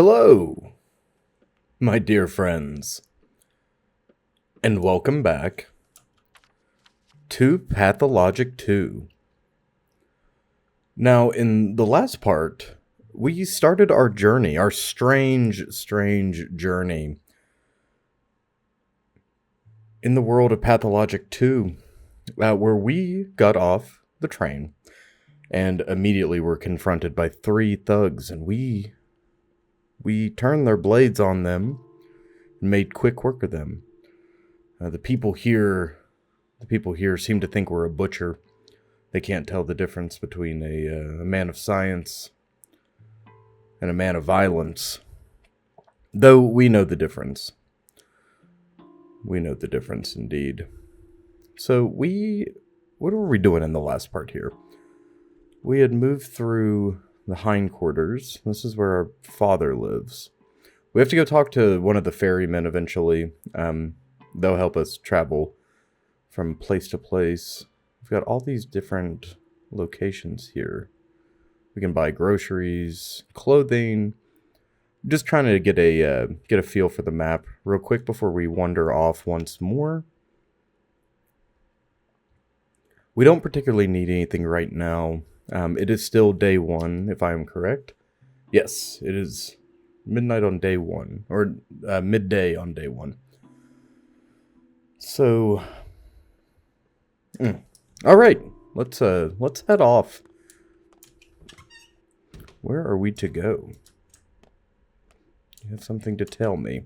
Hello, my dear friends, and welcome back to Pathologic 2. Now, in the last part, we started our journey, our strange journey in the world of Pathologic 2, where we got off the train and immediately were confronted by three thugs, and we turned their blades on them and made quick work of them. The people here seem to think we're a butcher. They can't tell the difference between a man of science and a man of violence. Though we know the difference. We know the difference indeed. So what were we doing in the last part here? We had moved through the hindquarters. This is where our father lives. We have to go talk to one of the ferrymen eventually. They'll help us travel from place to place. We've got all these different locations here. We can buy groceries, clothing. Just trying to get a feel for the map real quick before we wander off once more. We don't particularly need anything right now. It is still day one, if I am correct. Yes, it is midnight on day one, or midday on day one. So, all right, let's head off. Where are we to go? You have something to tell me.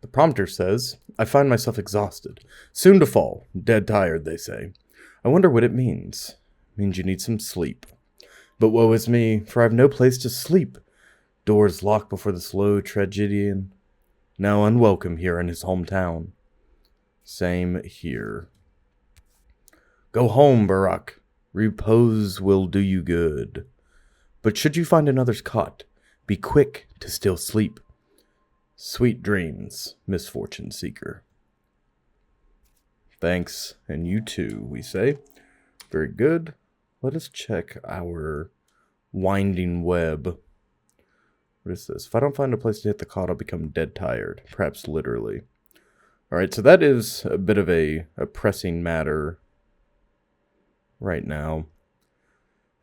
The prompter says, I find myself exhausted, soon to fall, dead tired, they say. I wonder what it means. It means you need some sleep. But woe is me, for I have no place to sleep. Doors locked before the slow tragedian, now unwelcome here in his hometown. Same here. Go home, Barak. Repose will do you good. But should you find another's cot, be quick to still sleep. Sweet dreams, misfortune seeker. Thanks, and you too, we say. Very good. Let us check our winding web. What is this? If I don't find a place to hit the cot, I'll become dead tired. Perhaps literally. Alright, so that is a bit of a pressing matter right now.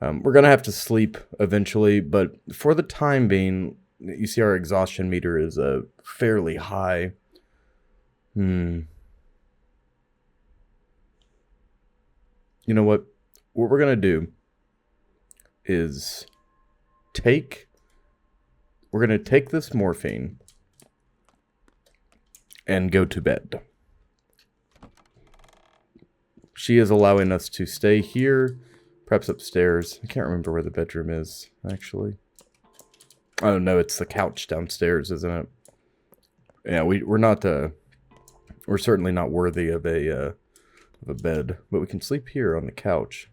We're going to have to sleep eventually, but for the time being, you see our exhaustion meter is fairly high. You know what? What we're going to do is we're going to take this morphine and go to bed. She is allowing us to stay here, perhaps upstairs. I can't remember where the bedroom is, actually. Oh, no, it's the couch downstairs, isn't it? Yeah, we're certainly not worthy of a bed, but we can sleep here on the couch.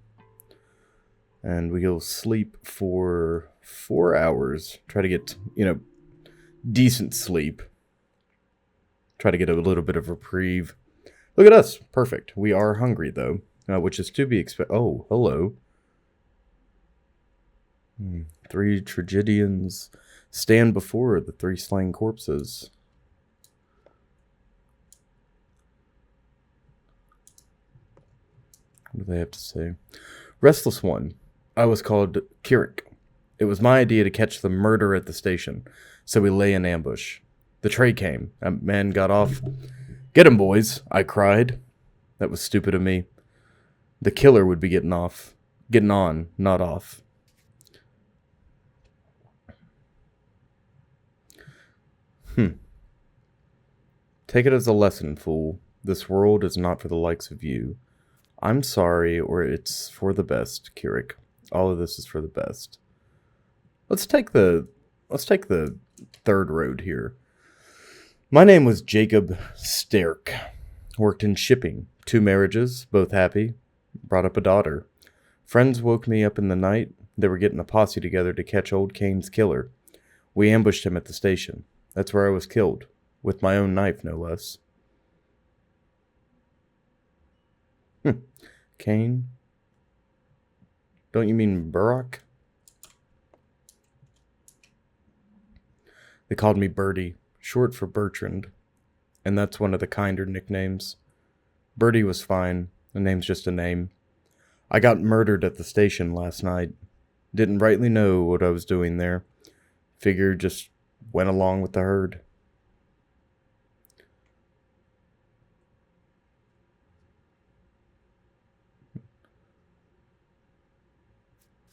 And we'll sleep for 4 hours. Try to get, decent sleep. Try to get a little bit of reprieve. Look at us. Perfect. We are hungry, though, which is to be expected. Oh, hello. 3 tragedians stand before the 3 slain corpses. What do they have to say? Restless one. I was called Kirik. It was my idea to catch the murderer at the station, so we lay in ambush. The tray came. A man got off. Get him, boys, I cried. That was stupid of me. The killer would be getting on, not off. Take it as a lesson, fool. This world is not for the likes of you. I'm sorry, or it's for the best, Kirik. All of this is for the best. Let's take the third road here. My name was Jacob Sterk. Worked in shipping. 2 marriages, both happy. Brought up a daughter. Friends woke me up in the night. They were getting a posse together to catch old Kane's killer. We ambushed him at the station. That's where I was killed. With my own knife, no less. Kane? Don't you mean Barak? They called me Birdie, short for Bertrand, and that's one of the kinder nicknames. Birdie was fine. The name's just a name. I got murdered at the station last night. Didn't rightly know what I was doing there. Figured just went along with the herd.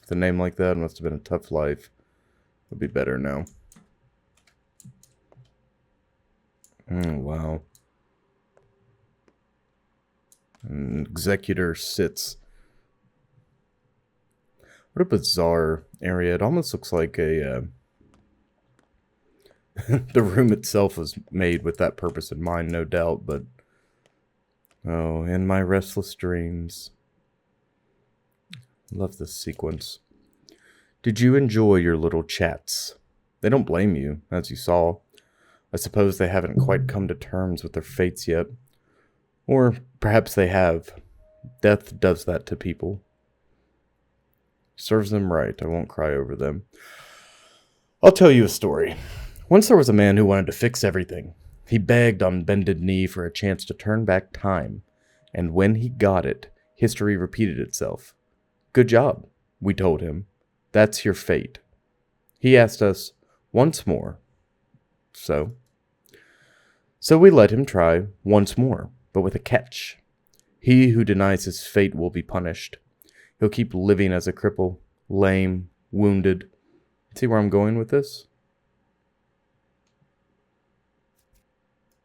With a name like that, it must have been a tough life. It'll be better now. Oh, wow. An executor sits. What a bizarre area. It almost looks like a... the room itself was made with that purpose in mind, no doubt, but... Oh, in my restless dreams. Love this sequence. Did you enjoy your little chats? They don't blame you, as you saw. I suppose they haven't quite come to terms with their fates yet. Or perhaps they have. Death does that to people. Serves them right. I won't cry over them. I'll tell you a story. Once there was a man who wanted to fix everything. He begged on bended knee for a chance to turn back time. And when he got it, history repeated itself. Good job, we told him. That's your fate. He asked us once more. So we let him try once more, but with a catch. He who denies his fate will be punished. He'll keep living as a cripple, lame, wounded. See where I'm going with this?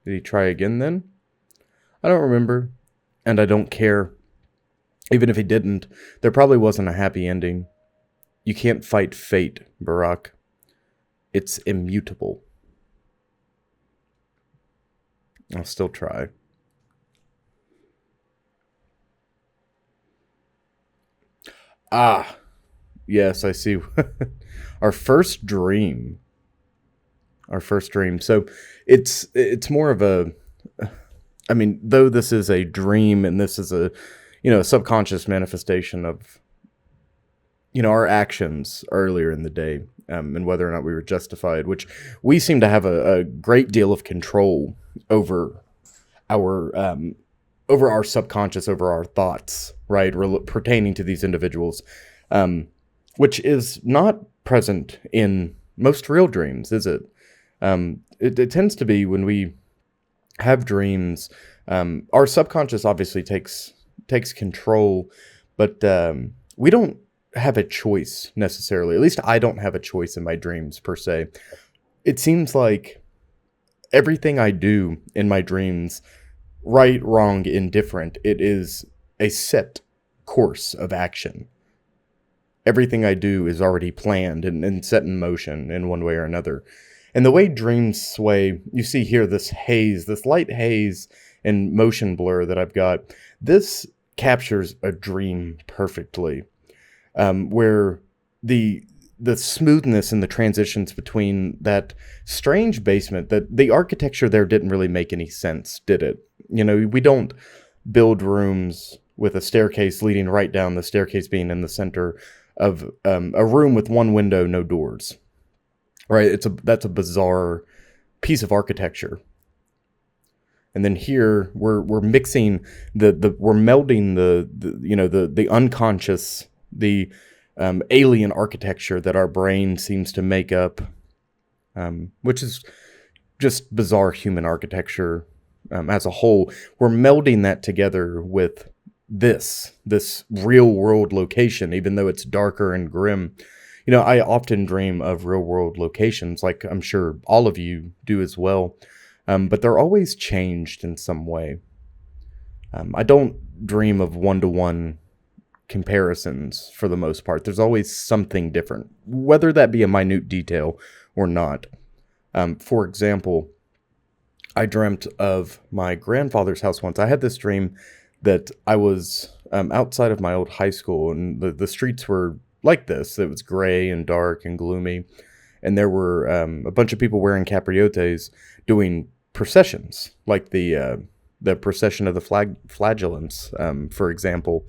Did he try again then? I don't remember, and I don't care. Even if he didn't, there probably wasn't a happy ending. You can't fight fate, Barack. It's immutable. I'll still try. Ah, yes, I see. Our first dream. So it's more of a, I mean, though this is a dream and this is a, a subconscious manifestation of, our actions earlier in the day, and whether or not we were justified, which we seem to have a great deal of control over our subconscious, over our thoughts, right, pertaining to these individuals, which is not present in most real dreams, is it? It tends to be when we have dreams, our subconscious obviously takes control, but we don't have a choice necessarily. At least I don't have a choice in my dreams per se. It seems like everything I do in my dreams, right, wrong, indifferent, it is a set course of action. Everything I do is already planned and set in motion in one way or another. And the way dreams sway, you see here this haze, this light haze and motion blur that I've got. This captures a dream perfectly, where the smoothness and the transitions between that strange basement, that the architecture there didn't really make any sense, did it? We don't build rooms with a staircase leading right down, the staircase being in the center of a room with one window, no doors. Right? That's a bizarre piece of architecture. And then here we're mixing we're melding the unconscious, the alien architecture that our brain seems to make up, which is just bizarre human architecture as a whole. We're melding that together with this real world location, even though it's darker and grim. I often dream of real world locations, like I'm sure all of you do as well. But they're always changed in some way. I don't dream of one-to-one comparisons for the most part. There's always something different, whether that be a minute detail or not. For example, I dreamt of my grandfather's house once. I had this dream that I was outside of my old high school, and the streets were like this. It was gray and dark and gloomy, and there were a bunch of people wearing capriotes doing processions, like the procession of the flagellants, for example.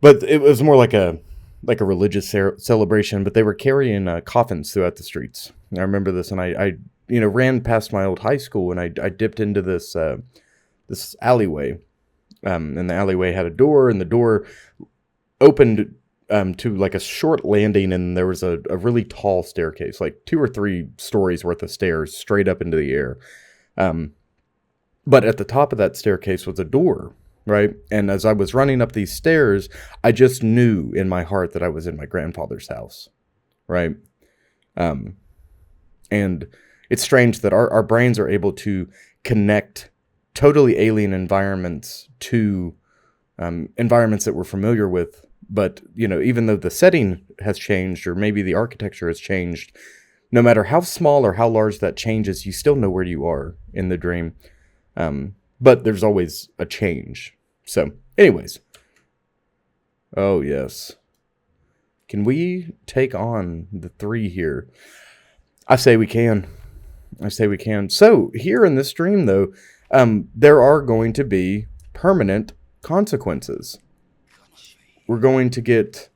But it was more like a religious celebration. But they were carrying coffins throughout the streets, I remember this, and I ran past my old high school, and I dipped into this this alleyway, and the alleyway had a door, and the door opened to like a short landing, and there was a really tall staircase, like 2 or 3 stories worth of stairs straight up into the air. But at the top of that staircase was a door, right? And as I was running up these stairs, I just knew in my heart that I was in my grandfather's house, right? And it's strange that our brains are able to connect totally alien environments to environments that we're familiar with. But, even though the setting has changed, or maybe the architecture has changed, no matter how small or how large that changes, you still know where you are in the dream. But there's always a change. So, anyways. Oh, yes. Can we take on the 3 here? I say we can. So, here in this dream, though, there are going to be permanent consequences. We're going to get...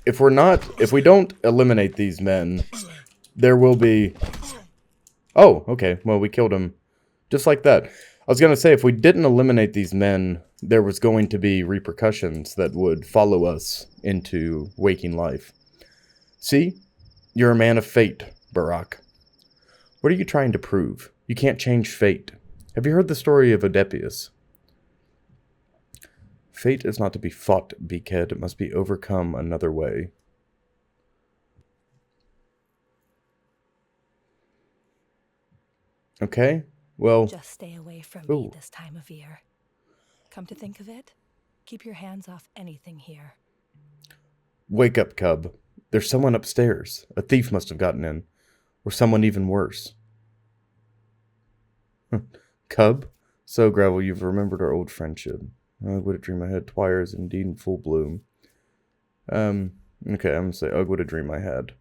If we don't eliminate these men, there will be... Oh, okay. Well, we killed him just like that. I was going to say, if we didn't eliminate these men, there was going to be repercussions that would follow us into waking life. See? You're a man of fate, Barak. What are you trying to prove? You can't change fate. Have you heard the story of Oedipus? Fate is not to be fought, Beakhead. It must be overcome another way. Okay, well... Just stay away from me this time of year. Come to think of it, keep your hands off anything here. Wake up, cub. There's someone upstairs. A thief must have gotten in. Or someone even worse. Cub? So, Gravel, you've remembered our old friendship. Ugh, what a dream I had. Twire is indeed in full bloom. Okay, I'm gonna say, ugh, what a dream I had.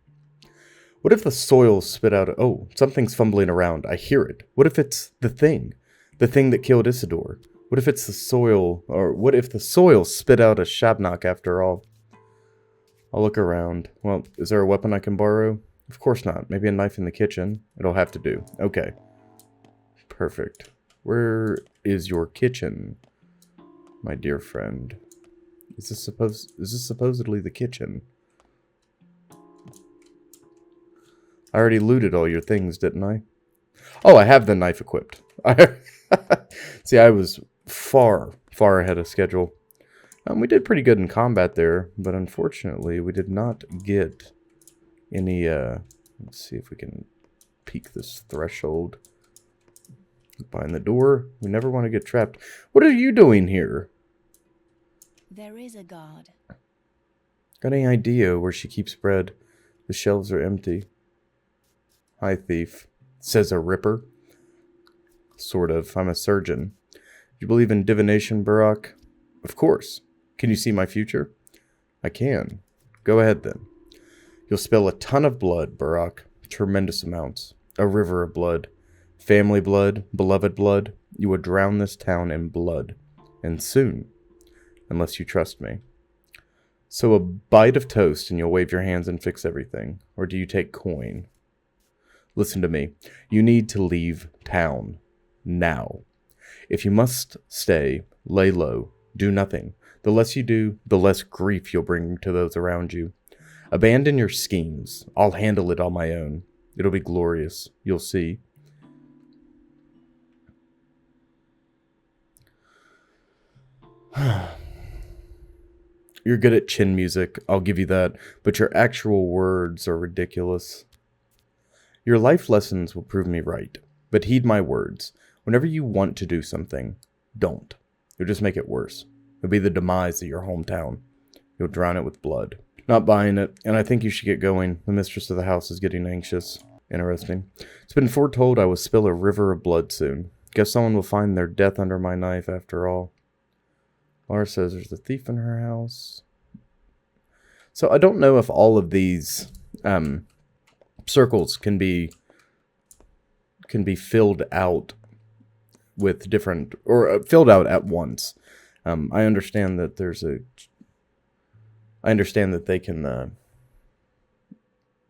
What if the soil spit out... Oh, something's fumbling around. I hear it. What if it's the thing? The thing that killed Isidore? What if it's the soil... Or what if the soil spit out a Shabnak after all? I'll look around. Well, is there a weapon I can borrow? Of course not. Maybe a knife in the kitchen. It'll have to do. Okay. Perfect. Where is your kitchen, my dear friend? Is this supposedly the kitchen? I already looted all your things, didn't I? Oh, I have the knife equipped. See, I was far ahead of schedule. We did pretty good in combat there, but unfortunately, we did not get any, let's see if we can peek this threshold. Behind the door. We never want to get trapped. What are you doing here? There is a god. Got any idea where she keeps bread? The shelves are empty. Hi, thief. Says a ripper. Sort of. I'm a surgeon. Do you believe in divination, Barak? Of course. Can you see my future? I can. Go ahead, then. You'll spill a ton of blood, Barak. Tremendous amounts. A river of blood. Family blood, beloved blood. You will drown this town in blood. And soon. Unless you trust me. So a bite of toast and you'll wave your hands and fix everything. Or do you take coin? Listen to me. You need to leave town. Now. If you must stay, lay low. Do nothing. The less you do, the less grief you'll bring to those around you. Abandon your schemes. I'll handle it on my own. It'll be glorious. You'll see. You're good at chin music, I'll give you that, but your actual words are ridiculous. Your life lessons will prove me right, but heed my words. Whenever you want to do something, don't. You'll just make it worse. It'll be the demise of your hometown. You'll drown it with blood. Not buying it, and I think you should get going. The mistress of the house is getting anxious. Interesting. It's been foretold I will spill a river of blood soon. Guess someone will find their death under my knife after all. Laura says there's a thief in her house. So I don't know if all of these circles can be filled out with different, or filled out at once. I understand that I understand that they can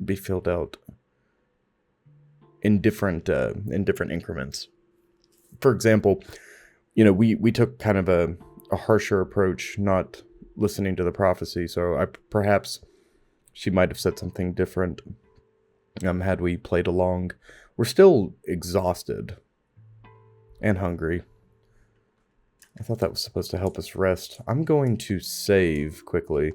be filled out in different increments. For example, you know, we took kind of a harsher approach, not listening to the prophecy. So perhaps she might have said something different had we played along. We're still exhausted and hungry. I thought that was supposed to help us rest. I'm going to save quickly.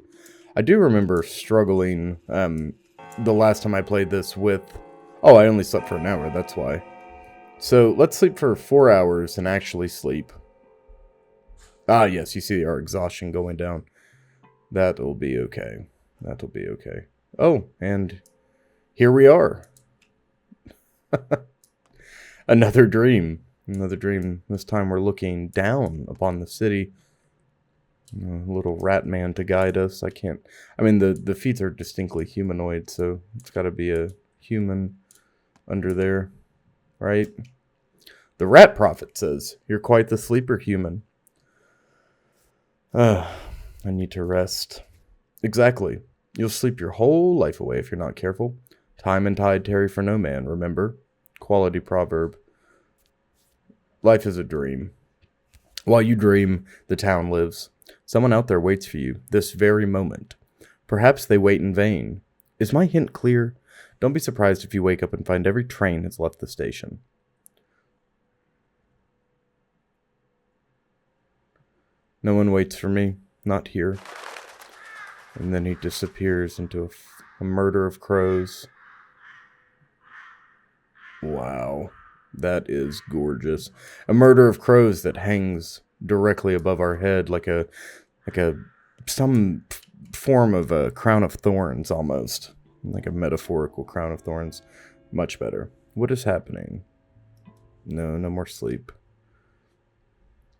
I do remember struggling the last time I played this with... Oh, I only slept for an hour, that's why. So let's sleep for 4 hours and actually sleep. Ah, yes, you see our exhaustion going down. That'll be okay. That'll be okay. Oh, and here we are. Another dream. Another dream. This time we're looking down upon the city. A little rat man to guide us. I mean, the feet are distinctly humanoid, so it's got to be a human under there, right? The rat prophet says, "You're quite the sleeper, human." I need to rest. Exactly. You'll sleep your whole life away if you're not careful. Time and tide tarry for no man, remember? Quality proverb. Life is a dream. While you dream, the town lives. Someone out there waits for you, this very moment. Perhaps they wait in vain. Is my hint clear? Don't be surprised if you wake up and find every train has left the station. No one waits for me. Not here. And then he disappears into a murder of crows. Wow. That is gorgeous. A murder of crows that hangs directly above our head like some form of a crown of thorns almost. Like a metaphorical crown of thorns. Much better. What is happening? No more sleep.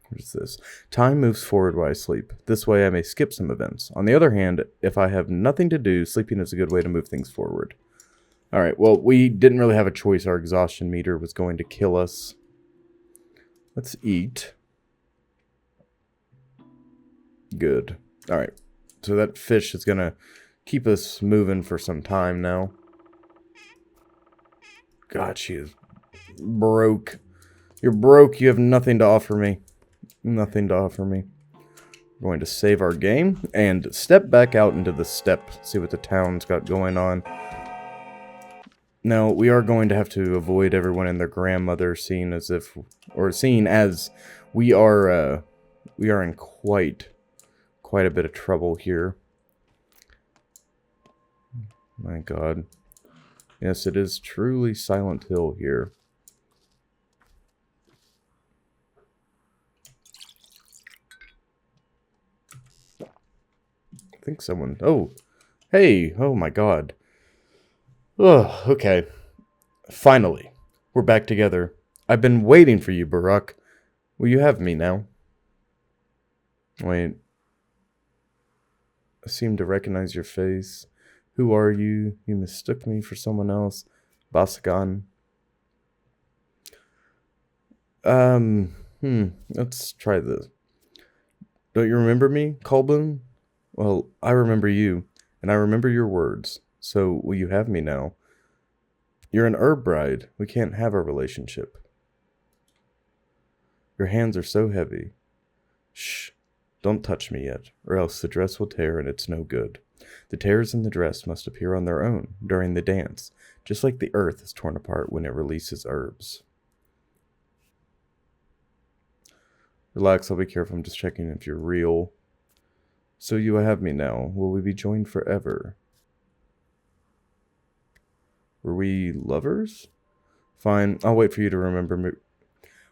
What is this? Time moves forward while I sleep. This way I may skip some events. On the other hand, if I have nothing to do, sleeping is a good way to move things forward. Alright, well, we didn't really have a choice. Our exhaustion meter was going to kill us. Let's eat. Good. Alright, so that fish is going to keep us moving for some time now. God, she is broke. You're broke. You have nothing to offer me. Nothing to offer me. We're going to save our game and step back out into the steppe. See what the town's got going on. Now, we are going to have to avoid everyone and their grandmother seeing as we are in quite a bit of trouble here. My God. Yes, it is truly Silent Hill here. I think someone... Oh! Hey! Oh my God. Oh, okay. Finally. We're back together. I've been waiting for you, Barack. Will you have me now? Wait. I seem to recognize your face. Who are you? You mistook me for someone else. Basagan. Let's try this. Don't you remember me, Colboon? Well, I remember you, and I remember your words. So, will you have me now? You're an herb bride. We can't have a relationship. Your hands are so heavy. Shh. Don't touch me yet, or else the dress will tear and it's no good. The tears in the dress must appear on their own during the dance, just like the earth is torn apart when it releases herbs. Relax, I'll be careful. I'm just checking if you're real. So you have me now. Will we be joined forever? Were we lovers? Fine, I'll wait for you to remember me.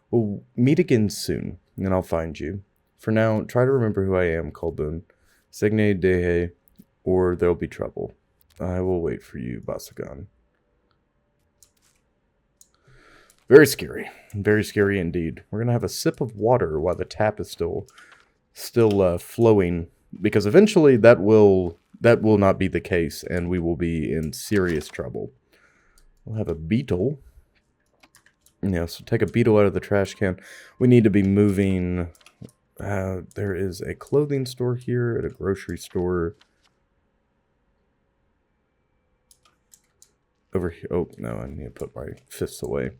We'll meet again soon, and I'll find you. For now, try to remember who I am, Colboon. Signe Dehe, or there'll be trouble. I will wait for you, Basagan. Very scary. Very scary indeed. We're going to have a sip of water while the tap is still flowing, because eventually that will not be the case, and we will be in serious trouble. We'll have a beetle. Yeah, so take a beetle out of the trash can. We need to be moving. There is a clothing store here at a grocery store. over here. Oh, no, I need to put my fists away.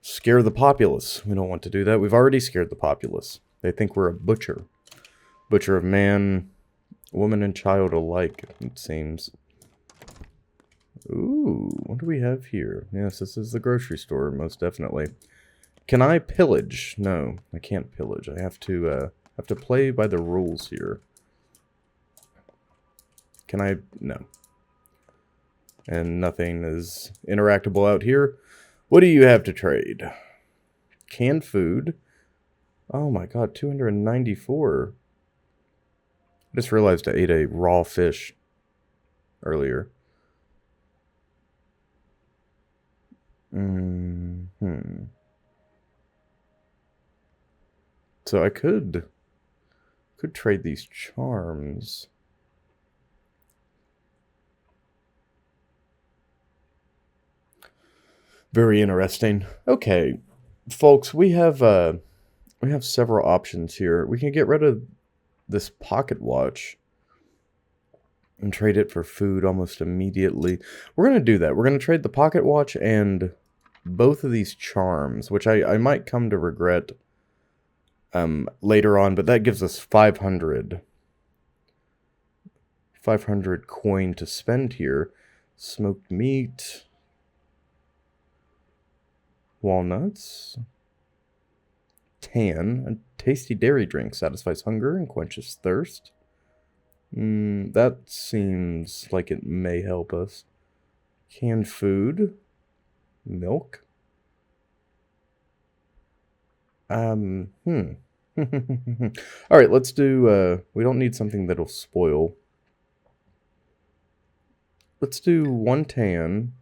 Scare the populace. We don't want to do that. We've already scared the populace. They think we're a butcher. Butcher of man, woman, and child alike, it seems. Ooh, what do we have here? Yes, this is the grocery store, most definitely. Can I pillage? No, I can't pillage. I have to play by the rules here. Can I? No. And nothing is interactable out here. What do you have to trade? Canned food. Oh my god, 294. I just realized I ate a raw fish earlier. So I could trade these charms. Very interesting. Okay, folks, we have several options here. We can get rid of this pocket watch and trade it for food almost immediately. We're going to do that. We're going to trade the pocket watch and both of these charms, which I might come to regret later on, but that gives us 500 coin to spend here. Smoked meat, walnuts, tan, a tasty dairy drink satisfies hunger and quenches thirst. That seems like it may help us. Canned food, milk. All right, let's do, we don't need something that'll spoil. Let's do one tan.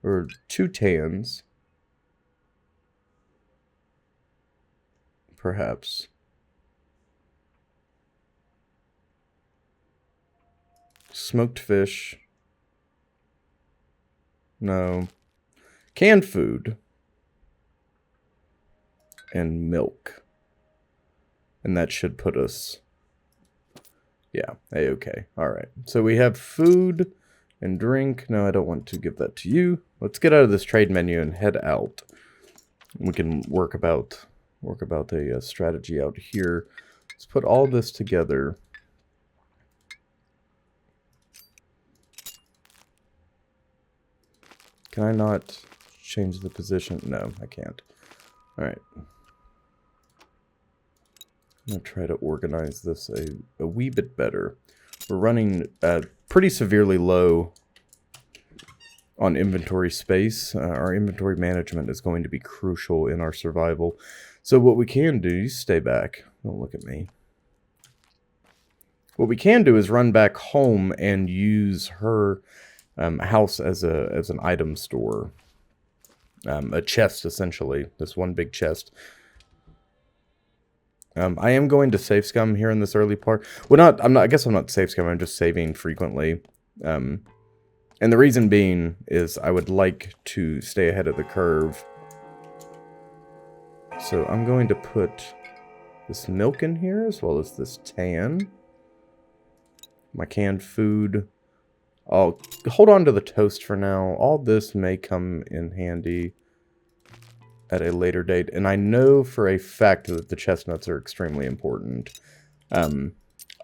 Or 2 tans. Perhaps. Smoked fish. No. Canned food. And milk. And that should put us... Yeah, A-okay. Alright. So we have food and drink. No, I don't want to give that to you. Let's get out of this trade menu and head out. We can work about a strategy out here. Let's put all this together. Can I not change the position? No, I can't. Alright. I'm going to try to organize this a wee bit better. We're running pretty severely low on inventory space. Our inventory management is going to be crucial in our survival. So what we can do, you stay back. Don't look at me. What we can do is run back home and use her house as an item store. A chest, essentially. This one big chest. I am going to save scum here in this early part. Well, I guess I'm not save scum, I'm just saving frequently. And the reason being is I would like to stay ahead of the curve. So I'm going to put this milk in here as well as this tan. My canned food. I'll hold on to the toast for now. All this may come in handy at a later date. And I know for a fact that the chestnuts are extremely important. I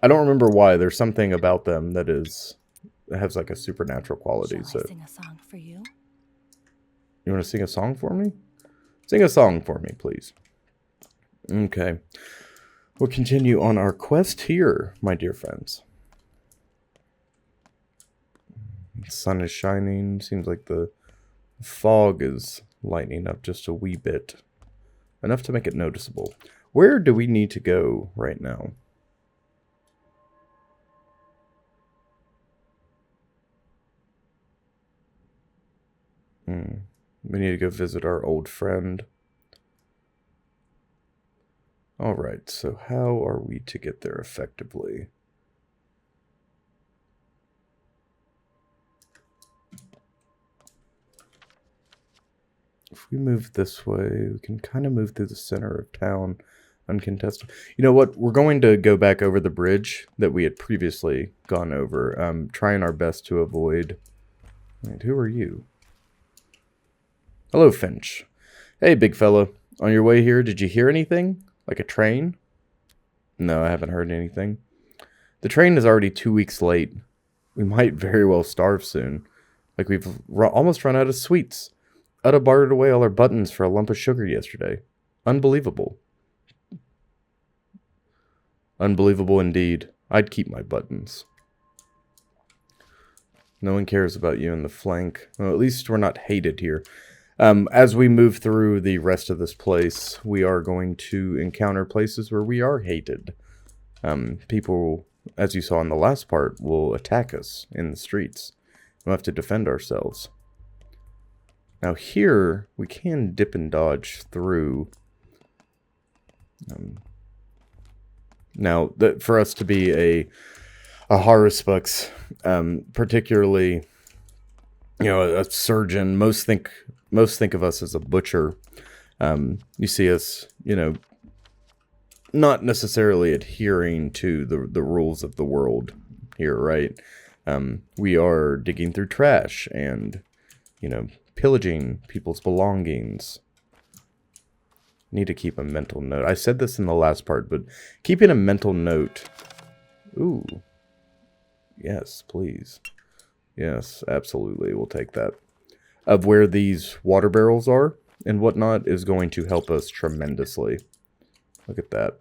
don't remember why. There's something about them that has like a supernatural quality. Shall I sing a song for you? You want to sing a song for me? Sing a song for me, please. Okay. We'll continue on our quest here, my dear friends. The sun is shining. Seems like the fog is lightening up just a wee bit. Enough to make it noticeable. Where do we need to go right now? We need to go visit our old friend. Alright, so how are we to get there effectively? If we move this way, we can kind of move through the center of town. uncontested. You know what? We're going to go back over the bridge that we had previously gone over. Trying our best to avoid... Wait, who are you? Hello, Finch. Hey, big fella. On your way here, did you hear anything? Like a train? No, I haven't heard anything. The train is already 2 weeks late. We might very well starve soon. Like we've almost run out of sweets. Utta bartered away all our buttons for a lump of sugar yesterday. Unbelievable. Unbelievable indeed. I'd keep my buttons. No one cares about you in the flank. Well, at least we're not hated here. As we move through the rest of this place, we are going to encounter places where we are hated. People, as you saw in the last part, will attack us in the streets. We'll have to defend ourselves. Now here, we can dip and dodge through. Now, for us to be a Haruspux, particularly, you know, a surgeon, most think of us as a butcher. You see us, you know, not necessarily adhering to the rules of the world here, right? We are digging through trash and, you know, pillaging people's belongings. Need to keep a mental note. I said this in the last part, but keeping a mental note. Ooh. Yes, please. Yes, absolutely. We'll take that. Of where these water barrels are and whatnot is going to help us tremendously. Look at that.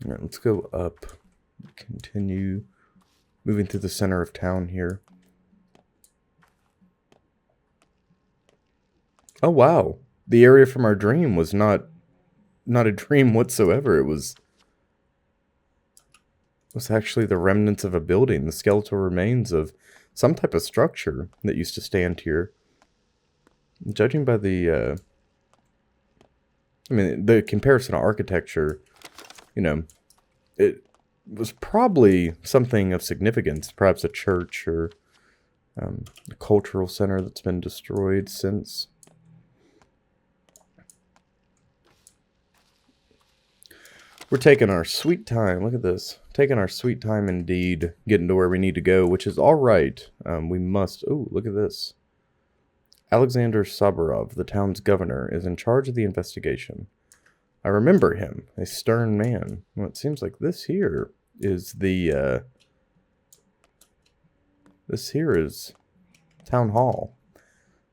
All right, let's go up. Continue moving through the center of town here. Oh, wow. The area from our dream was not a dream whatsoever. It was actually the remnants of a building, the skeletal remains of some type of structure that used to stand here. Judging by the, I mean, the comparison of architecture, you know, it was probably something of significance, perhaps a church or a cultural center that's been destroyed since. We're taking our sweet time. Look at this. Taking our sweet time indeed. Getting to where we need to go, which is all right. We must... Oh, look at this. Alexander Saburov, the town's governor, is in charge of the investigation. I remember him. A stern man. Well, it seems like this here is the... This here is Town Hall.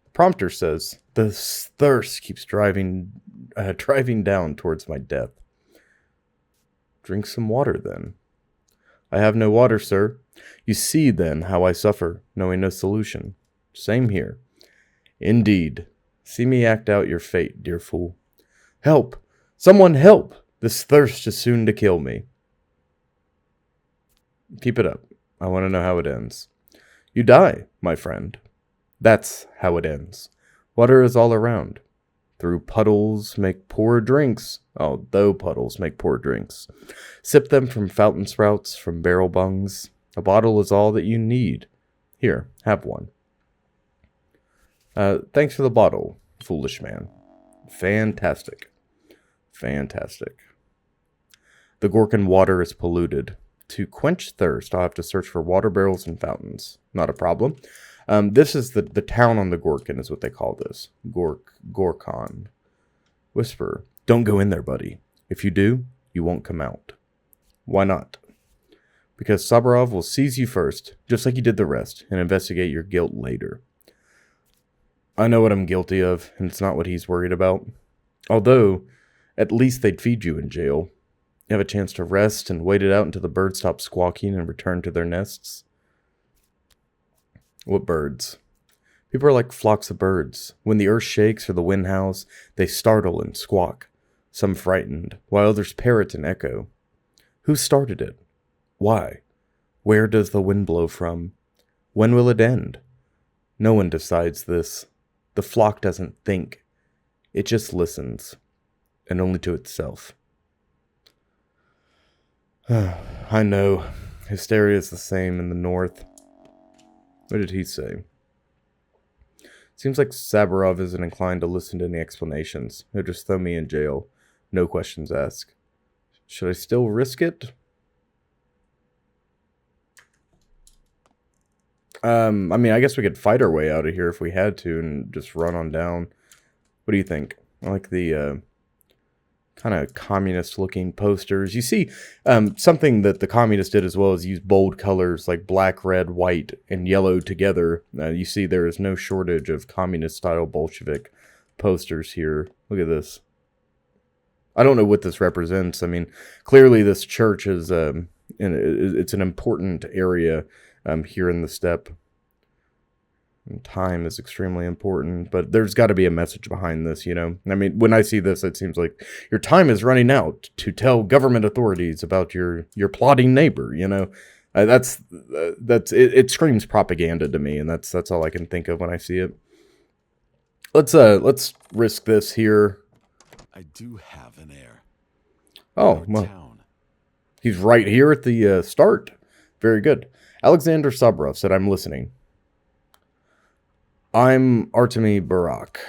The prompter says, the thirst keeps driving down towards my death. Drink some water, then. I have no water, sir. You see, then, how I suffer, knowing no solution. Same here. Indeed. See me act out your fate, dear fool. Help! Someone help! This thirst is soon to kill me. Keep it up. I want to know how it ends. You die, my friend. That's how it ends. Water is all around. Through puddles make poor drinks. Oh, though puddles make poor drinks. Sip them from fountain sprouts, from barrel bungs. A bottle is all that you need. Here, have one. Thanks for the bottle, foolish man. Fantastic. Fantastic. The Gorkin water is polluted. To quench thirst, I'll have to search for water barrels and fountains. Not a problem. This is the town on the Gorkin is what they call this. Gorkon. Whisper. Don't go in there, buddy. If you do, you won't come out. Why not? Because Saburov will seize you first, just like he did the rest, and investigate your guilt later. I know what I'm guilty of, and it's not what he's worried about. Although, at least they'd feed you in jail. You have a chance to rest and wait it out until the birds stop squawking and return to their nests. What birds? People are like flocks of birds. When the earth shakes or the wind howls, they startle and squawk, some frightened, while others parrot and echo. Who started it? Why? Where does the wind blow from? When will it end? No one decides this. The flock doesn't think. It just listens, and only to itself. I know. Hysteria is the same in the north. What did he say? Seems like Saburov isn't inclined to listen to any explanations. He'll just throw me in jail. No questions asked. Should I still risk it? I mean, I guess we could fight our way out of here if we had to and just run on down. What do you think? I like the kind of communist-looking posters. You see, something that the communists did as well is use bold colors like black, red, white, and yellow together. You see there is no shortage of communist-style Bolshevik posters here. Look at this. I don't know what this represents. I mean, clearly this church is, it's an important area here in the steppe. And time is extremely important, but there's got to be a message behind this, you know? I mean, when I see this, it seems like your time is running out to tell government authorities about your plotting neighbor, you know? It screams propaganda to me, and that's all I can think of when I see it. Let's risk this here. I do have an heir. Oh, well, he's right here at the start. Very good. Alexander Saburov said, I'm listening. I'm Artemy Barak.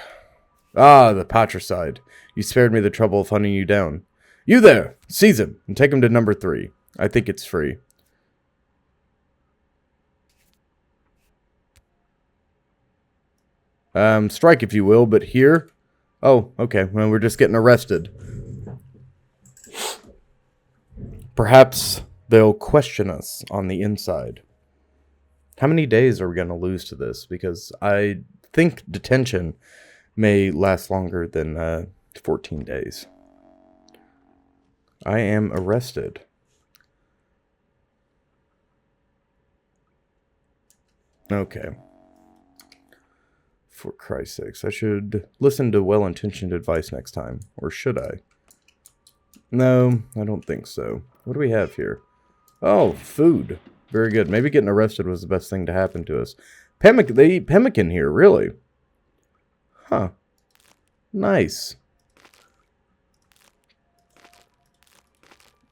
Ah, the patricide. You spared me the trouble of hunting you down. You there! Seize him, and take him to number 3. I think it's free. Strike if you will, but here? Oh, okay, well, we're just getting arrested. Perhaps they'll question us on the inside. How many days are we going to lose to this? Because I think detention may last longer than 14 days. I am arrested. Okay. For Christ's sakes, I should listen to well-intentioned advice next time. Or should I? No, I don't think so. What do we have here? Oh, food. Very good. Maybe getting arrested was the best thing to happen to us. They eat pemmican here, really? Huh. Nice.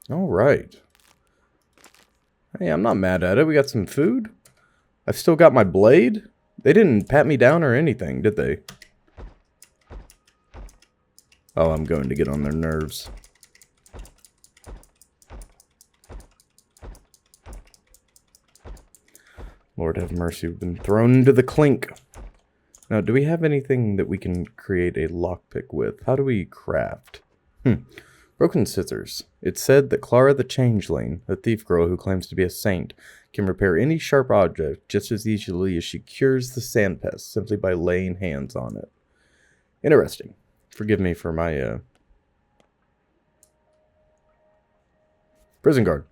Alright. Hey, I'm not mad at it. We got some food. I've still got my blade. They didn't pat me down or anything, did they? Oh, I'm going to get on their nerves. Lord have mercy, we've been thrown into the clink. Now, do we have anything that we can create a lockpick with? How do we craft? Broken scissors. It's said that Clara the Changeling, a thief girl who claims to be a saint, can repair any sharp object just as easily as she cures the sand pest simply by laying hands on it. Interesting. Forgive me for my, prison guard.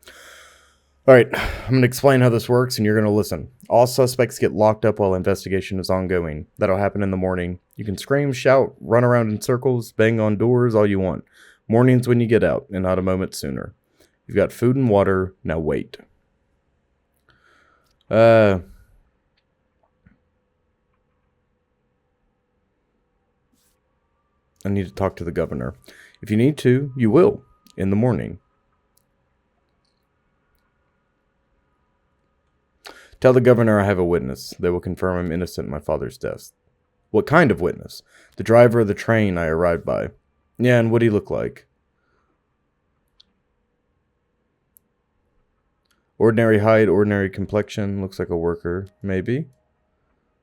Alright, I'm going to explain how this works and you're going to listen. All suspects get locked up while investigation is ongoing. That'll happen in the morning. You can scream, shout, run around in circles, bang on doors, all you want. Morning's when you get out, and not a moment sooner. You've got food and water, now wait. I need to talk to the governor. If you need to, you will, in the morning. Tell the governor I have a witness. They will confirm I'm innocent in my father's death. What kind of witness? The driver of the train I arrived by. Yeah, and what'd he look like? Ordinary height, ordinary complexion, looks like a worker, maybe.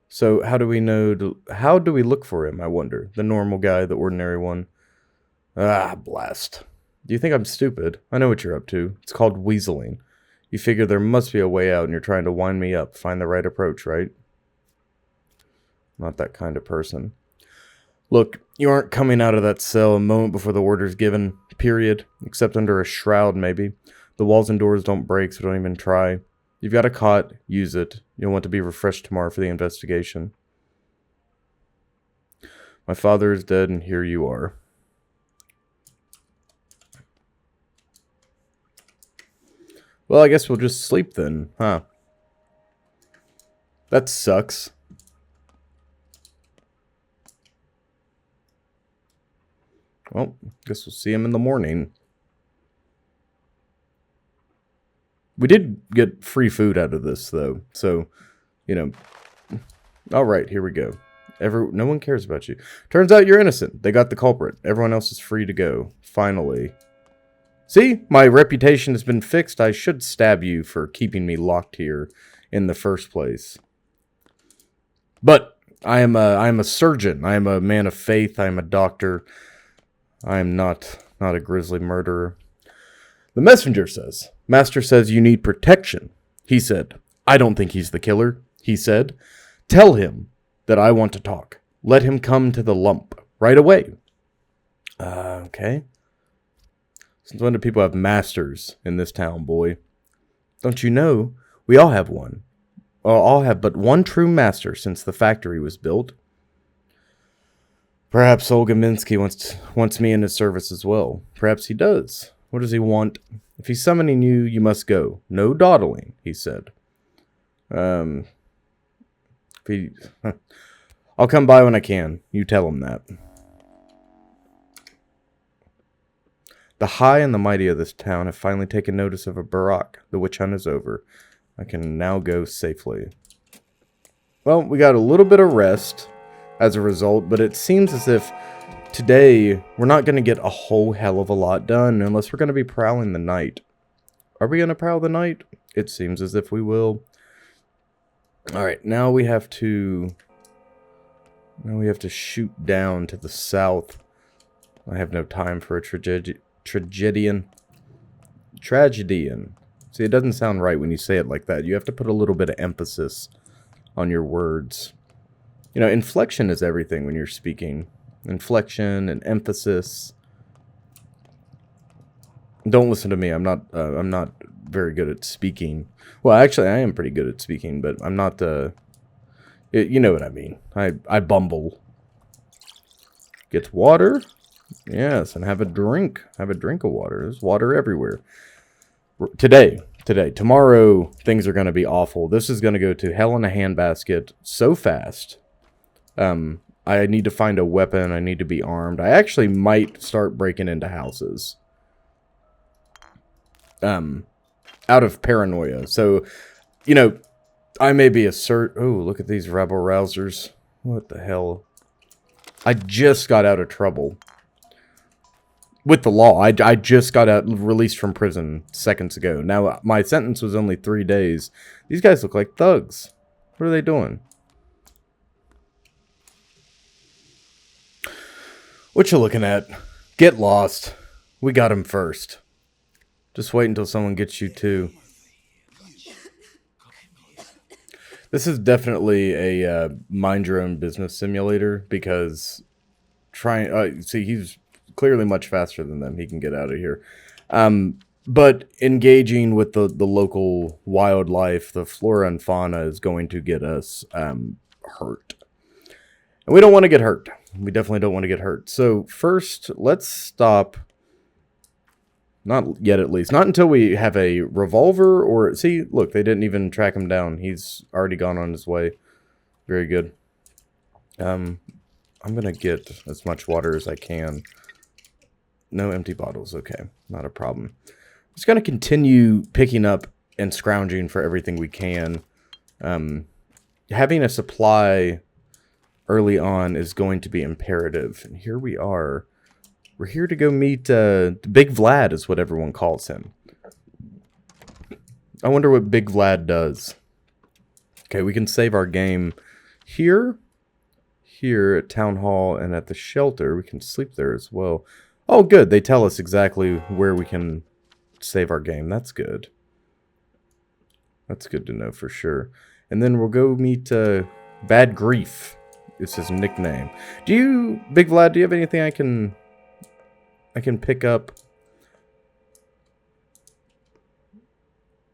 So how do we know, how do we look for him, I wonder? The normal guy, the ordinary one. Ah, blast. Do you think I'm stupid? I know what you're up to. It's called weaseling. You figure there must be a way out and you're trying to wind me up, find the right approach, right? Not that kind of person. Look, you aren't coming out of that cell a moment before the order's given, period. Except under a shroud, maybe. The walls and doors don't break, so don't even try. You've got a cot, use it. You'll want to be refreshed tomorrow for the investigation. My father is dead, and here you are. Well, I guess we'll just sleep then, huh? That sucks. Well, guess we'll see him in the morning. We did get free food out of this, though. So, you know. Alright, here we go. No one cares about you. Turns out you're innocent. They got the culprit. Everyone else is free to go. Finally. See? My reputation has been fixed. I should stab you for keeping me locked here in the first place. But I am a surgeon. I am a man of faith. I am a doctor. I am not a grisly murderer. The messenger says, Master says you need protection. He said, I don't think he's the killer. He said, tell him that I want to talk. Let him come to the lump right away. Okay. Since when do people have masters in this town, boy? Don't you know? We all have one. All have but one true master since the factory was built. Perhaps Olga Minsky wants me in his service as well. Perhaps he does. What does he want? If he's summoning you, you must go. No dawdling, he said. I'll come by when I can. You tell him that. The high and the mighty of this town have finally taken notice of a Barak. The witch hunt is over. I can now go safely. Well, we got a little bit of rest as a result, but it seems as if today we're not going to get a whole hell of a lot done unless we're going to be prowling the night. Are we going to prowl the night? It seems as if we will. Alright, now we have to shoot down to the south. I have no time for a tragedian. See, it doesn't sound right when you say it like that. You have to put a little bit of emphasis on your words. You know, inflection is everything when you're speaking. Inflection and emphasis. Don't listen to me. I'm not very good at speaking. Well, actually, I am pretty good at speaking, but I'm not you know what I mean. I bumble. Get water? Yes, and have a drink. Have a drink of water. There's water everywhere. Today. Tomorrow, things are going to be awful. This is going to go to hell in a handbasket so fast. I need to find a weapon. I need to be armed. I actually might start breaking into houses. Out of paranoia. So, you know, I may be oh, look at these rebel rousers. What the hell? I just got out of trouble. With the law. I just got released from prison seconds ago. Now, my sentence was only 3 days. These guys look like thugs. What are they doing? What you looking at? Get lost. We got him first. Just wait until someone gets you too. This is definitely a mind your own business simulator because see, he's clearly much faster than them. He can get out of here. But engaging with the local wildlife, the flora and fauna is going to get us hurt. And we don't want to get hurt. We definitely don't want to get hurt. So first, let's stop. Not yet, at least. Not until we have a revolver or... See, look, they didn't even track him down. He's already gone on his way. Very good. I'm going to get as much water as I can. No empty bottles. Okay, not a problem. I'm just going to continue picking up and scrounging for everything we can. Having a supply early on is going to be imperative. And here we are. We're here to go meet Big Vlad is what everyone calls him. I wonder what Big Vlad does. Okay, we can save our game here. Here at Town Hall and at the shelter. We can sleep there as well. Oh, good. They tell us exactly where we can save our game. That's good. That's good to know for sure. And then we'll go meet Bad Grief. It's his nickname. Big Vlad, do you have anything I can pick up?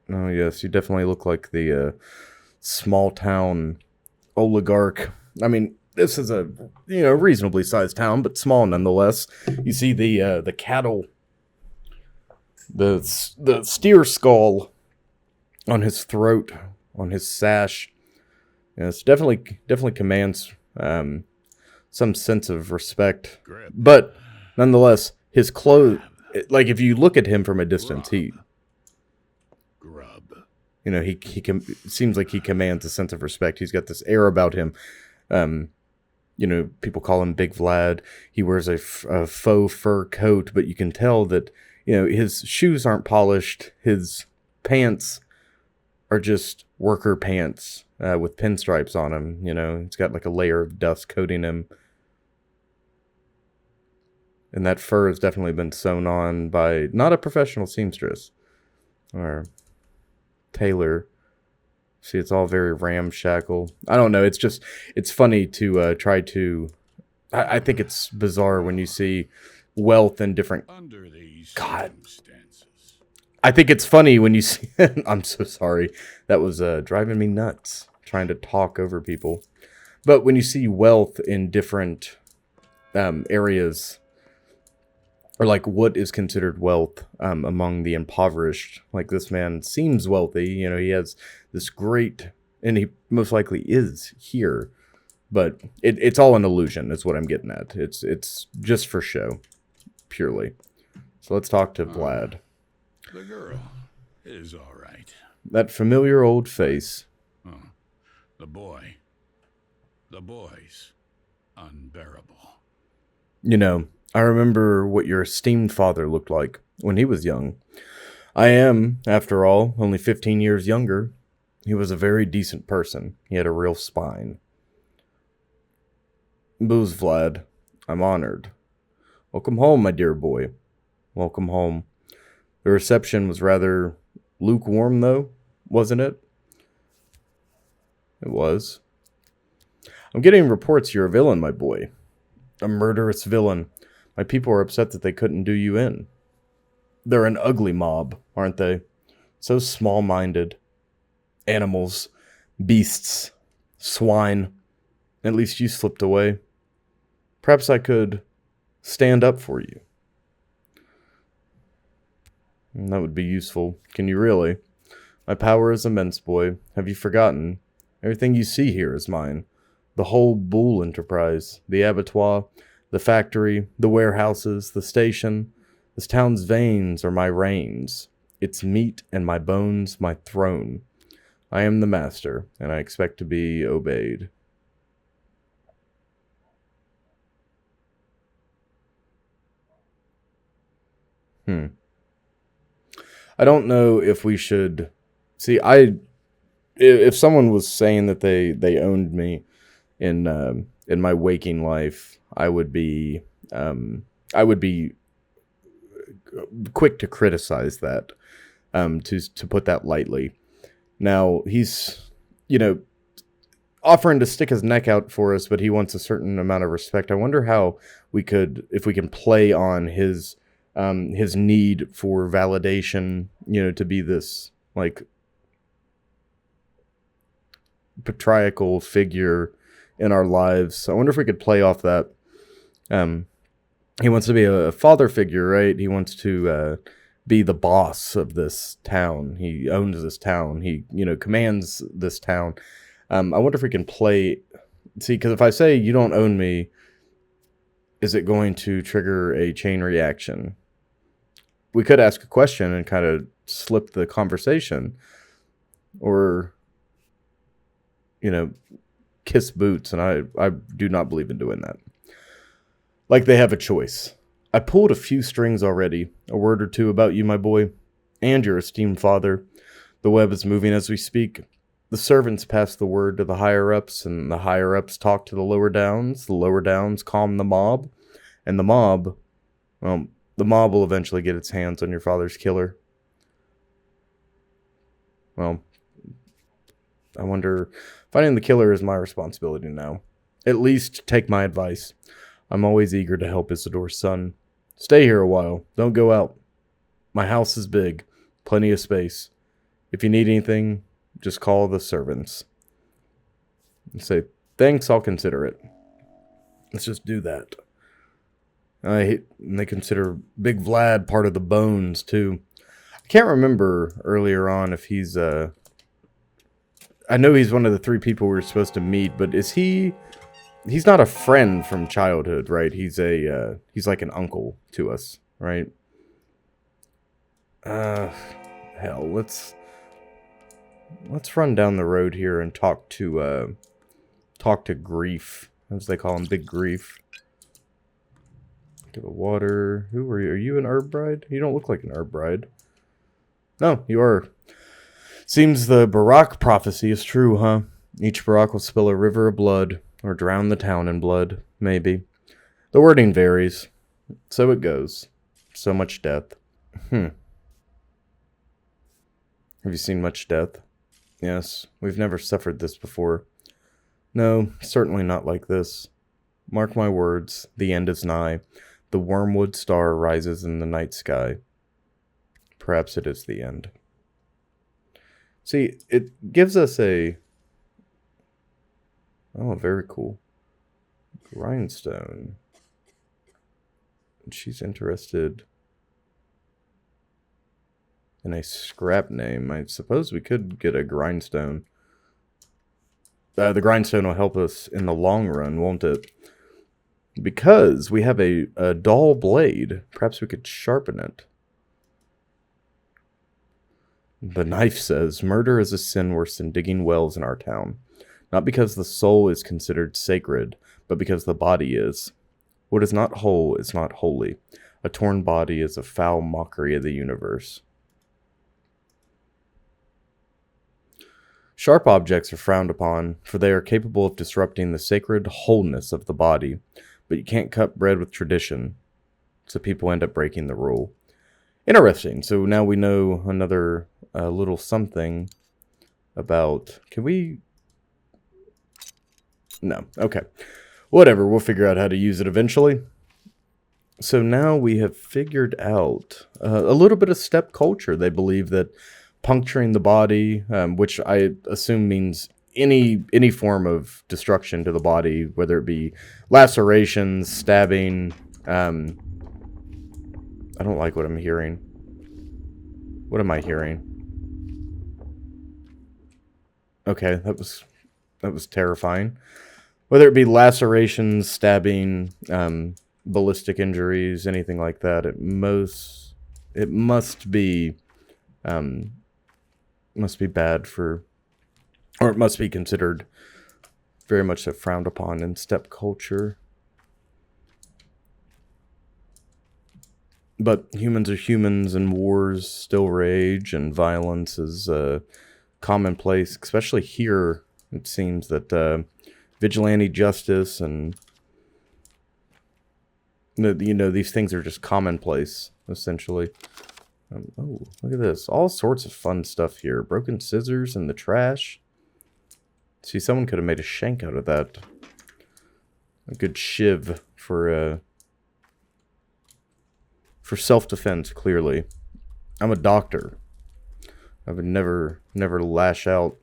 Oh, yes, you definitely look like the small town oligarch. I mean, this is a reasonably sized town, but small nonetheless. You see the cattle, the steer skull on his throat, on his sash. Yes, definitely commands some sense of respect. But nonetheless, his clothes, like if you look at him from a distance, he seems like he commands a sense of respect. He's got this air about him. you know, people call him Big Vlad. He wears a faux fur coat, but you can tell that, you know, his shoes aren't polished. His pants are just worker pants with pinstripes on him. You know, he's got like a layer of dust coating him. And that fur has definitely been sewn on by not a professional seamstress or tailor. See, it's all very ramshackle. I don't know. It's funny to try to. I think it's bizarre when you see wealth in different. Under these God. circumstances. I think it's funny when you see. I'm so sorry. That was driving me nuts trying to talk over people. But when you see wealth in different areas, or like what is considered wealth among the impoverished, like this man seems wealthy. You know, he has this great, and he most likely is here, but it's all an illusion is what I'm getting at. It's just for show, purely. So let's talk to Vlad. The girl is all right. That familiar old face. The boy's unbearable. You know, I remember what your esteemed father looked like when he was young. I am, after all, only 15 years younger. He was a very decent person. He had a real spine. Booze, Vlad. I'm honored. Welcome home, my dear boy. Welcome home. The reception was rather lukewarm, though, wasn't it? It was. I'm getting reports you're a villain, my boy. A murderous villain. My people are upset that they couldn't do you in. They're an ugly mob, aren't they? So small-minded. Animals. Beasts. Swine. At least you slipped away. Perhaps I could stand up for you. That would be useful. Can you really? My power is immense, boy. Have you forgotten? Everything you see here is mine. The whole Bull enterprise. The abattoir. The factory. The warehouses. The station. This town's veins are my reins. Its meat and my bones my throne. I am the master, and I expect to be obeyed. I don't know if we should... See, if someone was saying that they owned me in my waking life, I would be quick to criticize that, to put that lightly. Now, he's, you know, offering to stick his neck out for us, but he wants a certain amount of respect. I wonder how if we can play on his need for validation, you know, to be this, like, patriarchal figure in our lives. I wonder if we could play off that. He wants to be a father figure, right? He wants to be the boss of this town. He owns this town. He, you know, commands this town. I wonder if we can play... See, because if I say you don't own me, is it going to trigger a chain reaction? We could ask a question and kind of slip the conversation. Or, you know, kiss boots. And I do not believe in doing that. Like they have a choice. I pulled a few strings already. A word or two about you, my boy. And your esteemed father. The web is moving as we speak. The servants pass the word to the higher-ups, and the higher-ups talk to the lower downs. The lower downs calm the mob. And the mob, well, the mob will eventually get its hands on your father's killer. Well, I wonder, finding the killer is my responsibility now. At least take my advice. I'm always eager to help Isidore's son. Stay here a while. Don't go out. My house is big. Plenty of space. If you need anything, just call the servants. And say, thanks, I'll consider it. Let's just do that. And they consider Big Vlad part of the bones, too. I can't remember earlier on if he's... I know he's one of the 3 people we were supposed to meet, but is he... He's not a friend from childhood, right? He's like an uncle to us, right? Hell, let's run down the road here and talk to Grief. as they call him, Big Grief. Get the water. Who are you? Are you an herb bride? You don't look like an herb bride. No, you are. Seems the Barak prophecy is true, huh? Each Barak will spill a river of blood, or drown the town in blood, maybe. The wording varies. So it goes. So much death. Have you seen much death? Yes, we've never suffered this before. No, certainly not like this. Mark my words, the end is nigh. The wormwood star rises in the night sky. Perhaps it is the end. See, it gives us a... Oh, very cool. Grindstone. And she's interested in a scrap name. I suppose we could get a grindstone. The grindstone will help us in the long run, won't it? Because we have a dull blade. Perhaps we could sharpen it. The knife says, murder is a sin worse than digging wells in our town. Not because the soul is considered sacred, but because the body is. What is not whole is not holy. A torn body is a foul mockery of the universe. Sharp objects are frowned upon, for they are capable of disrupting the sacred wholeness of the body. But you can't cut bread with tradition, so people end up breaking the rule. Interesting. So now we know another little something about... Can we... No. Okay. Whatever. We'll figure out how to use it eventually. So now we have figured out a little bit of step culture. They believe that puncturing the body, which I assume means any form of destruction to the body, whether it be lacerations, stabbing. I don't like what I'm hearing. What am I hearing? Okay, that was terrifying. Whether it be lacerations, stabbing, ballistic injuries, anything like that, it must be bad for, or it must be considered very much so frowned upon in steppe culture. But humans are humans, and wars still rage, and violence is commonplace, especially here. It seems that vigilante justice and these things are just commonplace, essentially. Oh, look at this. All sorts of fun stuff here. Broken scissors in the trash. See, someone could have made a shank out of that. A good shiv for self-defense, clearly. I'm a doctor. I would never lash out.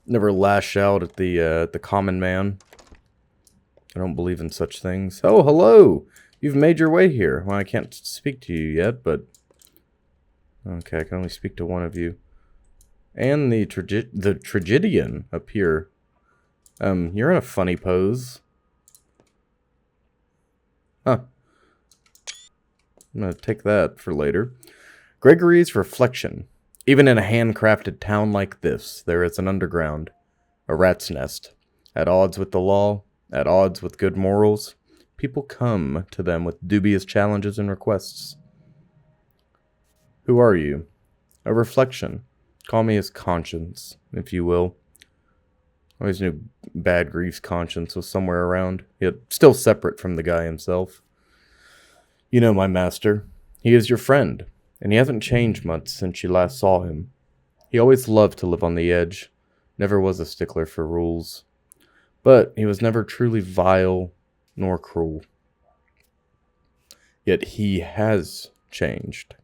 Never lash out at the common man. I don't believe in such things. Oh, hello! You've made your way here. Well, I can't speak to you yet, but... Okay, I can only speak to one of you. And the tragedian up here. You're in a funny pose. Huh. I'm gonna take that for later. Gregory's reflection. Even in a handcrafted town like this, there is an underground. A rat's nest. At odds with the law, at odds with good morals, people come to them with dubious challenges and requests. Who are you? A reflection. Call me his conscience, if you will. I always knew Bad Grief's conscience was somewhere around, yet still separate from the guy himself. You know my master. He is your friend, and he hasn't changed much since you last saw him. He always loved to live on the edge, never was a stickler for rules. But he was never truly vile nor cruel. Yet he has changed.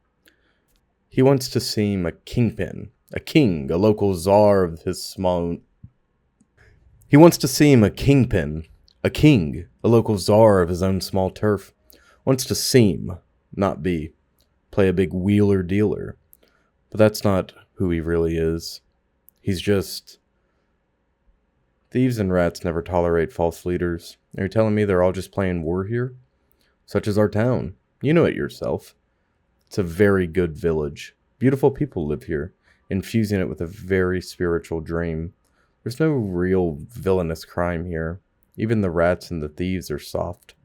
He wants to seem a kingpin, a king, a local czar of his small... He wants to seem a kingpin, a king, a local czar of his own small turf. Wants to seem, not be. Play a big wheeler-dealer. But that's not who he really is. He's just... Thieves and rats never tolerate false leaders. Are you telling me they're all just playing war here? Such as our town. You know it yourself. It's a very good village. Beautiful people live here, infusing it with a very spiritual dream. There's no real villainous crime here. Even the rats and the thieves are soft.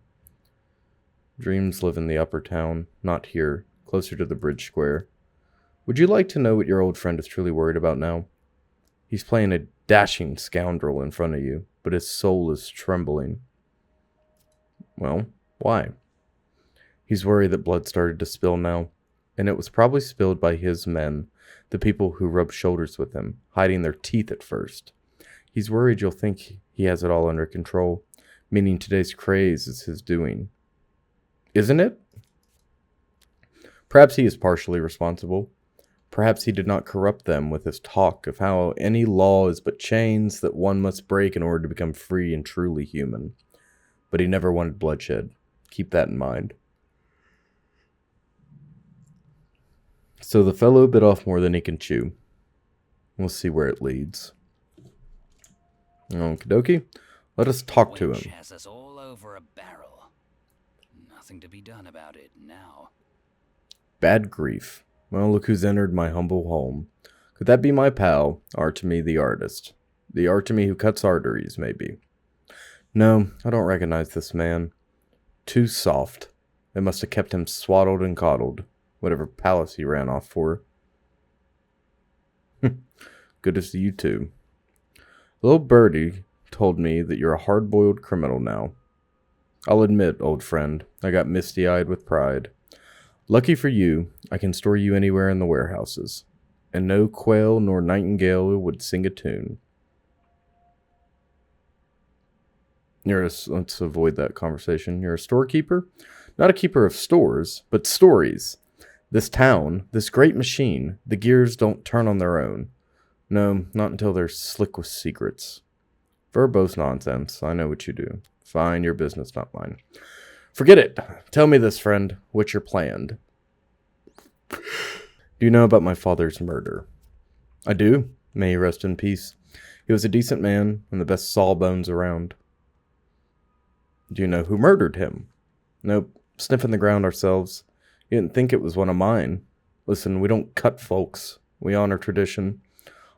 Dreams live in the upper town, not here, closer to the bridge square. Would you like to know what your old friend is truly worried about now? He's playing a dashing scoundrel in front of you, but his soul is trembling. Well, why? He's worried that blood started to spill now, and it was probably spilled by his men, the people who rubbed shoulders with him, hiding their teeth at first. He's worried you'll think he has it all under control, meaning today's craze is his doing. Isn't it? Perhaps he is partially responsible. Perhaps he did not corrupt them with his talk of how any law is but chains that one must break in order to become free and truly human. But he never wanted bloodshed. Keep that in mind. So the fellow bit off more than he can chew. We'll see where it leads. Okie dokie. Let us talk to him. Has us all over a barrel. Nothing to be done about it now. Bad grief. Well, look who's entered my humble home. Could that be my pal, Artemy the artist? The Artemy who cuts arteries, maybe. No, I don't recognize this man. Too soft. It must have kept him swaddled and coddled, whatever palace he ran off for. Good to see you too. Little Birdie told me that you're a hard-boiled criminal now. I'll admit, old friend, I got misty-eyed with pride. Lucky for you, I can store you anywhere in the warehouses, and no quail nor nightingale would sing a tune. Let's avoid that conversation. You're a storekeeper? Not a keeper of stores, but stories. This town, this great machine, the gears don't turn on their own. No, not until they're slick with secrets. Verbose nonsense. I know what you do. Fine, your business, not mine. Forget it. Tell me this, friend. What's your plan? Do you know about my father's murder? I do. May he rest in peace. He was a decent man and the best sawbones around. Do you know who murdered him? Nope. Sniffing the ground ourselves. You didn't think it was one of mine. Listen, we don't cut folks. We honor tradition.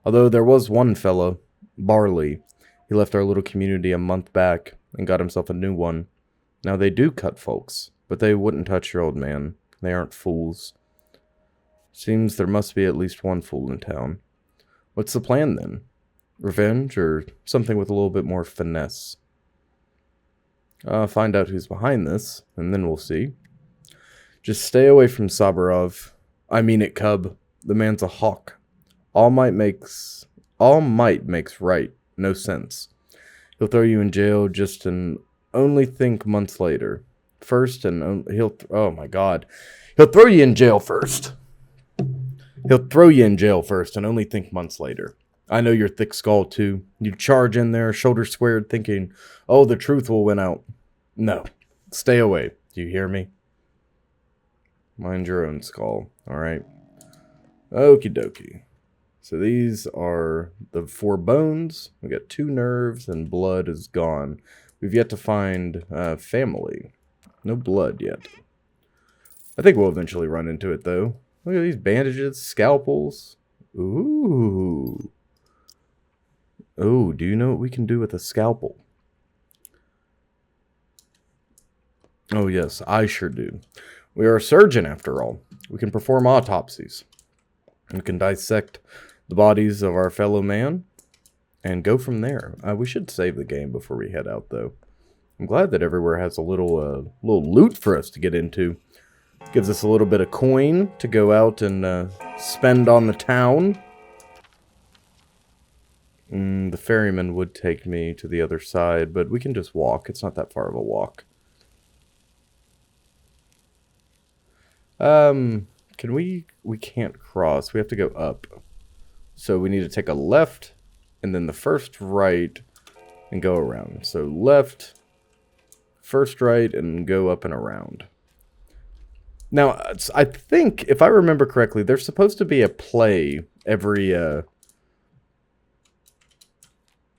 Although there was one fellow, Barley. He left our little community a month back and got himself a new one. Now they do cut folks, but they wouldn't touch your old man. They aren't fools. Seems there must be at least one fool in town. What's the plan then? Revenge or something with a little bit more finesse? Find out who's behind this, and then we'll see. Just stay away from Sabarov. I mean it, cub. The man's a hawk. All might makes right. No sense. He'll throw you in jail just and only think months later. First and oh my god. He'll throw you in jail first. He'll throw you in jail first and only think months later. I know you're thick-skulled too. You charge in there, shoulder squared, thinking, oh, the truth will win out. No. Stay away. Do you hear me? Mind your own skull. Alright. Okie dokie. So these are the 4 bones. We got 2 nerves and blood is gone. We've yet to find family. No blood yet. I think we'll eventually run into it though. Look at these bandages, scalpels. Ooh. Oh, do you know what we can do with a scalpel? Oh yes, I sure do. We are a surgeon after all. We can perform autopsies. We can dissect the bodies of our fellow man and go from there. We should save the game before we head out though. I'm glad that everywhere has a little loot for us to get into. Gives us a little bit of coin to go out and spend on the town. The ferryman would take me to the other side, but we can just walk. It's not that far of a walk. Can we can't cross. We have to go up. So we need to take a left, and then the first right, and go around. So left, first right, and go up and around. Now, I think, if I remember correctly, there's supposed to be a play every,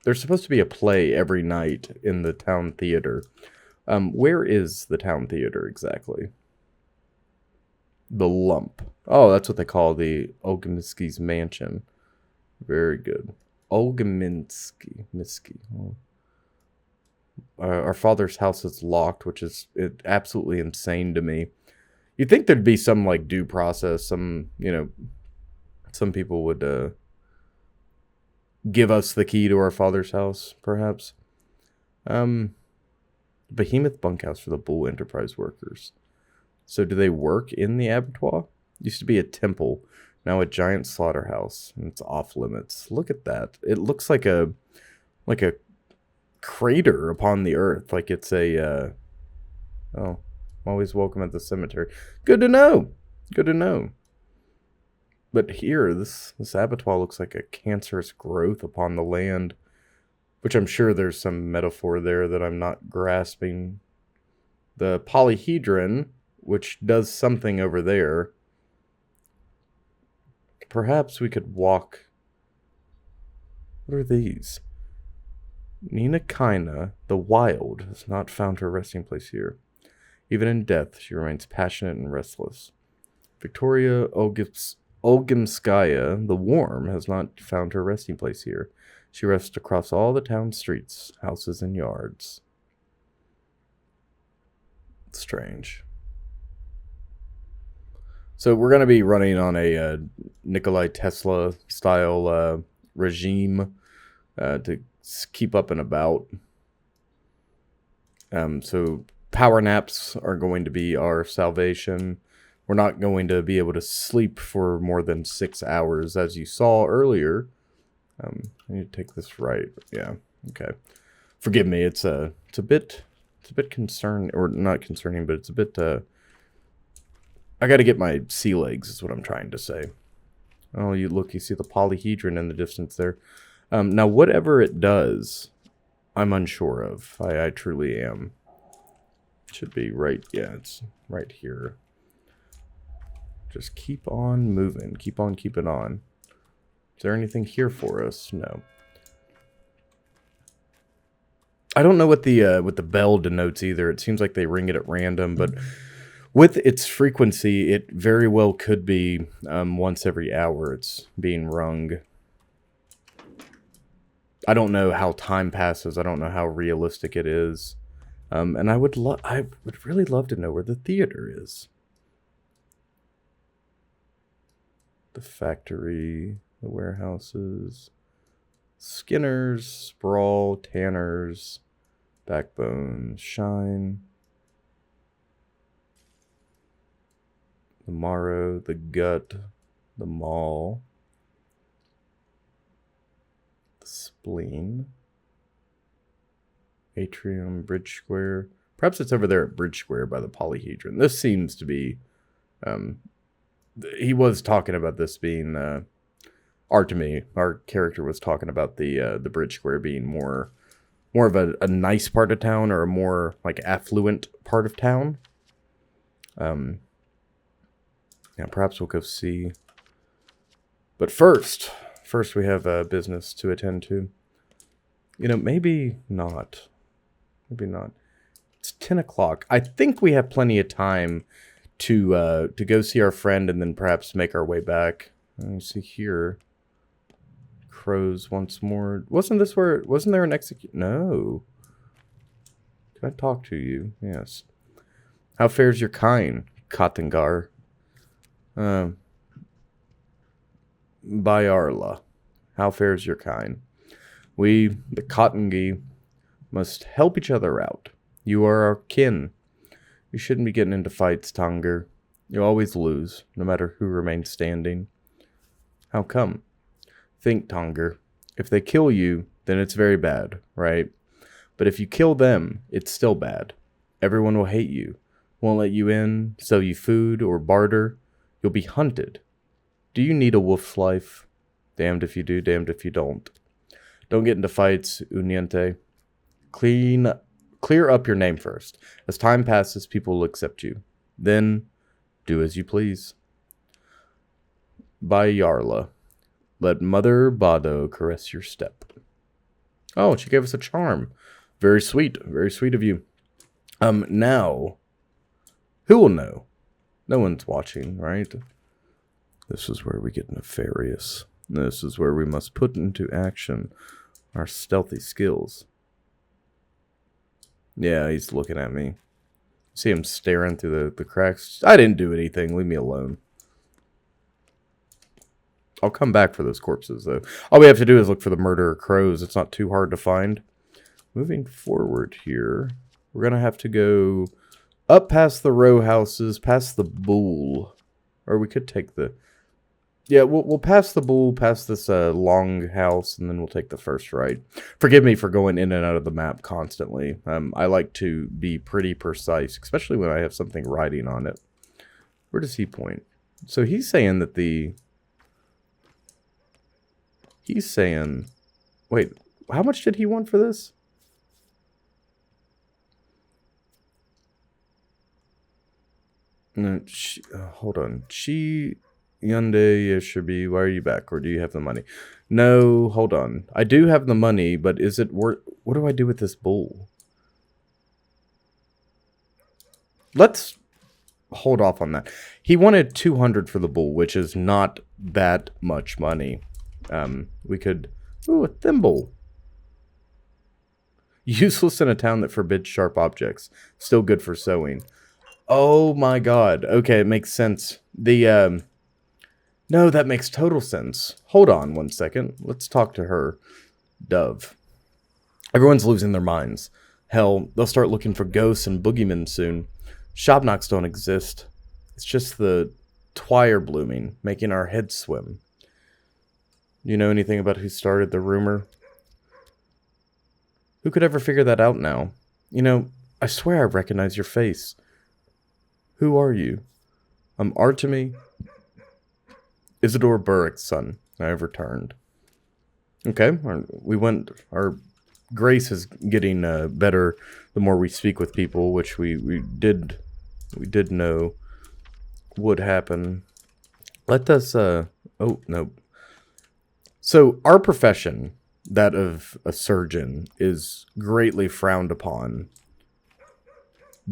there's supposed to be a play every night in the town theater. Where is the town theater exactly? The Lump. Oh, that's what they call the Olginski's mansion. Very good. Minsky. Oh. Our father's house is locked, which is absolutely insane to me. You'd think there'd be some, like, due process. Some people would give us the key to our father's house, perhaps. Behemoth bunkhouse for the Bull Enterprise workers. So do they work in the abattoir? Used to be a temple, now a giant slaughterhouse, and it's off limits. Look at that. It looks like a crater upon the earth, like it's a oh, always welcome at the cemetery. Good to know. Good to know. But here, this abattoir looks like a cancerous growth upon the land, which I'm sure there's some metaphor there that I'm not grasping. The polyhedron, which does something over there. Perhaps we could walk. What are these? Nina Kaina, the Wild, has not found her resting place here. Even in death, she remains passionate and restless. Victoria Olgimskaya, the Warm, has not found her resting place here. She rests across all the town streets, houses, and yards. Strange. So we're going to be running on a Nikolai Tesla style regime to keep up and about. So power naps are going to be our salvation. We're not going to be able to sleep for more than 6 hours, as you saw earlier. I need to take this right. Yeah. Okay. Forgive me. It's a bit concerned, or not concerning, but it's a bit. I got to get my sea legs. Is what I'm trying to say. Oh, you see the polyhedron in the distance there. Now, whatever it does, I'm unsure of. I truly am. It should be right. Yeah, it's right here. Just keep on moving. Keep on keeping on. Is there anything here for us? No. I don't know what the bell denotes either. It seems like they ring it at random, but with its frequency, it very well could be once every hour it's being rung. I don't know how time passes. I don't know how realistic it is. And I would really love to know where the theater is. The factory, the warehouses, Skinner's, Sprawl, Tanner's, Backbone, Shine, the Marrow, the Gut, the Mall, the Spleen, Atrium, Bridge Square. Perhaps it's over there at Bridge Square by the polyhedron. This seems to be... he was talking about this being... Artemy, our character, was talking about the Bridge Square being more of a nice part of town, or a more like affluent part of town. Yeah, perhaps we'll go see. But first we have business to attend to. Maybe not. Maybe not. It's 10 o'clock. I think we have plenty of time to go see our friend and then perhaps make our way back. Let me see here. Crows once more. Wasn't there an execution? No. Can I talk to you? Yes. How fares your kind, Kattengar? Bayarla. How fares your kind? We, the Cottongi, must help each other out. You are our kin. You shouldn't be getting into fights, Tonger. You always lose, no matter who remains standing. How come? Think, Tonger. If they kill you, then it's very bad, right? But if you kill them, it's still bad. Everyone will hate you, won't let you in, sell you food, or barter. You'll be hunted. Do you need a wolf's life? Damned if you do, damned if you don't. Don't get into fights, Uniente. Clear up your name first. As time passes, people will accept you. Then, do as you please. By Yarla. Let Mother Bado caress your step. Oh, she gave us a charm. Very sweet of you. Now, who will know? No one's watching, right? This is where we get nefarious. This is where we must put into action our stealthy skills. Yeah, he's looking at me. See him staring through the cracks. I didn't do anything. Leave me alone. I'll come back for those corpses, though. All we have to do is look for the murderer crows. It's not too hard to find. Moving forward here, we're going to have to go up past the row houses, past the bull. Or we could take the... Yeah, we'll pass the bull, past this long house, and then we'll take the first right. Forgive me for going in and out of the map constantly. I like to be pretty precise, especially when I have something writing on it. Where does he point? So he's saying that the... He's saying... Wait, how much did he want for this? No, hold on. Hyundai Yeshibi, why are you back? Or do you have the money? No, hold on. I do have the money, but is it worth... What do I do with this bull? Let's hold off on that. He wanted 200 for the bull, which is not that much money. We could... Ooh, a thimble. Useless in a town that forbids sharp objects. Still good for sewing. Oh my god. Okay, it makes sense. The, No, that makes total sense. Hold on 1 second. Let's talk to her. Dove. Everyone's losing their minds. Hell, they'll start looking for ghosts and boogeymen soon. Shop knocks don't exist. It's just the twire blooming, making our heads swim. You know anything about who started the rumor? Who could ever figure that out now? You know, I swear I recognize your face. Who are you? I'm Artemy, Isidore Burrick's son. I have returned. Okay, our grace is getting better the more we speak with people, which we did know would happen. Let us, oh, no. So, our profession, that of a surgeon, is greatly frowned upon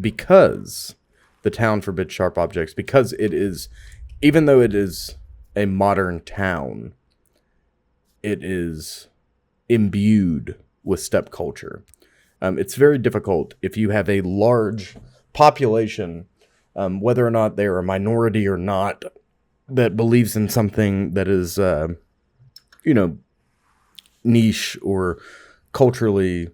because the town forbids sharp objects, because it is, even though it is a modern town, it is imbued with steppe culture. It's very difficult if you have a large population, whether or not they're a minority or not, that believes in something that is, niche or culturally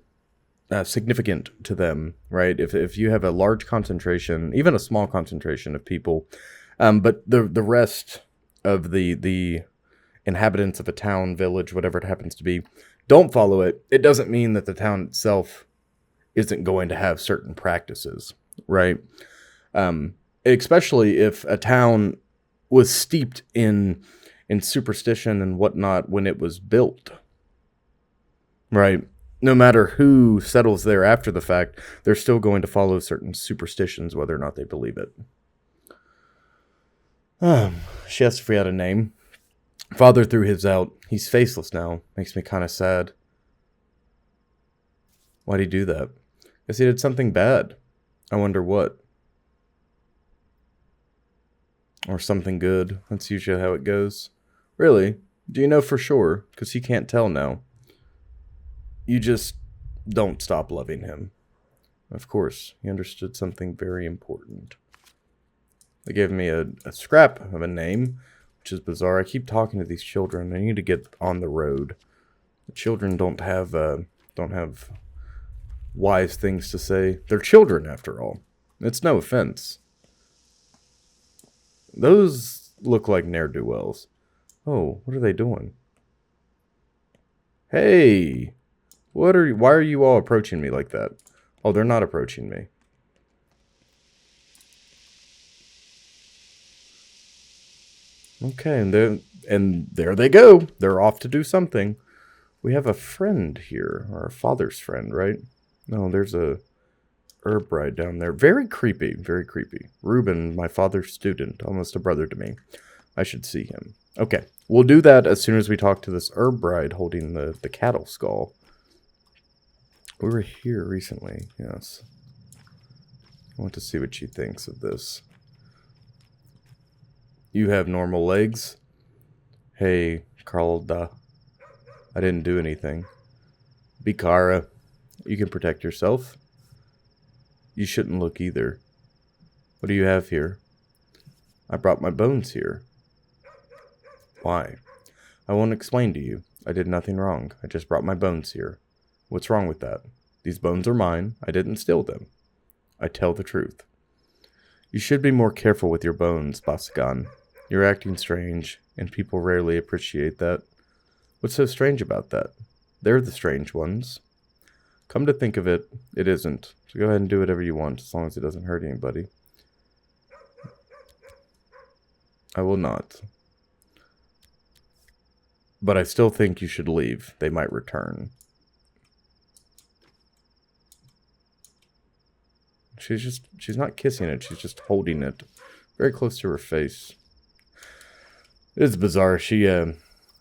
significant to them, right? If you have a large concentration, even a small concentration of people, but the rest of the inhabitants of a town, village, whatever it happens to be, don't follow it, it doesn't mean that the town itself isn't going to have certain practices, right? Especially if a town was steeped in superstition and whatnot when it was built, right? No matter who settles there after the fact, they're still going to follow certain superstitions, whether or not they believe it. She asked if we had a name. Father threw his out. He's faceless now. Makes me kind of sad. Why'd he do that? Guess he did something bad. I wonder what. Or something good. That's usually how it goes. Really? Do you know for sure? Because he can't tell now. You just don't stop loving him. Of course, he understood something very important. They gave me a scrap of a name, which is bizarre. I keep talking to these children. I need to get on the road. The children don't have wise things to say. They're children, after all. It's no offense. Those look like ne'er-do-wells. Oh, what are they doing? Hey! Why are you all approaching me like that? Oh, they're not approaching me. Okay, and there they go. They're off to do something. We have a friend here, or a father's friend, right? No, there's a herb bride down there. Very creepy, very creepy. Reuben, my father's student, almost a brother to me. I should see him. Okay, we'll do that as soon as we talk to this herb bride holding the cattle skull. We were here recently, yes. I want to see what she thinks of this. You have normal legs? Hey, Carlda. I didn't do anything. Bikara, you can protect yourself. You shouldn't look either. What do you have here? I brought my bones here. Why? I won't explain to you. I did nothing wrong. I just brought my bones here. What's wrong with that? These bones are mine. I didn't steal them. I tell the truth. You should be more careful with your bones, Basagan. You're acting strange, and people rarely appreciate that. What's so strange about that? They're the strange ones. Come to think of it, it isn't. So go ahead and do whatever you want, as long as it doesn't hurt anybody. I will not. But I still think you should leave. They might return. She's not kissing it, she's just holding it very close to her face. It is bizarre. I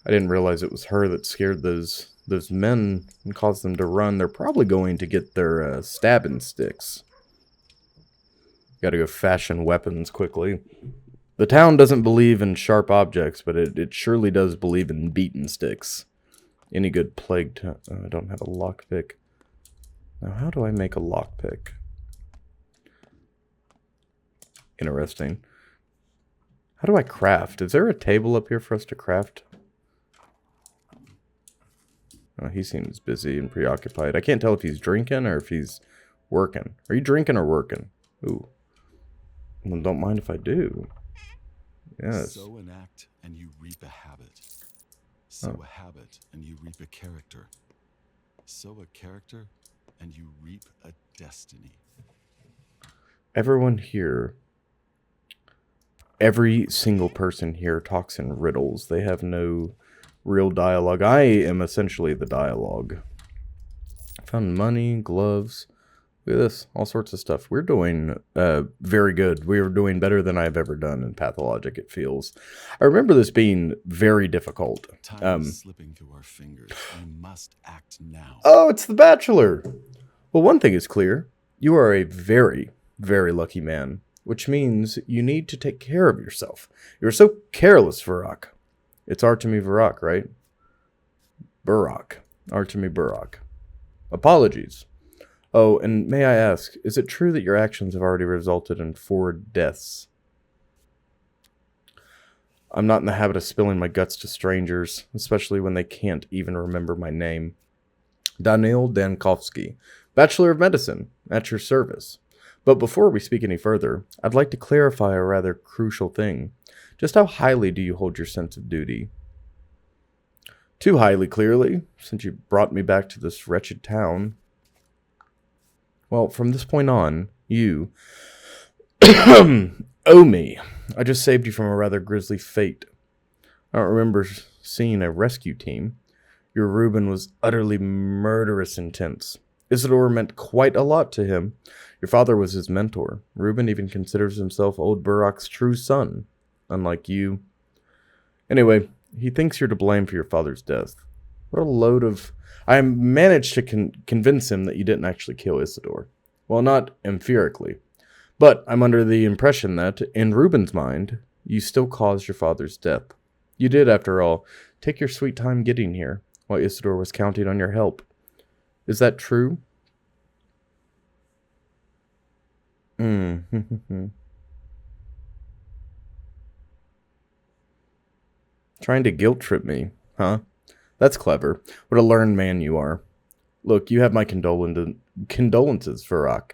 didn't realize it was her that scared those men and caused them to run. They're probably going to get their stabbing sticks. Gotta go fashion weapons quickly. The town doesn't believe in sharp objects, but it surely does believe in beaten sticks. Any good plague I don't have a lockpick. Now, how do I make a lockpick? Interesting. How do I craft? Is there a table up here for us to craft? Oh, he seems busy and preoccupied. I can't tell if he's drinking or if he's working. Are you drinking or working? Ooh. Well, don't mind if I do. Yes. Sow an act and you reap a habit. Sow a habit and you reap a character. Sow a character and you reap a destiny. Everyone here, every single person here talks in riddles. They have no real dialogue. I am essentially the dialogue. I found money, gloves. Look at this. All sorts of stuff. We're doing very good. We are doing better than I've ever done in Pathologic, it feels. I remember this being very difficult. Time is slipping through our fingers. We must act now. Oh, it's the Bachelor. Well, one thing is clear. You are a very, very lucky man, which means you need to take care of yourself. You're so careless, Varrock. It's Artemi Varrock, right? Burrock. Artemi Burrock. Apologies. Oh, and may I ask, is it true that your actions have already resulted in 4 deaths? I'm not in the habit of spilling my guts to strangers, especially when they can't even remember my name. Daniil Dankovsky, Bachelor of Medicine, at your service. But before we speak any further, I'd like to clarify a rather crucial thing. Just how highly do you hold your sense of duty? Too highly, clearly, since you brought me back to this wretched town. Well, from this point on, you owe me. I just saved you from a rather grisly fate. I don't remember seeing a rescue team. Your Reuben was utterly murderous intense. Isidore meant quite a lot to him. Your father was his mentor. Reuben even considers himself old Burrock's true son, unlike you. Anyway, he thinks you're to blame for your father's death. What a load of... I managed to convince him that you didn't actually kill Isidore. Well, not empirically. But I'm under the impression that, in Reuben's mind, you still caused your father's death. You did, after all, take your sweet time getting here, while Isidore was counting on your help. Is that true? Trying to guilt trip me, huh? That's clever. What a learned man you are. Look, you have my condolences, Varrock.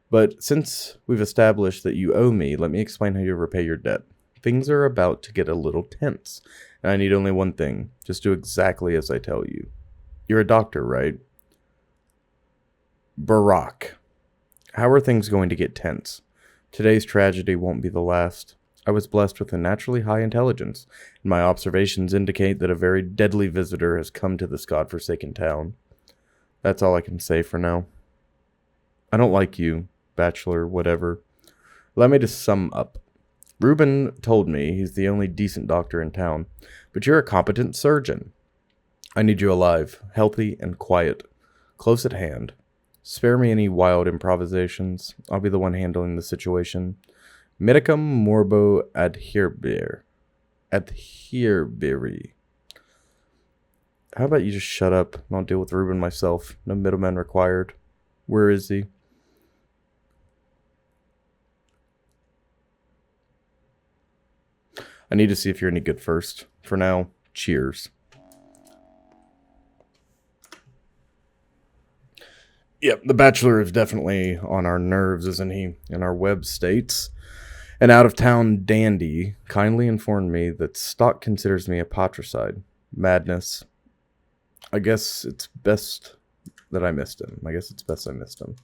But since we've established that you owe me, let me explain how you repay your debt. Things are about to get a little tense, and I need only one thing. Just do exactly as I tell you. You're a doctor, right? Varrock. How are things going to get tense? Today's tragedy won't be the last. I was blessed with a naturally high intelligence, and my observations indicate that a very deadly visitor has come to this godforsaken town. That's all I can say for now. I don't like you, Bachelor, whatever. Allow me to sum up. Reuben told me he's the only decent doctor in town, but you're a competent surgeon. I need you alive, healthy, and quiet, close at hand. Spare me any wild improvisations. I'll be the one handling the situation. Medicum morbo adherebere. Adherebere. How about you just shut up and I'll deal with Ruben myself? No middleman required. Where is he? I need to see if you're any good first. For now, cheers. Yep, the Bachelor is definitely on our nerves, isn't he? In our web states. An out-of-town dandy kindly informed me that Stock considers me a patricide. Madness. I guess it's best that I missed him.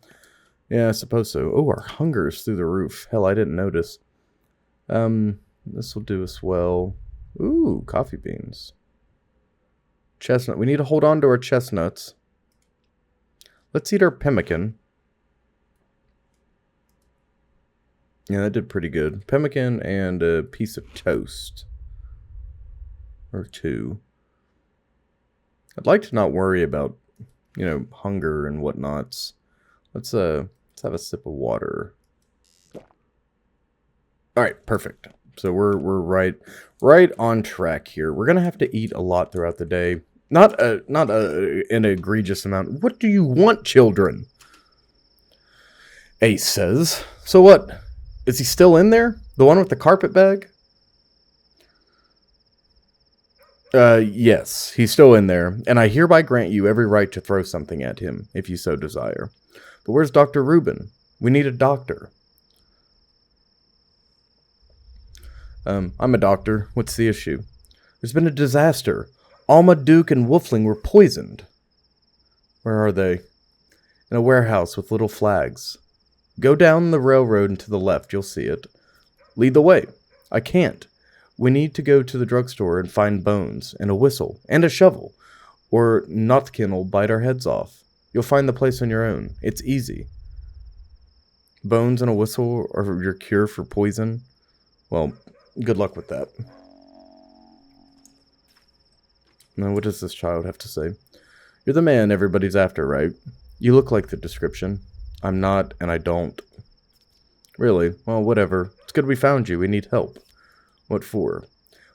Yeah, I suppose so. Oh, our hunger is through the roof. Hell, I didn't notice. This will do us well. Ooh, coffee beans. Chestnut. We need to hold on to our chestnuts. Let's eat our pemmican. Yeah, that did pretty good. Pemmican and a piece of toast. Or two. I'd like to not worry about, hunger and whatnots. Let's have a sip of water. Alright, perfect. So we're right on track here. We're gonna have to eat a lot throughout the day. Not an egregious amount. What do you want, children? Ace says. So what? Is he still in there? The one with the carpet bag? Yes, he's still in there, and I hereby grant you every right to throw something at him, if you so desire. But where's Dr. Rubin? We need a doctor. I'm a doctor. What's the issue? There's been a disaster. Alma, Duke, and Wolfling were poisoned. Where are they? In a warehouse with little flags. Go down the railroad and to the left. You'll see it. Lead the way. I can't. We need to go to the drugstore and find bones, and a whistle, and a shovel, or Notkin will bite our heads off. You'll find the place on your own. It's easy. Bones and a whistle are your cure for poison? Well, good luck with that. Now, what does this child have to say? You're the man everybody's after, right? You look like the description. I'm not, and I don't. Really? Well, whatever. It's good we found you. We need help. What for?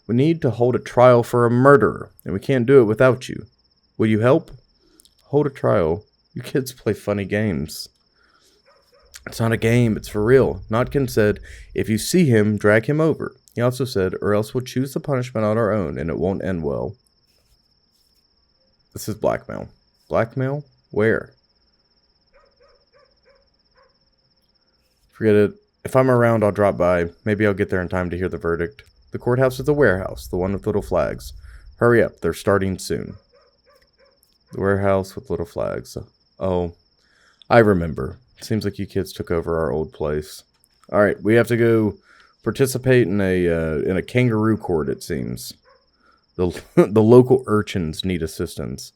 We need to hold a trial for a murderer, and we can't do it without you. Will you help? Hold a trial? You kids play funny games. It's not a game, it's for real. Notkin said, if you see him, drag him over. He also said, or else we'll choose the punishment on our own, and it won't end well. This is blackmail. Blackmail? Where? Forget it. If I'm around, I'll drop by. Maybe I'll get there in time to hear the verdict. The courthouse is the warehouse, the one with little flags. Hurry up, they're starting soon. The warehouse with little flags. Oh, I remember. Seems like you kids took over our old place. Alright, we have to go participate in a kangaroo court, it seems. The local urchins need assistance.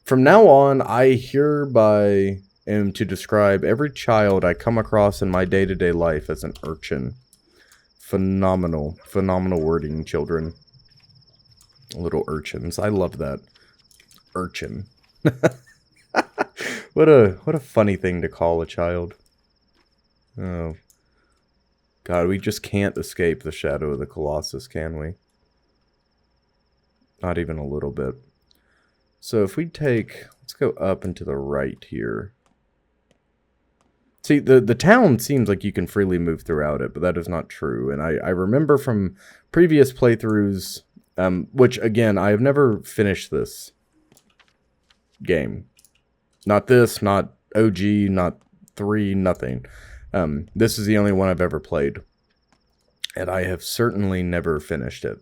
From now on, I hereby am to describe every child I come across in my day-to-day life as an urchin. Phenomenal wording, children. Little urchins. I love that. Urchin. What a funny thing to call a child. Oh. God, we just can't escape the shadow of the Colossus, can we? Not even a little bit. So if we take... Let's go up and to the right here. See, the town seems like you can freely move throughout it, but that is not true. And I remember from previous playthroughs, which, again, I have never finished this game. Not this, not OG, not 3, nothing. This is the only one I've ever played. And I have certainly never finished it.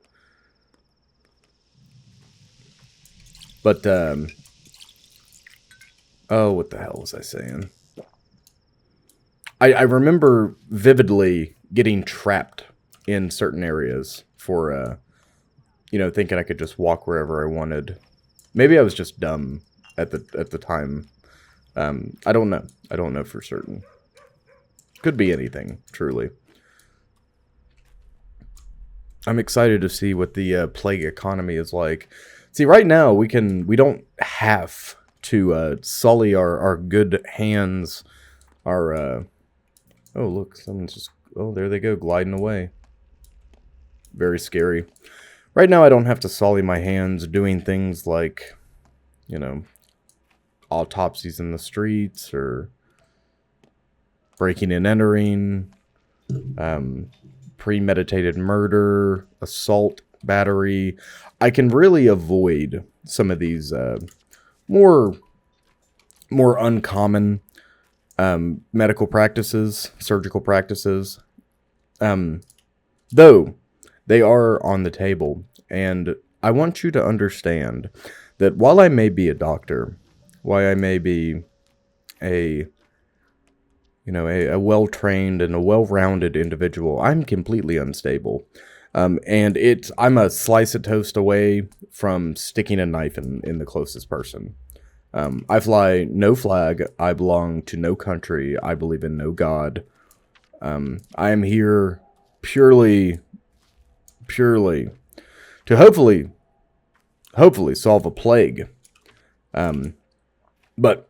But, oh, what the hell was I saying? I remember vividly getting trapped in certain areas for, thinking I could just walk wherever I wanted. Maybe I was just dumb at the time. I don't know. I don't know for certain. Could be anything, truly. I'm excited to see what the plague economy is like. See, right now we don't have to sully our good hands, our oh look, someone's just, oh, there they go, gliding away. Very scary. Right now I don't have to sully my hands doing things like autopsies in the streets or breaking and entering, premeditated murder, assault, battery. I can really avoid some of these more uncommon medical practices, surgical practices, though they are on the table. And I want you to understand that while I may be a doctor, while I may be a well-trained and a well-rounded individual, I'm completely unstable. And I'm a slice of toast away from sticking a knife in the closest person. I fly no flag. I belong to no country. I believe in no God. I am here purely to hopefully solve a plague. But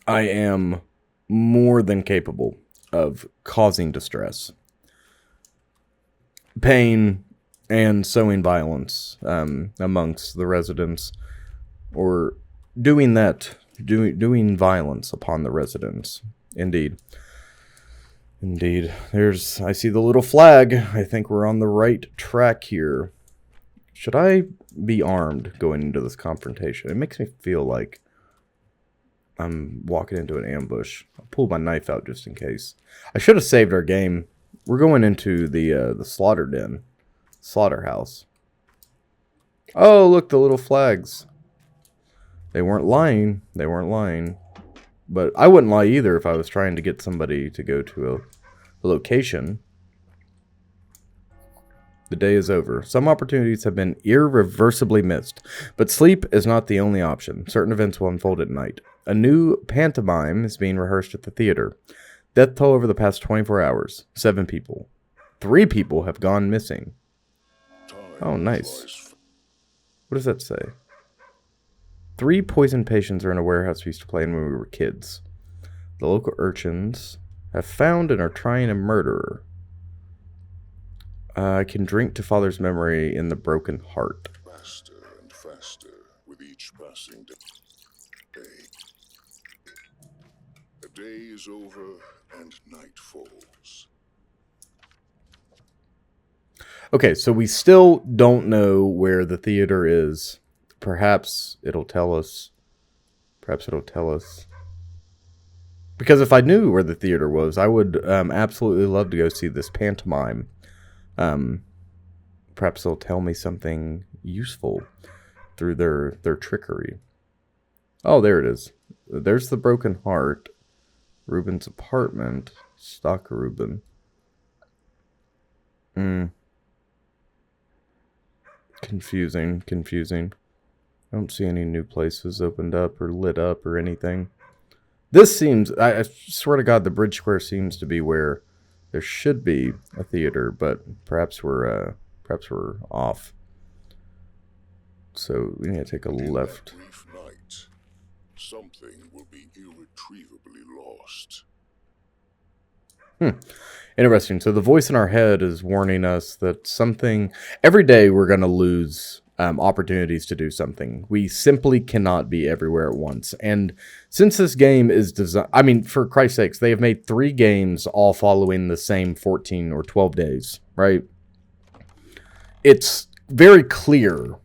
I am more than capable of causing distress, pain, and sowing violence amongst the residents, or doing violence upon the residents. Indeed. I see the little flag. I think we're on the right track here. Should I be armed going into this confrontation? It makes me feel like I'm walking into an ambush. I'll pull my knife out just in case. I should have saved our game. We're going into the slaughterhouse. Oh, look, the little flags. They weren't lying. But I wouldn't lie either if I was trying to get somebody to go to a location. The day is over. Some opportunities have been irreversibly missed, but sleep is not the only option. Certain events will unfold at night. A new pantomime is being rehearsed at the theater. Death toll over the past 24 hours. 7 people. 3 people have gone missing. Oh, nice. What does that say? 3 poisoned patients are in a warehouse we used to play in when we were kids. The local urchins have found and are trying a murderer. I can drink to father's memory in the broken heart. Faster and faster with each passing day. A day is over and night falls. Okay, so we still don't know where the theater is. Perhaps it'll tell us. Because if I knew where the theater was, I would absolutely love to go see this pantomime. Perhaps they'll tell me something useful through their trickery. Oh, there it is. There's the broken heart. Ruben's apartment. Stock Ruben. Confusing. I don't see any new places opened up or lit up or anything. This seems, I swear to God, the Bridge Square seems to be where there should be a theater, but perhaps we're off. So we need to take a left. In that brief night, something will be irretrievably lost. Interesting. So the voice in our head is warning us that every day we're going to lose opportunities to do something. We simply cannot be everywhere at once. And since this game is designed, I mean, for Christ's sakes, they have made 3 games all following the same 14 or 12 days, right? It's very clear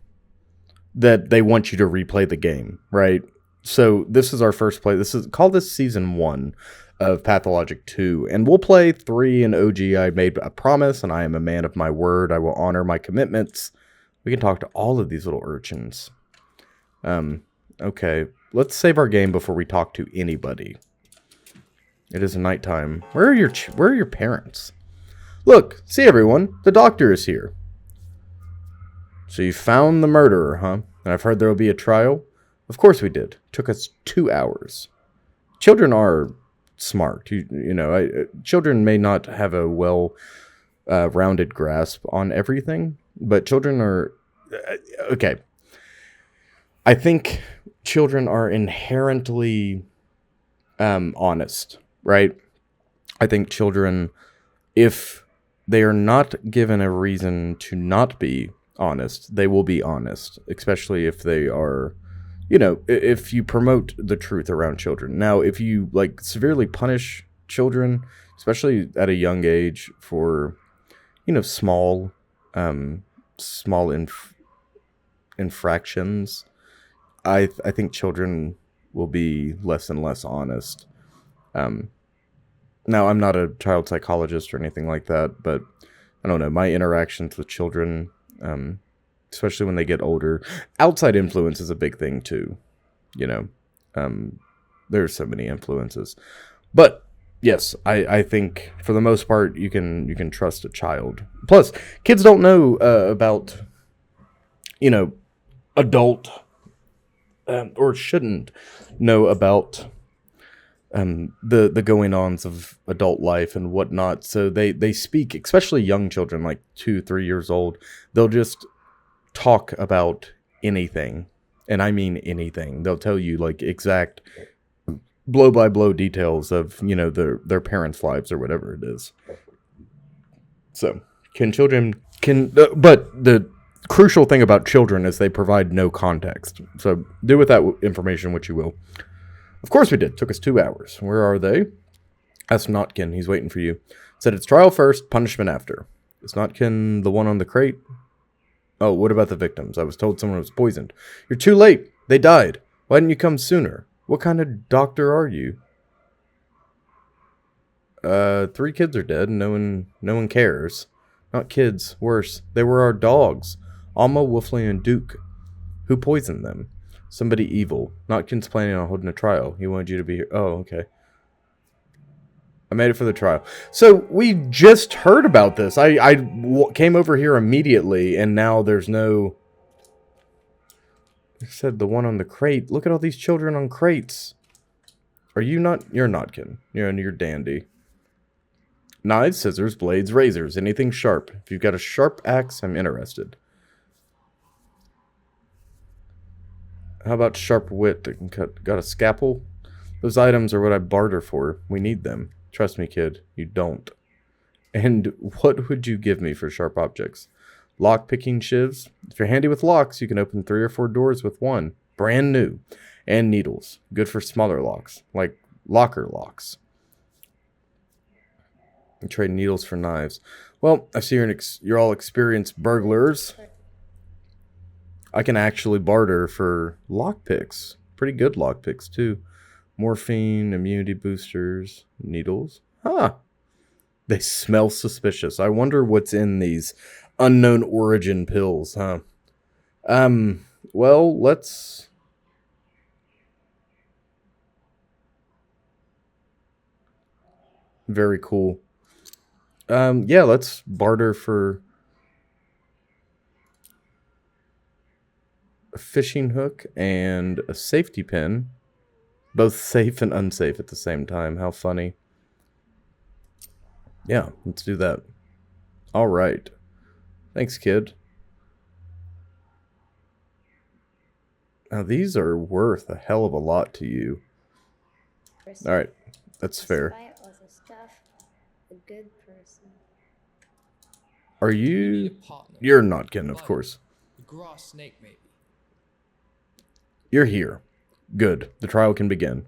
that they want you to replay the game, right? So this is our first play. Call this season 1 of Pathologic 2, and we'll play 3 and OG. I made a promise, and I am a man of my word. I will honor my commitments. We can talk to all of these little urchins. Okay, let's save our game before we talk to anybody. It is nighttime. Where are your parents? Look, see everyone. The doctor is here. So you found the murderer, huh? And I've heard there will be a trial. Of course we did. Took us 2 hours. Children are smart. Children may not have a well-rounded grasp on everything, but children are okay. I think children are inherently honest, right? I think children, if they are not given a reason to not be honest, they will be honest, especially if they are you know, if you promote the truth around children. Now, if you like severely punish children, especially at a young age for, you know, small infractions, I think children will be less and less honest. Now, I'm not a child psychologist or anything like that, but I don't know, my interactions with children, especially when they get older, outside influence is a big thing too. You know, there's so many influences, but yes, I think for the most part you can trust a child. Plus, kids don't know about, you know, adult or shouldn't know about the going-ons of adult life and whatnot. So they speak, especially young children, like 2-3 years old. They'll just talk about anything, and I mean anything. They'll tell you like exact blow-by-blow details of, you know, their parents' lives or whatever it is. So but the crucial thing about children is they provide no context. So do with that information what you will. Of course we did. Took us 2 hours. Where are they? That's Notkin. He's waiting for you. Said it's trial first, punishment after. Is Notkin the one on the crate? Oh, what about the victims? I was told someone was poisoned. You're too late. They died. Why didn't you come sooner? What kind of doctor are you? 3 kids are dead. No one cares. Not kids. Worse. They were our dogs. Alma, Wolfley, and Duke. Who poisoned them? Somebody evil. Notkin's planning on holding a trial. He wanted you to be here. Oh, okay. I made it for the trial. So we just heard about this. I came over here immediately, and now there's no... I said the one on the crate. Look at all these children on crates. Are you not... You're Notkin. You're dandy. Knives, scissors, blades, razors. Anything sharp. If you've got a sharp axe, I'm interested. How about sharp wit that can cut? Got a scalpel? Those items are what I barter for. We need them. Trust me, kid. You don't. And what would you give me for sharp objects? Lock-picking shivs? If you're handy with locks, you can open 3 or 4 doors with one. Brand new. And needles. Good for smaller locks. Like locker locks. And trade needles for knives. Well, I see you're all experienced burglars. I can actually barter for lockpicks. Pretty good lockpicks, too. Morphine, immunity boosters, needles. Huh. They smell suspicious. I wonder what's in these unknown origin pills, huh? Well, let's... Very cool. Yeah, let's barter for... a fishing hook and a safety pin. Both safe and unsafe at the same time. How funny. Yeah, let's do that. Alright. Thanks, kid. Now, these are worth a hell of a lot to you. Alright, that's fair. A good person. Are you... You're Notkin, of course. The grass snake, maybe. You're here. Good. The trial can begin.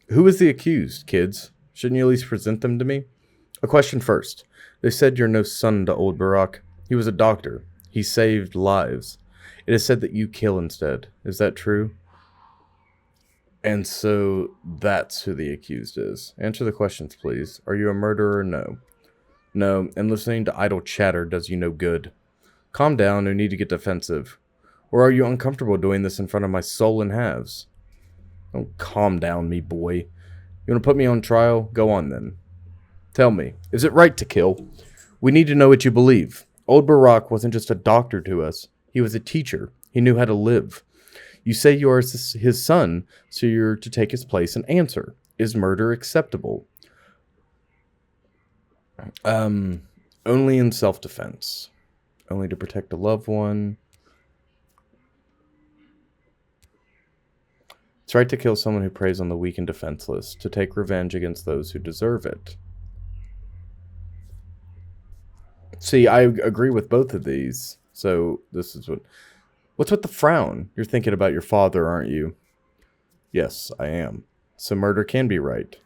Who is the accused, kids? Shouldn't you at least present them to me? A question first. They said you're no son to old Barack. He was a doctor. He saved lives. It is said that you kill instead. Is that true? And so that's who the accused is. Answer the questions, please. Are you a murderer? No. No, and listening to idle chatter does you no good. Calm down, no need to get defensive. Or are you uncomfortable doing this in front of my soul in halves? Don't calm down, me boy. You want to put me on trial? Go on, then. Tell me, is it right to kill? We need to know what you believe. Old Barack wasn't just a doctor to us. He was a teacher. He knew how to live. You say you are his son, so you're to take his place and answer. Is murder acceptable? Only in self-defense. Only to protect a loved one. It's right to kill someone who preys on the weak and defenseless, to take revenge against those who deserve it. See, I agree with both of these. So, this is what... What's with the frown? You're thinking about your father, aren't you? Yes, I am. So murder can be right.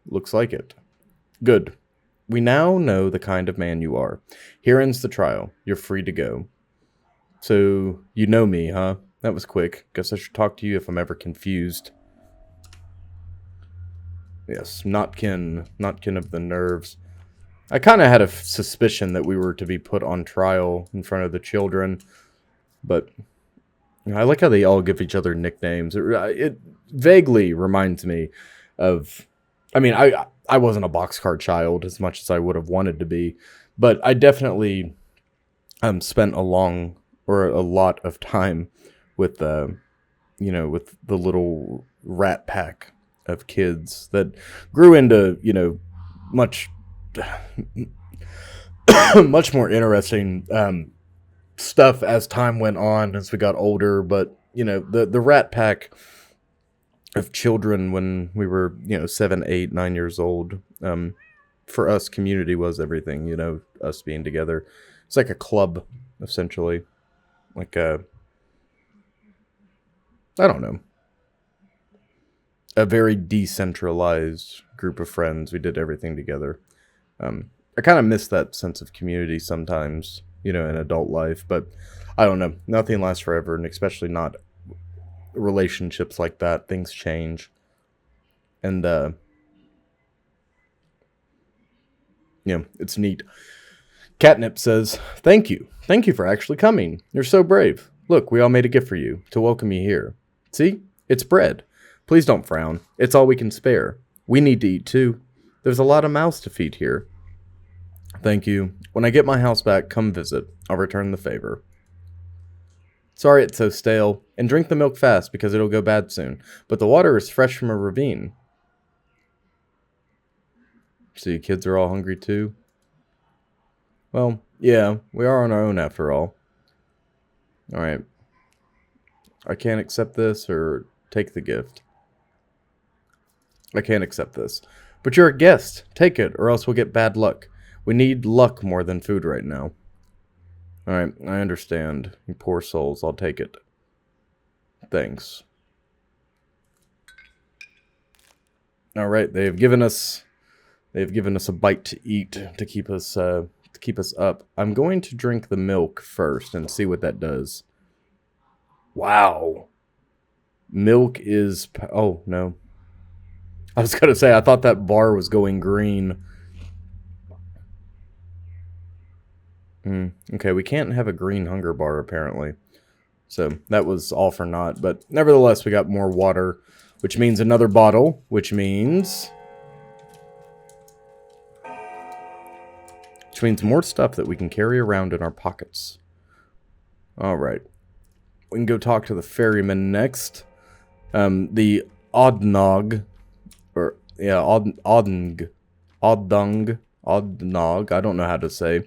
Looks like it. Good. We now know the kind of man you are. Here ends the trial. You're free to go. So, you know me, huh? That was quick. Guess I should talk to you if I'm ever confused. Yes, Notkin of the nerves. I kind of had a suspicion that we were to be put on trial in front of the children, but I like how they all give each other nicknames. It vaguely reminds me of... I mean, I wasn't a boxcar child as much as I would have wanted to be, but I definitely spent a lot of time with with the little rat pack of kids that grew into, much much more interesting stuff as time went on, as we got older. But the rat pack of children when we were 7, 8, 9 years old, for us, community was everything. Us being together, it's like a club, essentially, like I don't know, a very decentralized group of friends. We did everything together. I kind of miss that sense of community sometimes, in adult life, but I don't know. Nothing lasts forever, and especially not relationships like that. Things change. And, it's neat. Catnip says, Thank you. Thank you for actually coming. You're so brave. Look, we all made a gift for you to welcome you here. See? It's bread. Please don't frown. It's all we can spare. We need to eat too. There's a lot of mouths to feed here. Thank you. When I get my house back, come visit. I'll return the favor. Sorry it's so stale. And drink the milk fast because it'll go bad soon. But the water is fresh from a ravine. So you kids are all hungry too? Well, yeah, we are on our own after all. Alright. I can't accept this or take the gift. I can't accept this. But you're a guest. Take it, or else we'll get bad luck. We need luck more than food right now. Alright, I understand. You poor souls, I'll take it. Thanks. Alright, they've given us a bite to eat to keep us up. I'm going to drink the milk first and see what that does. Wow. Milk is... Oh, no. I was going to say, I thought that bar was going green. Okay, we can't have a green hunger bar, apparently. So, that was all for naught. But, nevertheless, we got more water, which means another bottle, which means more stuff that we can carry around in our pockets. Alright. We can go talk to the ferryman next. The Oddnog. Or, yeah, Oddnog. I don't know how to say.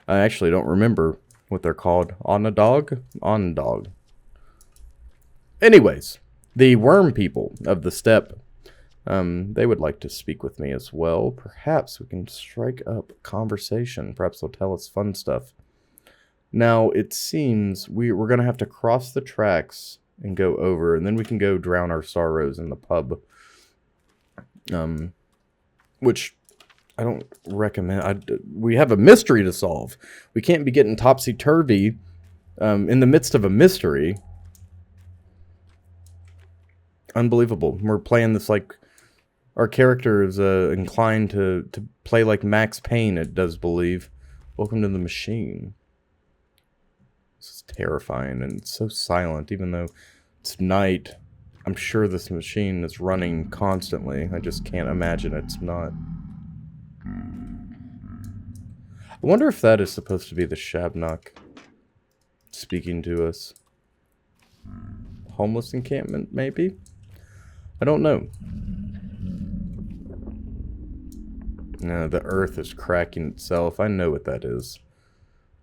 I actually don't remember what they're called. Ondog. Anyways, the worm people of the steppe. They would like to speak with me as well. Perhaps we can strike up a conversation. Perhaps they'll tell us fun stuff. Now, it seems we're going to have to cross the tracks and go over, and then we can go drown our sorrows in the pub. Which I don't recommend. We have a mystery to solve. We can't be getting topsy-turvy in the midst of a mystery. Unbelievable. We're playing this like... Our character is inclined to play like Max Payne, it does believe. Welcome to the machine. This is terrifying, and it's so silent, even though it's night. I'm sure this machine is running constantly. I just can't imagine it's not. I wonder if that is supposed to be the Shabnok speaking to us. Homeless encampment, maybe? I don't know. No, the earth is cracking itself. I know what that is.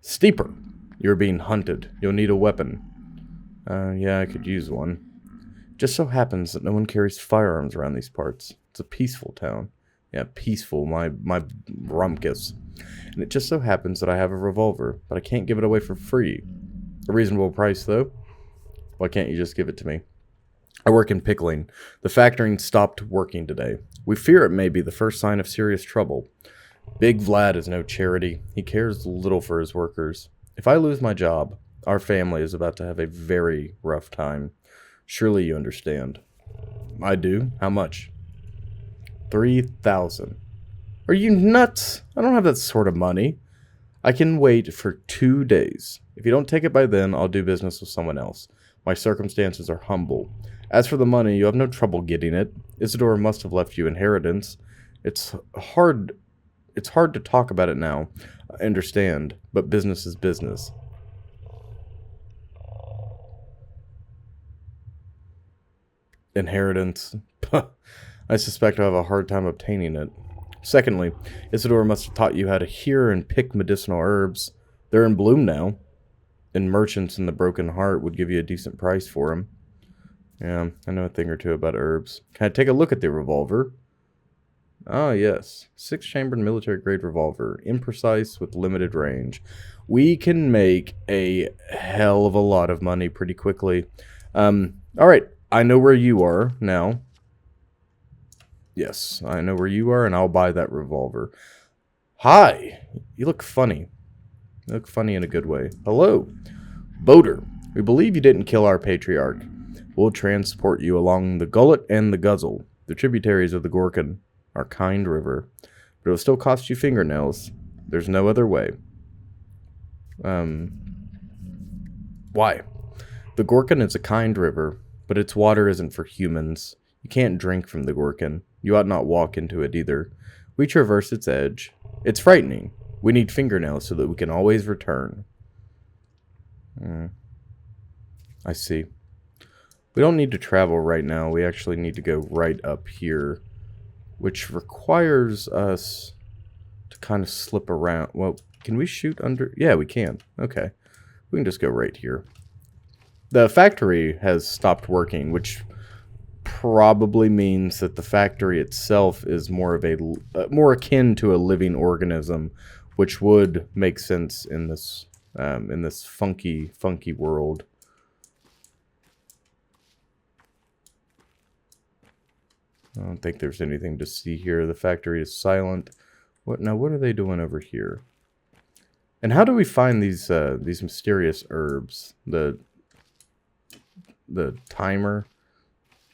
Steeper. You're being hunted. You'll need a weapon. Yeah, I could use one. Just so happens that no one carries firearms around these parts. It's a peaceful town. Yeah, peaceful, my rumpkus. And it just so happens that I have a revolver, but I can't give it away for free. A reasonable price, though. Why can't you just give it to me? I work in pickling. The factoring stopped working today. We fear it may be the first sign of serious trouble. Big Vlad is no charity. He cares little for his workers. If I lose my job, our family is about to have a very rough time. Surely you understand. I do. How much? 3,000. Are you nuts? I don't have that sort of money. I can wait for 2 days. If you don't take it by then, I'll do business with someone else. My circumstances are humble. As for the money, you have no trouble getting it. Isidore must have left you inheritance. It's hard to talk about it now. I understand, but business is business. Inheritance. I suspect I'll have a hard time obtaining it. Secondly, Isidore must have taught you how to hear and pick medicinal herbs. They're in bloom now, and merchants in the Broken Heart would give you a decent price for them. Yeah, I know a thing or two about herbs. Can I take a look at the revolver? Ah, yes. 6-chambered military-grade revolver. Imprecise with limited range. We can make a hell of a lot of money pretty quickly. Alright, I know where you are now. Yes, I know where you are, and I'll buy that revolver. Hi! You look funny. You look funny in a good way. Hello. Boater, we believe you didn't kill our patriarch. We'll transport you along the Gullet and the Guzzle, the tributaries of the Gorkin, our kind river. But it'll still cost you fingernails. There's no other way. Why? The Gorkin is a kind river, but its water isn't for humans. You can't drink from the Gorkin. You ought not walk into it either. We traverse its edge. It's frightening. We need fingernails so that we can always return. I see. We don't need to travel right now. We actually need to go right up here, which requires us to kind of slip around. Well, can we shoot under? Yeah, we can. Okay. We can just go right here. The factory has stopped working, which probably means that the factory itself is more of a more akin to a living organism, which would make sense in this funky world. I don't think there's anything to see here. The factory is silent. What now? What are they doing over here? And how do we find these mysterious herbs? The timer,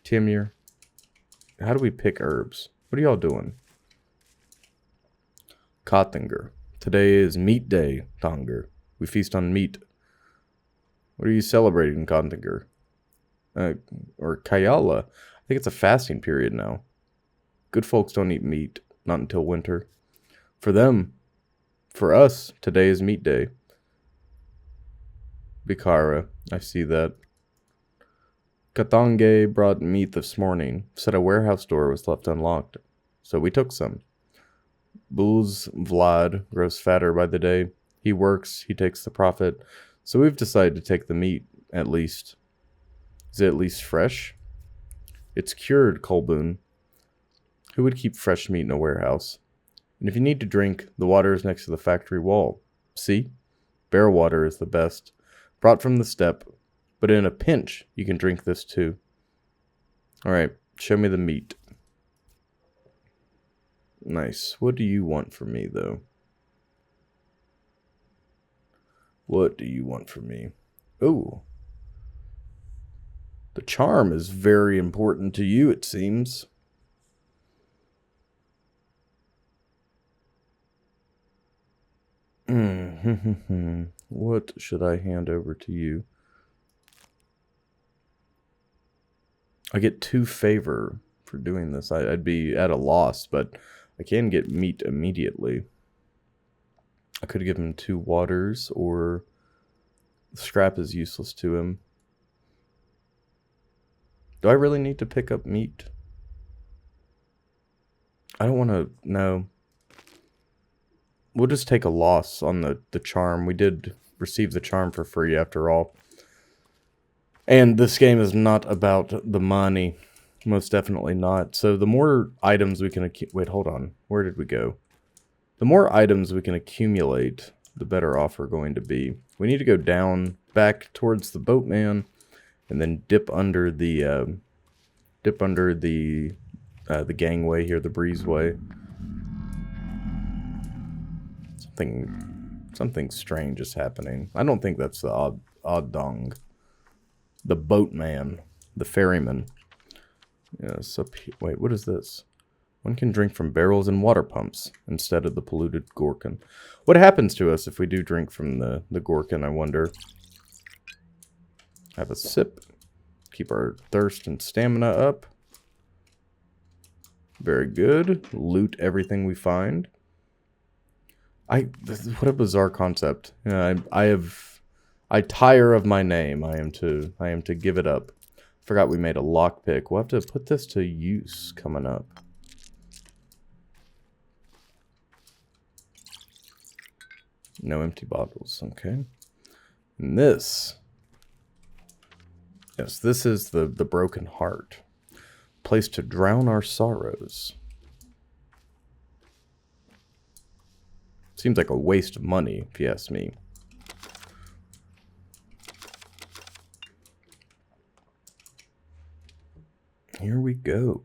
Timur. How do we pick herbs? What are y'all doing? Kottinger. Today is meat day, Tonger. We feast on meat. What are you celebrating, Kottinger? Or Kayala. I think it's a fasting period now. Good folks don't eat meat, not until winter. For them, for us, today is meat day. Bikara, I see that. Katange brought meat this morning. Said a warehouse door was left unlocked. So we took some. Bulls Vlad grows fatter by the day. He works, he takes the profit. So we've decided to take the meat, at least. Is it at least fresh? It's cured, Kolbun. Who would keep fresh meat in a warehouse? And if you need to drink, the water is next to the factory wall. See? Bear water is the best. Brought from the steppe. But in a pinch, you can drink this too. Alright, show me the meat. Nice. What do you want from me, though? What do you want from me? Ooh. The charm is very important to you, it seems. What should I hand over to you? I get 2 favor for doing this. I'd be at a loss, but I can get meat immediately. I could give him 2 waters, or scrap is useless to him. Do I really need to pick up meat? I don't want to... No. We'll just take a loss on the charm. We did receive the charm for free, after all. And this game is not about the money. Most definitely not. So the more items we can... Wait, hold on. Where did we go? The more items we can accumulate, the better off we're going to be. We need to go down back towards the boatman, and then dip under the gangway here, the breezeway. Something strange is happening. I don't think that's the odd dong. The boatman, the ferryman. Yes, wait, what is this? One can drink from barrels and water pumps instead of the polluted Gorkin. What happens to us if we do drink from the Gorkin, I wonder? Have a sip. Keep our thirst and stamina up. Very good. Loot everything we find. What a bizarre concept. I tire of my name. I am to give it up. Forgot we made a lockpick. We'll have to put this to use coming up. No empty bottles. Okay. And this. Yes, this is the broken heart. Place to drown our sorrows. Seems like a waste of money, if you ask me. Here we go.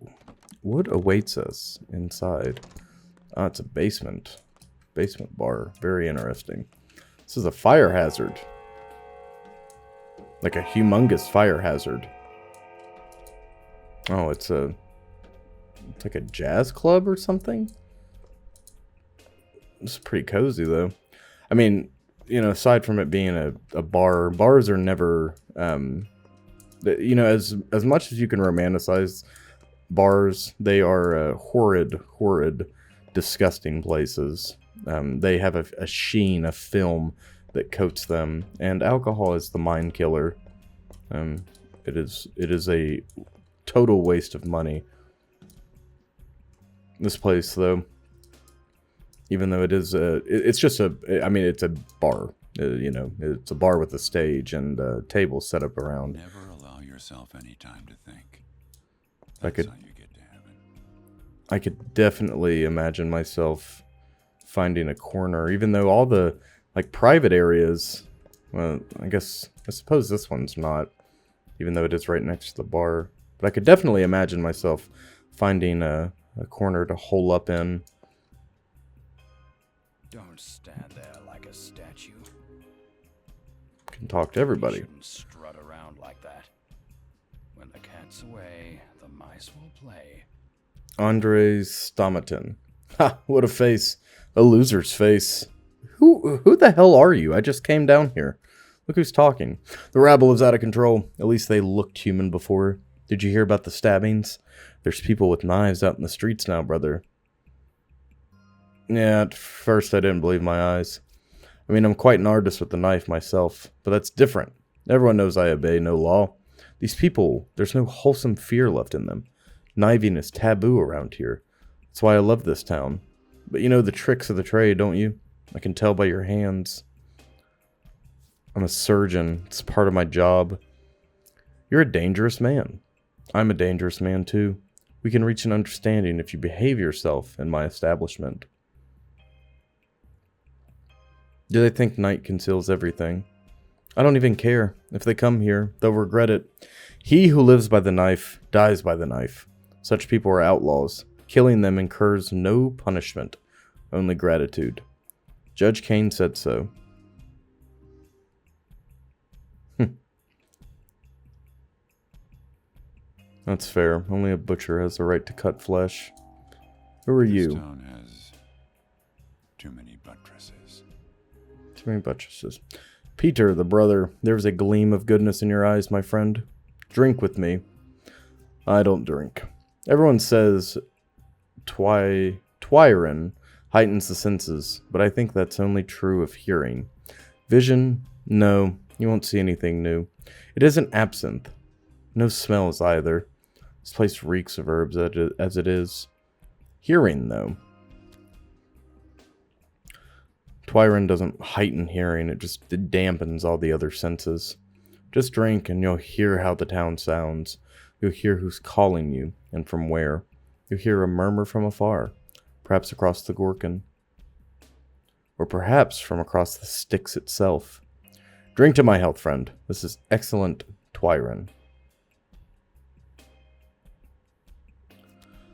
What awaits us inside? Ah, it's a basement. Basement bar. Very interesting. This is a fire hazard. Like a humongous fire hazard. Oh, it's like a jazz club or something? It's pretty cozy, though. I mean, aside from it being a bar, bars are never, as much as you can romanticize bars, they are horrid, disgusting places. They have a sheen, a film that coats them, and alcohol is the mind killer. It is a total waste of money. This place, though, even though it is it's a bar. It's a bar with a stage and a table set up around. Never allow yourself any time to think. I That's how you get to heaven. I could definitely imagine myself finding a corner, even though all the private areas, well, I suppose this one's not, even though it is right next to the bar. But I could definitely imagine myself finding a corner to hole up in. Don't stand there like a statue. Can talk to everybody. You shouldn't strut around like that. When the cat's away, the mice will play. Andrei Stomatin. Ha! What a face. A loser's face. Who the hell are you? I just came down here. Look who's talking. The rabble is out of control. At least they looked human before. Did you hear about the stabbings? There's people with knives out in the streets now, brother. Yeah, at first I didn't believe my eyes. I mean, I'm quite an artist with the knife myself, but that's different. Everyone knows I obey no law. These people, there's no wholesome fear left in them. Kniving is taboo around here. That's why I love this town. But you know the tricks of the trade, don't you? I can tell by your hands. I'm a surgeon. It's part of my job. You're a dangerous man. I'm a dangerous man too. We can reach an understanding if you behave yourself in my establishment. Do they think night conceals everything? I don't even care. If they come here, they'll regret it. He who lives by the knife dies by the knife. Such people are outlaws. Killing them incurs no punishment, only gratitude. Judge Kane said so. That's fair. Only a butcher has the right to cut flesh. Who are This you? town has too many buttresses. Too many buttresses. Peter, the brother, there's a gleam of goodness in your eyes, my friend. Drink with me. I don't drink. Everyone says Twyron heightens the senses, but I think that's only true of hearing. Vision? No, you won't see anything new. It isn't absinthe. No smells either. This place reeks of herbs as it is. Hearing, though. Twyron doesn't heighten hearing, it just dampens all the other senses. Just drink and you'll hear how the town sounds. You'll hear who's calling you and from where. You'll hear a murmur from afar, perhaps across the Gorkin. Or perhaps from across the Styx itself. Drink to my health, friend. This is excellent Twyron.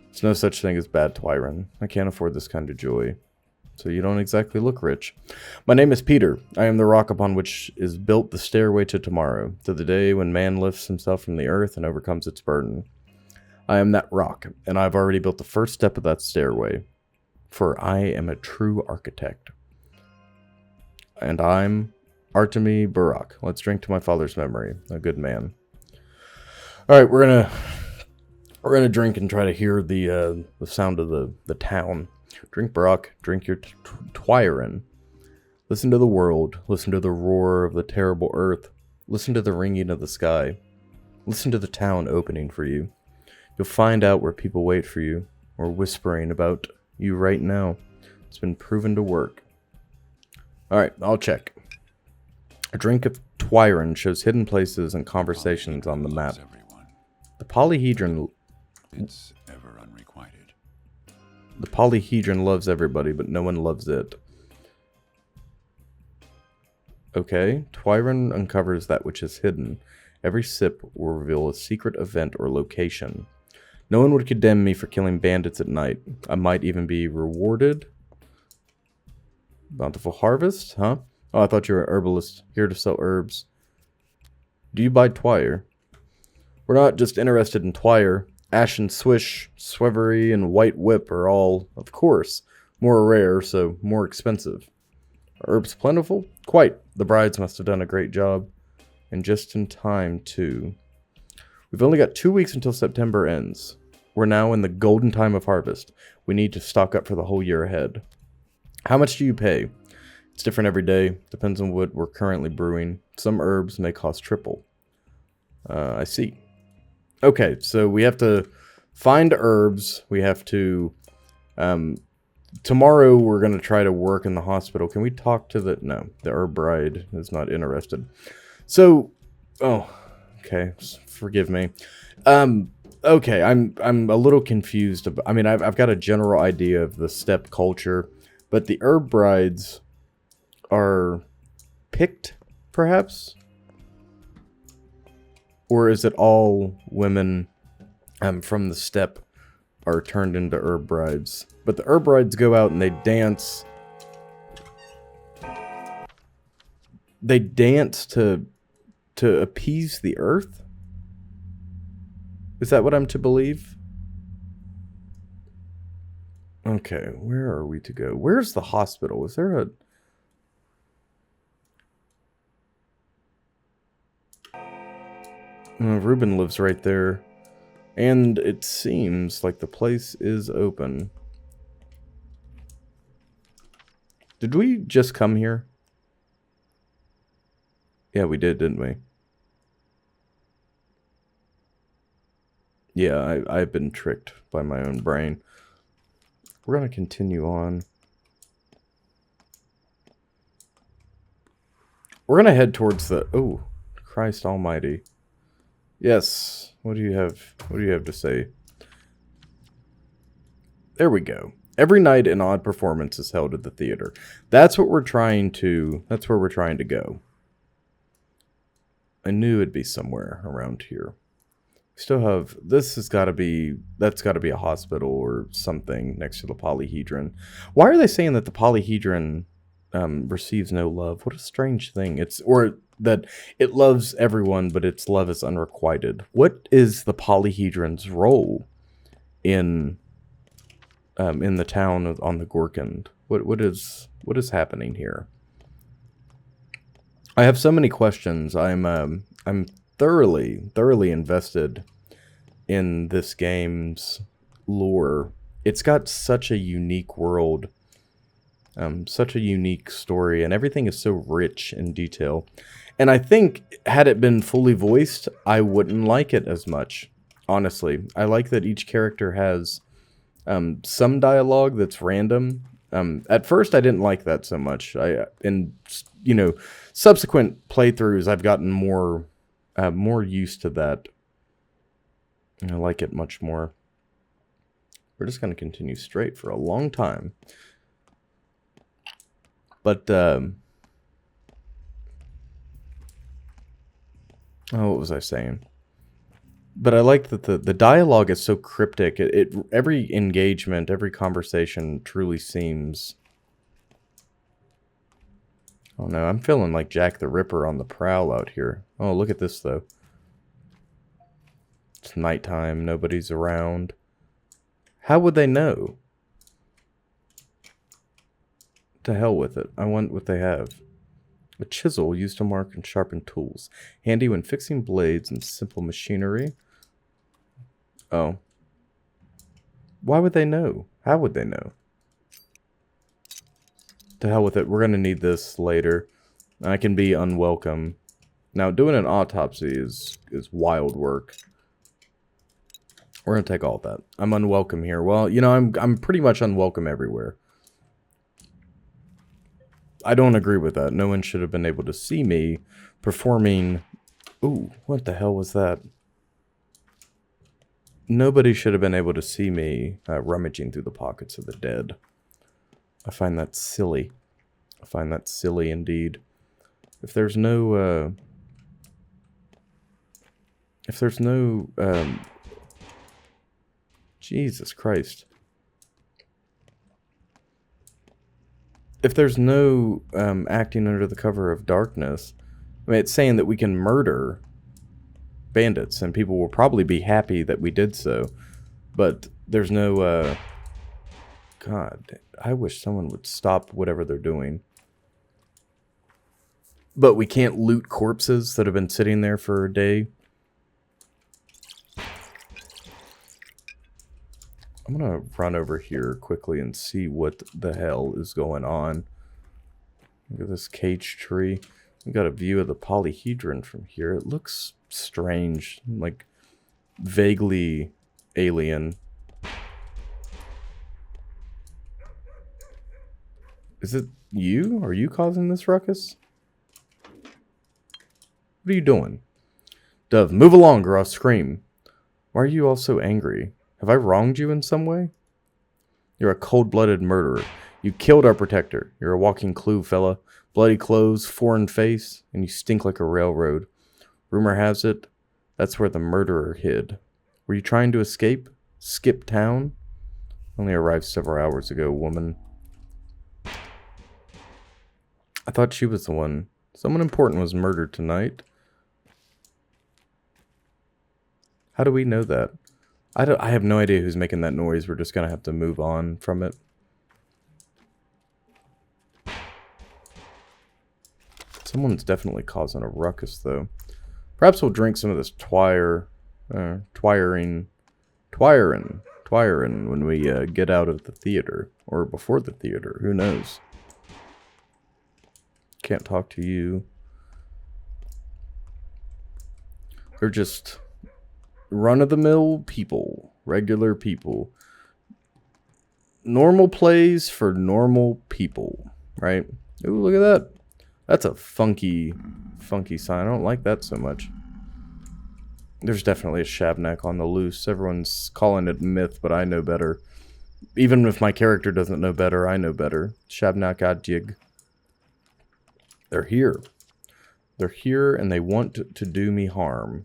There's no such thing as bad Twyron. I can't afford this kind of joy. So you don't exactly look rich. My name is Peter. I am the rock upon which is built the stairway to tomorrow, to the day when man lifts himself from the earth and overcomes its burden. I am that rock, and I have already built the first step of that stairway, for I am a true architect. And I'm Artemi Barak. Let's drink to my father's memory, a good man. All right, we're gonna drink and try to hear the sound of the town. Drink Barak, drink your Twyron. Listen to the world, listen to the roar of the terrible earth, listen to the ringing of the sky, listen to the town opening for you. You'll find out where people wait for you, or whispering about you right now. It's been proven to work. Alright, I'll check. A drink of Twyron shows hidden places and conversations on the map. The polyhedron... It's ever unrequited. The polyhedron loves everybody, but no one loves it. Okay, Twyron uncovers that which is hidden. Every sip will reveal a secret event or location. No one would condemn me for killing bandits at night. I might even be rewarded. Bountiful harvest, huh? Oh, I thought you were an herbalist, here to sell herbs. Do you buy Twire? We're not just interested in Twire. Ashen Swish, Swevery, and White Whip are all, of course, more rare, so more expensive. Are herbs plentiful? Quite. The brides must have done a great job. And just in time, too. We've only got 2 weeks until September ends. We're now in the golden time of harvest. We need to stock up for the whole year ahead. How much do you pay? It's different every day. Depends on what we're currently brewing. Some herbs may cost triple. I see. Okay, so we have to find herbs. We have to... tomorrow we're going to try to work in the hospital. Can we talk to the... No, the herb bride is not interested. So... Oh, okay. Forgive me. Okay, I'm a little confused. I mean, I've got a general idea of the steppe culture, but the herb brides are picked, perhaps? Or is it all women from the steppe are turned into herb brides? But the herb brides go out and they dance. They dance to appease the earth? Is that what I'm to believe? Okay, where are we to go? Where's the hospital? Is there a... Ruben lives right there. And it seems like the place is open. Did we just come here? Yeah, we did, didn't we? Yeah, I've been tricked by my own brain. We're going to continue on. We're going to head towards the... Oh, Christ almighty. Yes, what do you have to say? There we go. Every night an odd performance is held at the theater. That's what we're trying to... That's where we're trying to go. I knew it'd be somewhere around here. We still have... This has got to be... That's got to be a hospital or something next to the polyhedron. Why are they saying that the polyhedron receives no love? What a strange thing. It's... Or that it loves everyone, but its love is unrequited. What is the polyhedron's role in the town on the Gorkund? What is happening here? I have so many questions. I'm thoroughly invested in this game's lore. It's got such a unique world, such a unique story, and everything is so rich in detail. And I think, had it been fully voiced, I wouldn't like it as much. Honestly, I like that each character has some dialogue that's random. At first, I didn't like that so much. In subsequent playthroughs, I've gotten more used to that. And I like it much more. We're just going to continue straight for a long time. But Oh, what was I saying? But I like that the dialogue is so cryptic. Every engagement, every conversation truly seems... Oh no, I'm feeling like Jack the Ripper on the prowl out here. Oh, look at this though. It's nighttime, nobody's around. How would they know? To hell with it. I want what they have. A chisel used to mark and sharpen tools. Handy when fixing blades and simple machinery. Oh. Why would they know? How would they know? To hell with it. We're going to need this later. I can be unwelcome. Now, doing an autopsy is wild work. We're going to take all that. I'm unwelcome here. Well, you know, I'm pretty much unwelcome everywhere. I don't agree with that. No one should have been able to see me performing... Ooh, what the hell was that? Nobody should have been able to see me rummaging through the pockets of the dead. I find that silly. I find that silly indeed. If there's no... Jesus Christ. If there's no acting under the cover of darkness, I mean, it's saying that we can murder bandits, and people will probably be happy that we did so. But there's no... God, I wish someone would stop whatever they're doing. But we can't loot corpses that have been sitting there for a day. I'm gonna run over here quickly and see what the hell is going on. Look at this cage tree. We got a view of the polyhedron from here. It looks strange, like vaguely alien. Is it you? Are you causing this ruckus? What are you doing? Dove, move along or I'll scream. Why are you all so angry? Have I wronged you in some way? You're a cold-blooded murderer. You killed our protector. You're a walking clue, fella. Bloody clothes, foreign face, and you stink like a railroad. Rumor has it, that's where the murderer hid. Were you trying to escape? Skip town? Only arrived several hours ago, woman. I thought she was the one. Someone important was murdered tonight. How do we know that? I have no idea who's making that noise. We're just going to have to move on from it. Someone's definitely causing a ruckus, though. Perhaps we'll drink some of this twiring when we get out of the theater. Or before the theater. Who knows? Can't talk to you. They're just... run-of-the-mill people, regular people, normal plays for normal people, right? Ooh, look at that. That's a funky sign. I don't like that so much. There's definitely a Shabnak on the loose. Everyone's calling it myth, but I know better. Even if my character doesn't know better, I know better. Shabnak Adjig. They're here. They're here, and they want to do me harm.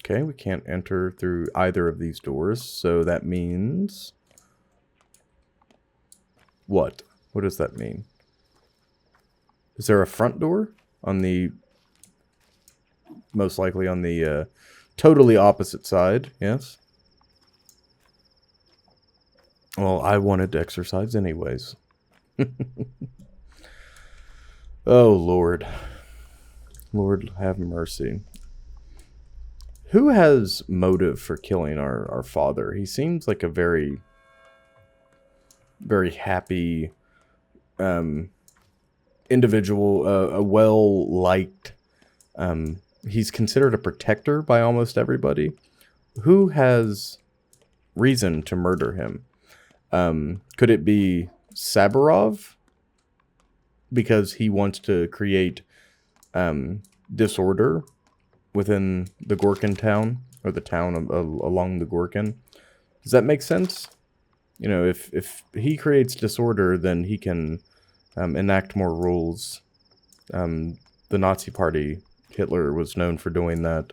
Okay, we can't enter through either of these doors, so that means... What? What does that mean? Is there a front door? On the... most likely on the totally opposite side, yes? Well, I wanted to exercise anyways. Oh, Lord. Lord, have mercy. Who has motive for killing our father? He seems like a very, very happy individual, a well-liked. He's considered a protector by almost everybody. Who has reason to murder him? Could it be Saburov? Because he wants to create disorder within the Gorkin town, or the town along the Gorkin. Does that make sense? You know, if he creates disorder, then he can enact more rules. The Nazi Party Hitler was known for doing that.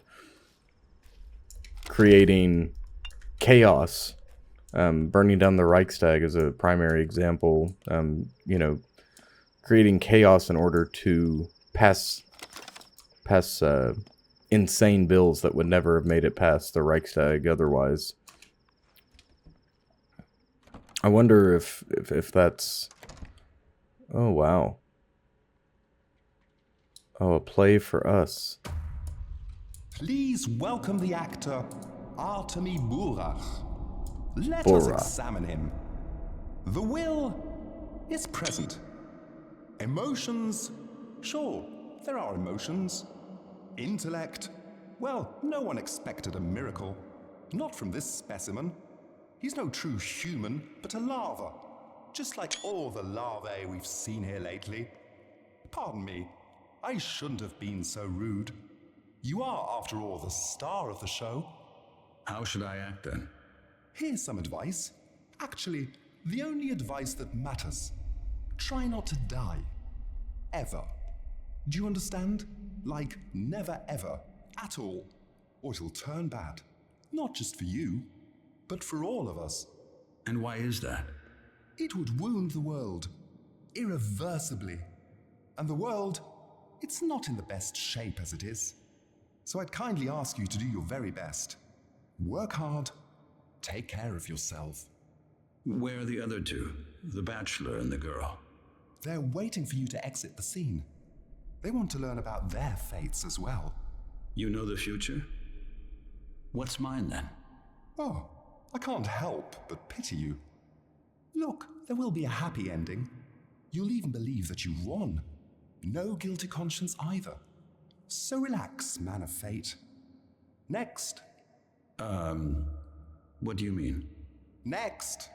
Creating chaos. Burning down the Reichstag is a primary example. Creating chaos in order to pass insane bills that would never have made it past the Reichstag otherwise. I wonder if that's... Oh, wow. Oh, a play for us. Please welcome the actor, Artemi Burach. Let us examine him. The will is present. Emotions? Sure, there are emotions. Intellect? Well, no one expected a miracle. Not from this specimen. He's no true human, but a larva. Just like all the larvae we've seen here lately. Pardon me, I shouldn't have been so rude. You are, after all, the star of the show. How should I act then? Here's some advice. Actually, the only advice that matters. Try not to die. Ever. Do you understand? Like, never ever. At all. Or it'll turn bad. Not just for you, but for all of us. And why is that? It would wound the world. Irreversibly. And the world, it's not in the best shape as it is. So I'd kindly ask you to do your very best. Work hard. Take care of yourself. Where are the other two? The bachelor and the girl? They're waiting for you to exit the scene. They want to learn about their fates as well. You know the future? What's mine then? Oh, I can't help but pity you. Look, there will be a happy ending. You'll even believe that you won. No guilty conscience either. So relax, man of fate. Next. What do you mean? Next.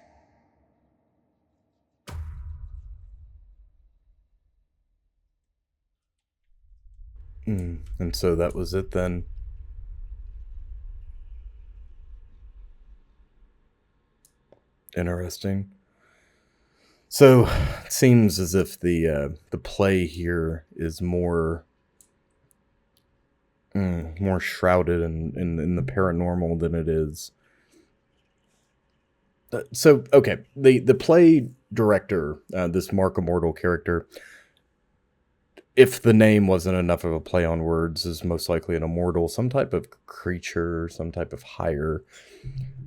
And so that was it then. Interesting. So it seems as if the play here is more shrouded in the paranormal than it is. So okay, the play director, this Mark Immortal character, if the name wasn't enough of a play on words, is most likely an immortal, some type of creature, some type of higher,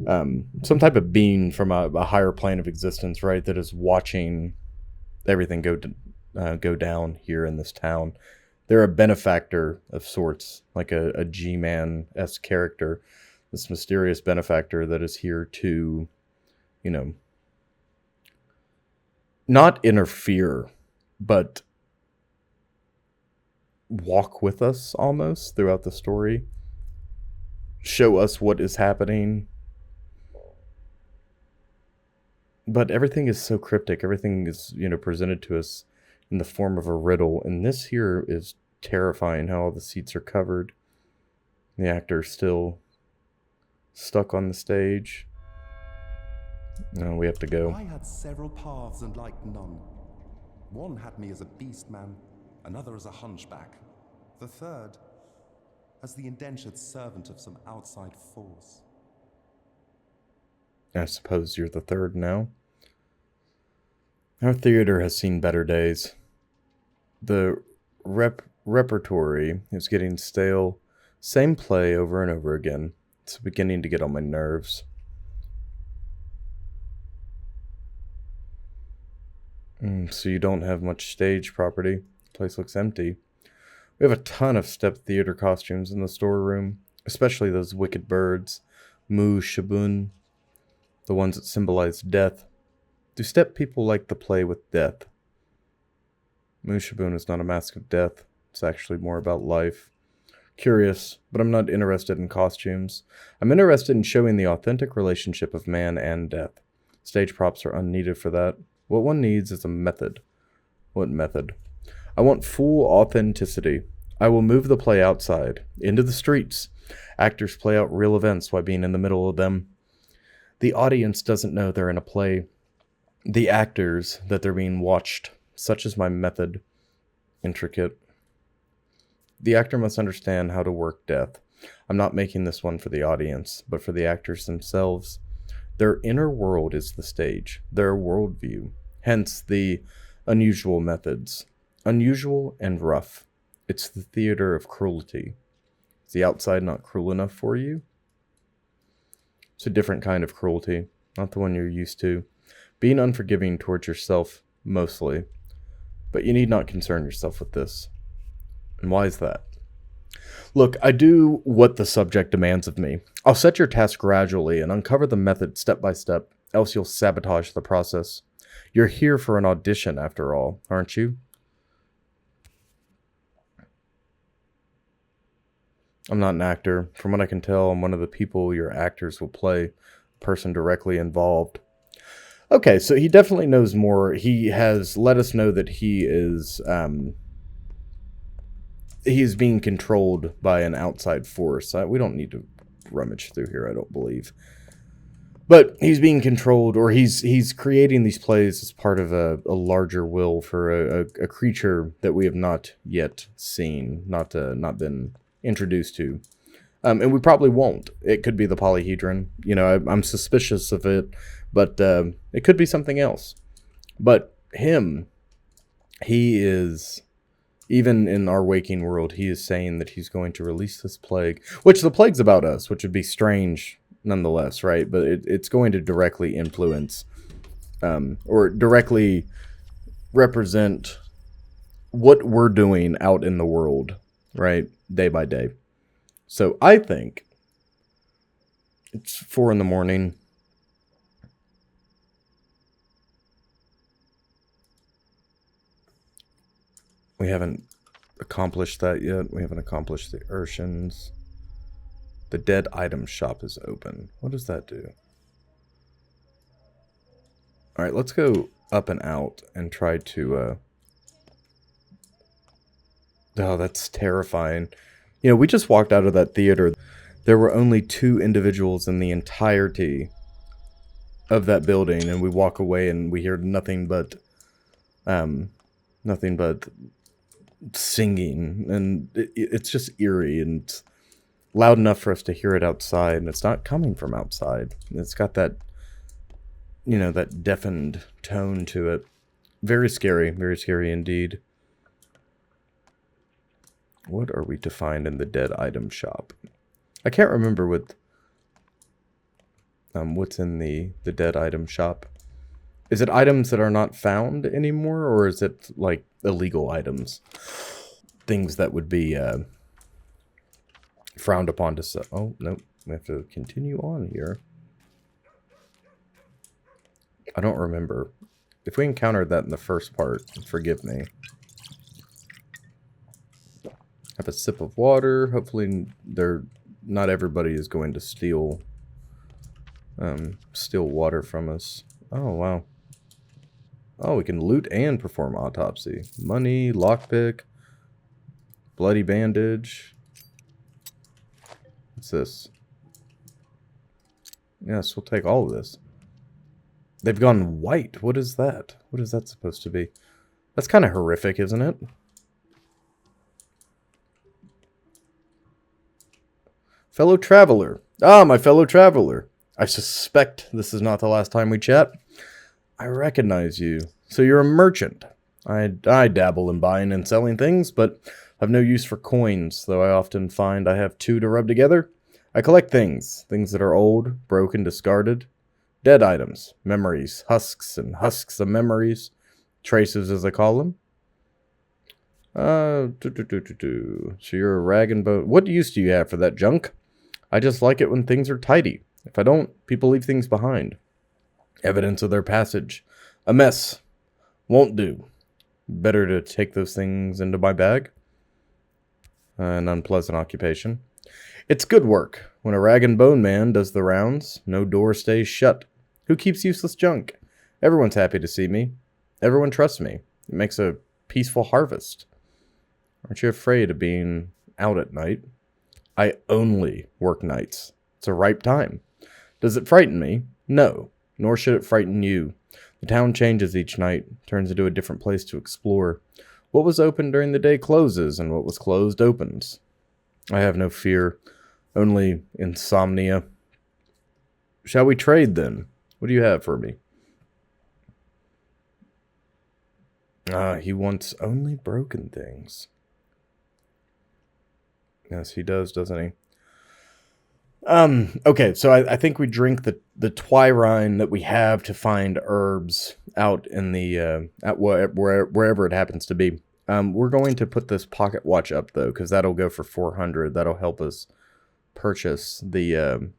some type of being from a higher plane of existence, right? That is watching everything go down here in this town. They're a benefactor of sorts, like a G-Man-esque character, this mysterious benefactor that is here to, not interfere, but walk with us almost throughout the story, show us what is happening. But everything is so cryptic. Everything is, presented to us in the form of a riddle. And this here is terrifying, how all the seats are covered. The actor's still stuck on the stage. No, we have to go. I had several paths and liked none. One had me as a beast man, another as a hunchback, the third as the indentured servant of some outside force. I suppose you're the third now. Our theater has seen better days. The repertory is getting stale. Same play over and over again. It's beginning to get on my nerves. So you don't have much stage property. The place looks empty. We have a ton of step theater costumes in the storeroom, especially those wicked birds, Mu Shabun, the ones that symbolize death. Do step people like the play with death? Mu Shabun is not a mask of death. It's actually more about life. Curious, but I'm not interested in costumes. I'm interested in showing the authentic relationship of man and death. Stage props are unneeded for that. What one needs is a method. What method? I want full authenticity. I will move the play outside, into the streets. Actors play out real events while being in the middle of them. The audience doesn't know they're in a play. The actors, that they're being watched. Such is my method. Intricate. The actor must understand how to work death. I'm not making this one for the audience, but for the actors themselves. Their inner world is the stage, their worldview. Hence the unusual methods. Unusual and rough. It's the theater of cruelty. Is the outside not cruel enough for you? It's a different kind of cruelty, not the one you're used to. Being unforgiving towards yourself, mostly. But you need not concern yourself with this. And why is that? Look, I do what the subject demands of me. I'll set your task gradually and uncover the method step by step, else you'll sabotage the process. You're here for an audition, after all, aren't you? I'm not an actor. From what I can tell, I'm one of the people your actors will play, a person directly involved. Okay, so he definitely knows more. He has let us know that he is being controlled by an outside force. We don't need to rummage through here, I don't believe. But he's being controlled, or he's creating these plays as part of a larger will for a creature that we have not yet seen, not been introduced to. And we probably won't. It could be the polyhedron. You know, I'm suspicious of it, but it could be something else. But he is, even in our waking world, he is saying that he's going to release this plague, which the plague's about us, which would be strange nonetheless, right? But it's going to directly influence or directly represent what we're doing out in the world, right? Day by day. So I think it's 4 a.m. We haven't accomplished that yet. We haven't accomplished the Urshins. The dead item shop is open. What does that do? Alright, let's go up and out and try to... Oh, that's terrifying. You know, we just walked out of that theater. There were only 2 individuals in the entirety of that building, and we walk away and we hear nothing but singing, and it's just eerie, and it's loud enough for us to hear it outside, and it's not coming from outside. It's got that, you know, that deafened tone to it. Very scary indeed. What are we to find in the dead item shop? I can't remember what's in the dead item shop. Is it items that are not found anymore, or is it like illegal items? Things that would be frowned upon to sell. Oh, no. We have to continue on here. I don't remember. If we encountered that in the first part, forgive me. Have a sip of water. Hopefully not everybody is going to steal water from us. Oh, wow. Oh, we can loot and perform autopsy. Money, lockpick, bloody bandage. What's this? Yes, we'll take all of this. They've gone white. What is that? What is that supposed to be? That's kind of horrific, isn't it? Fellow traveler. Ah, my fellow traveler. I suspect this is not the last time we chat. I recognize you. So you're a merchant. I dabble in buying and selling things, but have no use for coins, though I often find I have 2 to rub together. I collect things that are old, broken, discarded. Dead items, memories, husks and husks of memories. Traces, as I call them. So you're a rag and bone. What use do you have for that junk? I just like it when things are tidy. If I don't, people leave things behind. Evidence of their passage. A mess. Won't do. Better to take those things into my bag. An unpleasant occupation. It's good work. When a rag and bone man does the rounds, no door stays shut. Who keeps useless junk? Everyone's happy to see me. Everyone trusts me. It makes a peaceful harvest. Aren't you afraid of being out at night? I only work nights. It's a ripe time. Does it frighten me? No, nor should it frighten you. The town changes each night, turns into a different place to explore. What was open during the day closes, and what was closed opens. I have no fear, only insomnia. Shall we trade, then? What do you have for me? He wants only broken things. Yes, he does, doesn't he? Okay, so I think we drink the twyrine that we have to find herbs out in the, wherever it happens to be. We're going to put this pocket watch up, though, because that'll go for 400. That'll help us purchase the,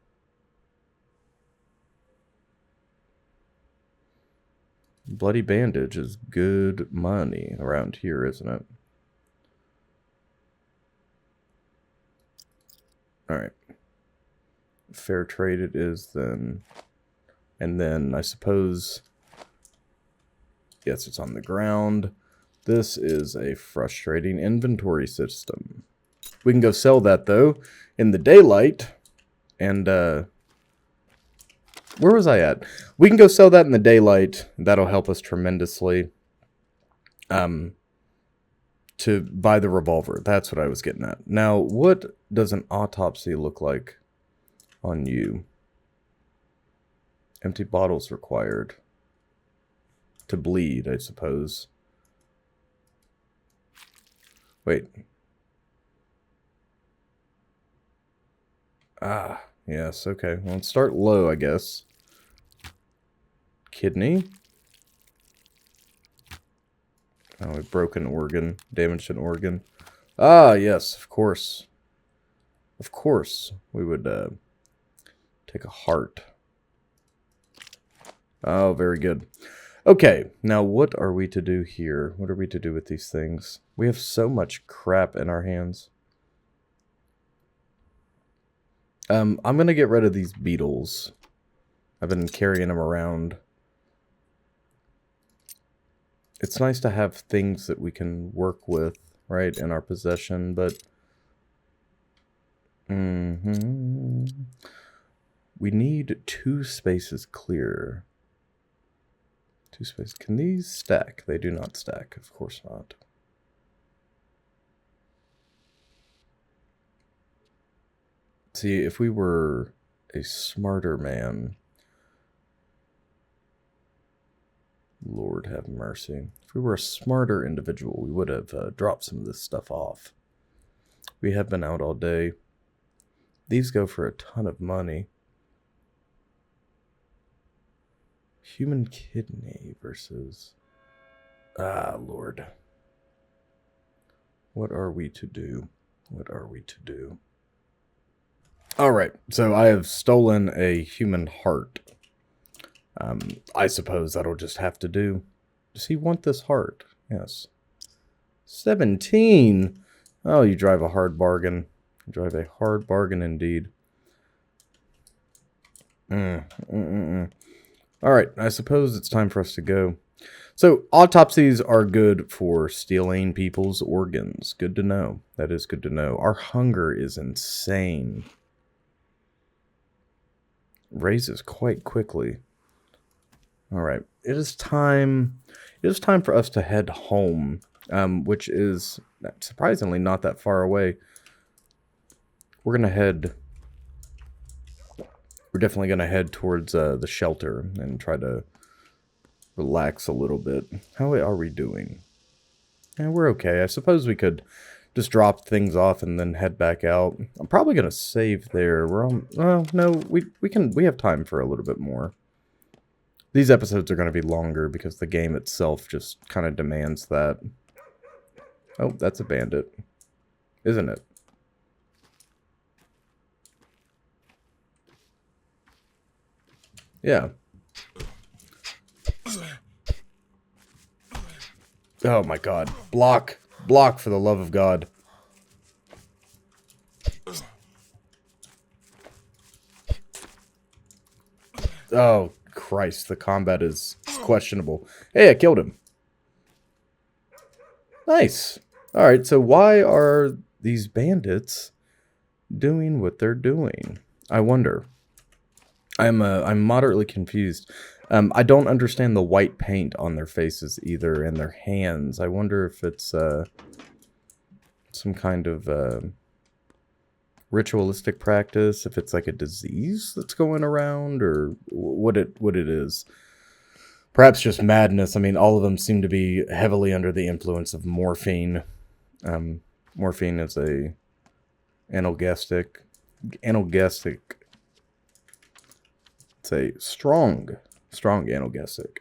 bloody bandage is good money around here, isn't it? Alright. Fair trade it is, then. And then, I suppose... Yes, it's on the ground. This is a frustrating inventory system. We can go sell that, though, in the daylight. And, where was I at? We can go sell that in the daylight. That'll help us tremendously. To buy the revolver. That's what I was getting at. Now, what does an autopsy look like on you? Empty bottles required. To bleed, I suppose. Wait. Ah, yes, okay. Well, let's start low, I guess. Kidney. Oh, a broken organ. Damaged an organ. Ah, yes, of course. Of course. We would, take a heart. Oh, very good. Okay, now what are we to do here? What are we to do with these things? We have so much crap in our hands. I'm going to get rid of these beetles. I've been carrying them around. It's nice to have things that we can work with, right, in our possession, but... We need 2 spaces clear. 2 spaces. Can these stack? They do not stack. Of course not. See, if we were a smarter man... Lord have mercy. If we were a smarter individual, we would have dropped some of this stuff off. We have been out all day. These go for a ton of money. Human kidney versus... Ah, Lord. What are we to do? What are we to do? Alright, so I have stolen a human heart. I suppose that'll just have to do. Does he want this heart? Yes. 17! Oh, you drive a hard bargain. You drive a hard bargain indeed. Alright, I suppose it's time for us to go. So, autopsies are good for stealing people's organs. Good to know. That is good to know. Our hunger is insane. Raises quite quickly. Alright, it is time for us to head home, which is surprisingly not that far away. We're definitely gonna head towards the shelter and try to relax a little bit. How are we doing? Yeah, we're okay. I suppose we could just drop things off and then head back out. I'm probably gonna save there. Well, no, we have time for a little bit more. These episodes are going to be longer because the game itself just kind of demands that. Oh, that's a bandit. Isn't it? Yeah. Oh my god. Block. Block for the love of God. Oh, Christ. The combat is questionable. Hey, I killed him. Nice. Alright, so why are these bandits doing what they're doing? I wonder. I'm moderately confused. I don't understand the white paint on their faces either, and their hands. I wonder if it's some kind of ritualistic practice, if it's like a disease that's going around, or what it is. Perhaps just madness. I mean, all of them seem to be heavily under the influence of morphine. Morphine is a analgesic. It's a strong analgesic.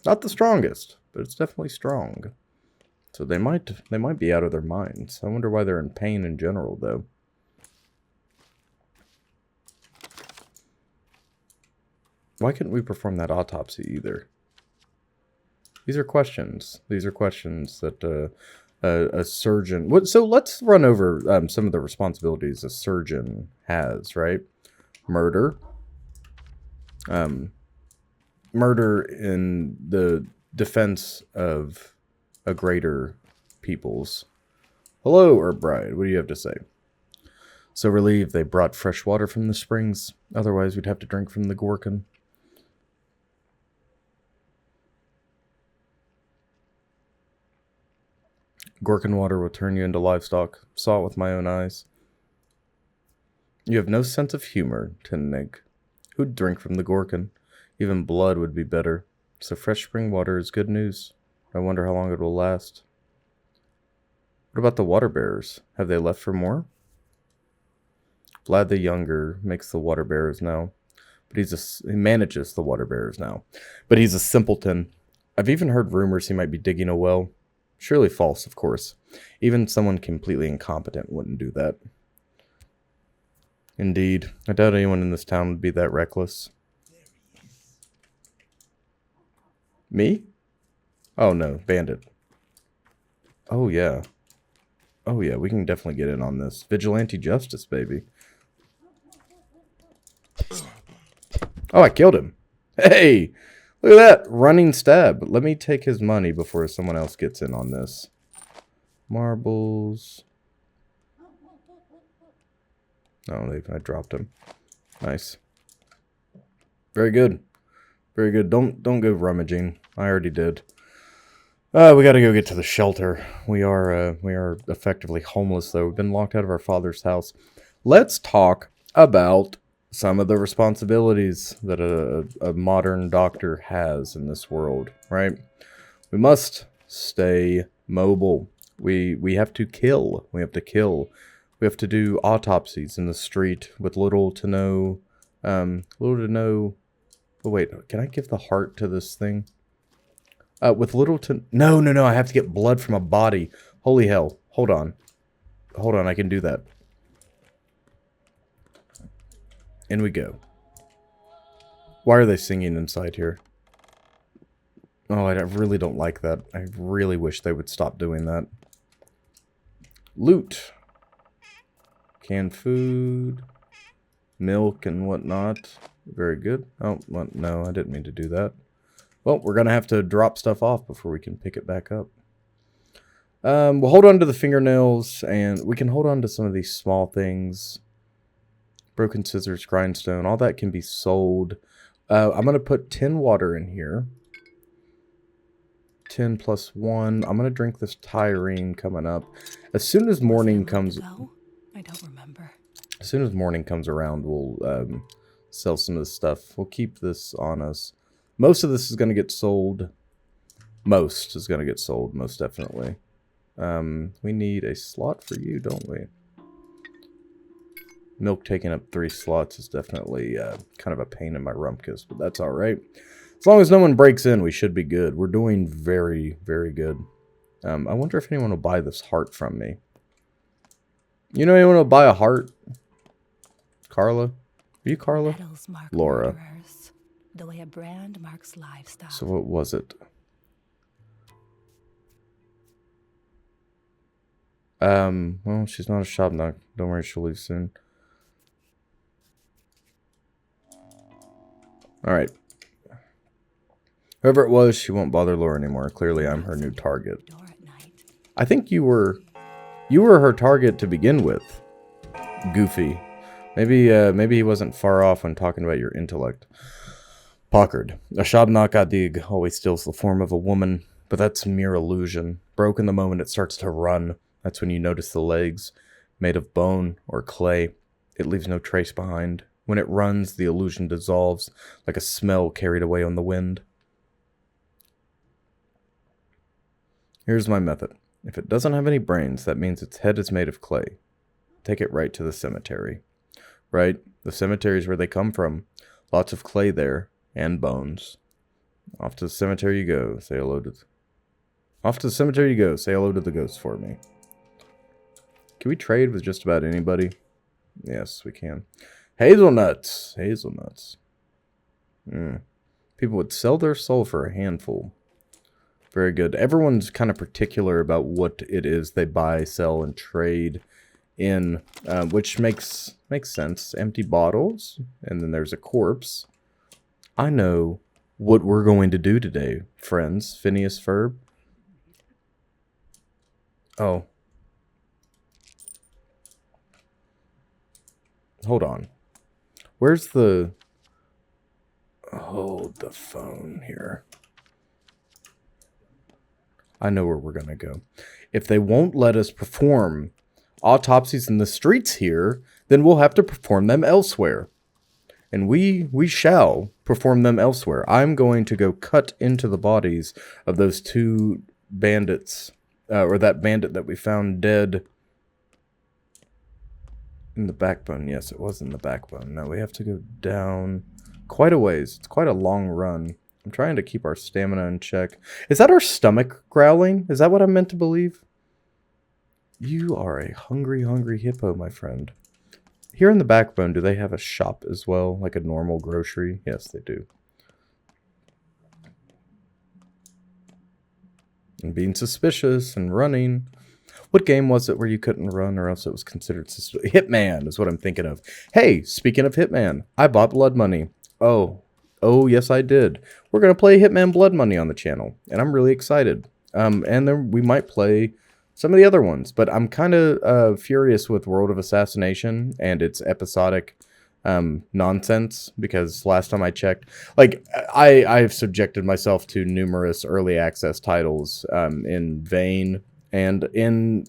Not the strongest, but it's definitely strong. So they might be out of their minds. I wonder why they're in pain in general, though. Why couldn't we perform that autopsy either? These are questions. These are questions that a surgeon... So let's run over some of the responsibilities a surgeon has, right? Murder. Murder in the defense of a greater people's. Hello, Earthbride. What do you have to say? So relieved they brought fresh water from the springs. Otherwise, we'd have to drink from the Gorkin. Gorkin water will turn you into livestock. Saw it with my own eyes. You have no sense of humor, Tinnig. Who'd drink from the Gorkin? Even blood would be better. So fresh spring water is good news. I wonder how long it will last. What about the water bearers? Have they left for more? Vlad the Younger makes the water bearers now. But he manages the water bearers now. But he's a simpleton. I've even heard rumors he might be digging a well. Surely false, of course. Even someone completely incompetent wouldn't do that. Indeed. I doubt anyone in this town would be that reckless. Me? Oh no, bandit. Oh yeah. Oh yeah, we can definitely get in on this. Vigilante justice, baby. Oh, I killed him. Hey! Look at that! Running stab. Let me take his money before someone else gets in on this. Marbles. Oh, I dropped him. Nice. Very good. Very good. Don't go rummaging. I already did. We gotta go get to the shelter. We are effectively homeless, though. We've been locked out of our father's house. Let's talk about some of the responsibilities that a modern doctor has in this world, right? We must stay mobile. We have to kill. We have to kill. We have to do autopsies in the street with little to no... Oh, wait, can I give the heart to this thing? With little to... No, I have to get blood from a body. Holy hell. Hold on, I can do that. In we go. Why are they singing inside here? Oh, I really don't like that. I really wish they would stop doing that. Loot. Canned food. Milk and whatnot. Very good. Oh, well, no, I didn't mean to do that. Well, we're going to have to drop stuff off before we can pick it back up. We'll hold on to the fingernails, and we can hold on to some of these small things. Broken scissors, grindstone, all that can be sold. I'm going to put 10 water in here. 10 plus 1. I'm going to drink this Tyrene coming up. As soon as morning comes... I don't remember. As soon as morning comes around, we'll sell some of this stuff. We'll keep this on us. Most of this is going to get sold. Most is going to get sold, most definitely. We need a slot for you, don't we? Milk taking up 3 slots is definitely kind of a pain in my rumpus, but that's alright. As long as no one breaks in, we should be good. We're doing very, very good. I wonder if anyone will buy this heart from me. You know anyone will buy a heart? Carla? Are you Carla? Medals mark Laura. murderers, the way a brand marks livestock. So what was it? Well, she's not a shop knock. Don't worry, she'll leave soon. Alright. Whoever it was, she won't bother Laura anymore. Clearly, I'm her new target. I think you were her target to begin with. Goofy. Maybe he wasn't far off when talking about your intellect. Pockard. A Shabnakadig always steals the form of a woman, but that's mere illusion. Broken the moment it starts to run. That's when you notice the legs, made of bone or clay. It leaves no trace behind. When it runs, the illusion dissolves, like a smell carried away on the wind. Here's my method. If it doesn't have any brains, that means its head is made of clay. Take it right to the cemetery. Right? The cemetery is where they come from. Lots of clay there, and bones. Off to the cemetery you go. Say hello to... Off to the cemetery you go. Say hello to the ghosts for me. Can we trade with just about anybody? Yes, we can. Hazelnuts. Hazelnuts. People would sell their soul for a handful. Very good. Everyone's kind of particular about what it is they buy, sell, and trade in, which makes sense. Empty bottles, and then there's a corpse. I know what we're going to do today, friends. Phineas Ferb. Oh. Hold on. Where's the... Hold the phone here. I know where we're going to go. If they won't let us perform autopsies in the streets here, then we'll have to perform them elsewhere. And we shall perform them elsewhere. I'm going to go cut into the bodies of those two bandits, or that bandit that we found dead in the backbone. Yes, it was in the backbone. Now we have to go down quite a ways. It's quite a long run. I'm trying to keep our stamina in check. Is that our stomach growling? Is that what I'm meant to believe? You are a hungry, hungry hippo, my friend. Here in the backbone, do they have a shop as well? Like a normal grocery? Yes, they do. And being suspicious and running. What game was it where you couldn't run or else it was considered suspicious? Hitman is what I'm thinking of. Hey, speaking of Hitman, I bought Blood Money. Oh, yes, I did. We're going to play Hitman Blood Money on the channel, and I'm really excited. And then we might play some of the other ones, but I'm kind of furious with World of Assassination and its episodic nonsense, because last time I checked, like, I've subjected myself to numerous early access titles in vain and in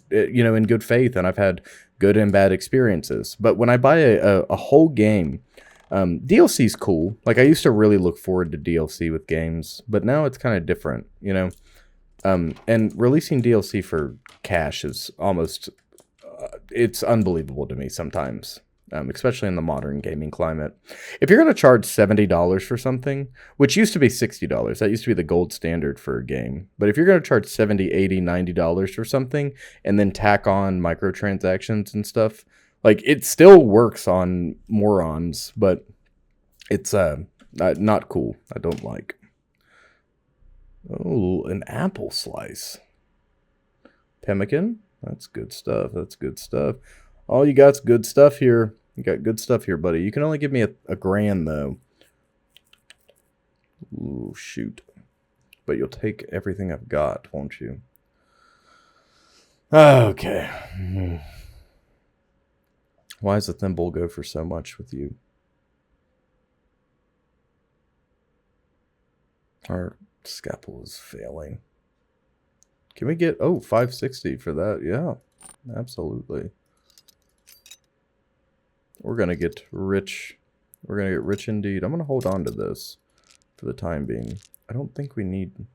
good faith, and I've had good and bad experiences. But when I buy a whole game, DLC's cool. Like, I used to really look forward to DLC with games, but now it's kind of different, and releasing DLC for cash is almost, it's unbelievable to me sometimes, especially in the modern gaming climate. If you're going to charge $70 for something, which used to be $60, that used to be the gold standard for a game. But if you're going to charge $70, $80, $90 for something, and then tack on microtransactions and stuff, like, it still works on morons, but it's not cool. I don't like. Oh, an apple slice. Pemmican? That's good stuff. That's good stuff. All you got's good stuff here. You got good stuff here, buddy. You can only give me a grand, though. Ooh, shoot. But you'll take everything I've got, won't you? Okay. Why does the thimble go for so much with you? Our scalpel is failing. Can we get... Oh, 560 for that. Yeah, absolutely. We're going to get rich. We're going to get rich indeed. I'm going to hold on to this for the time being. I don't think we need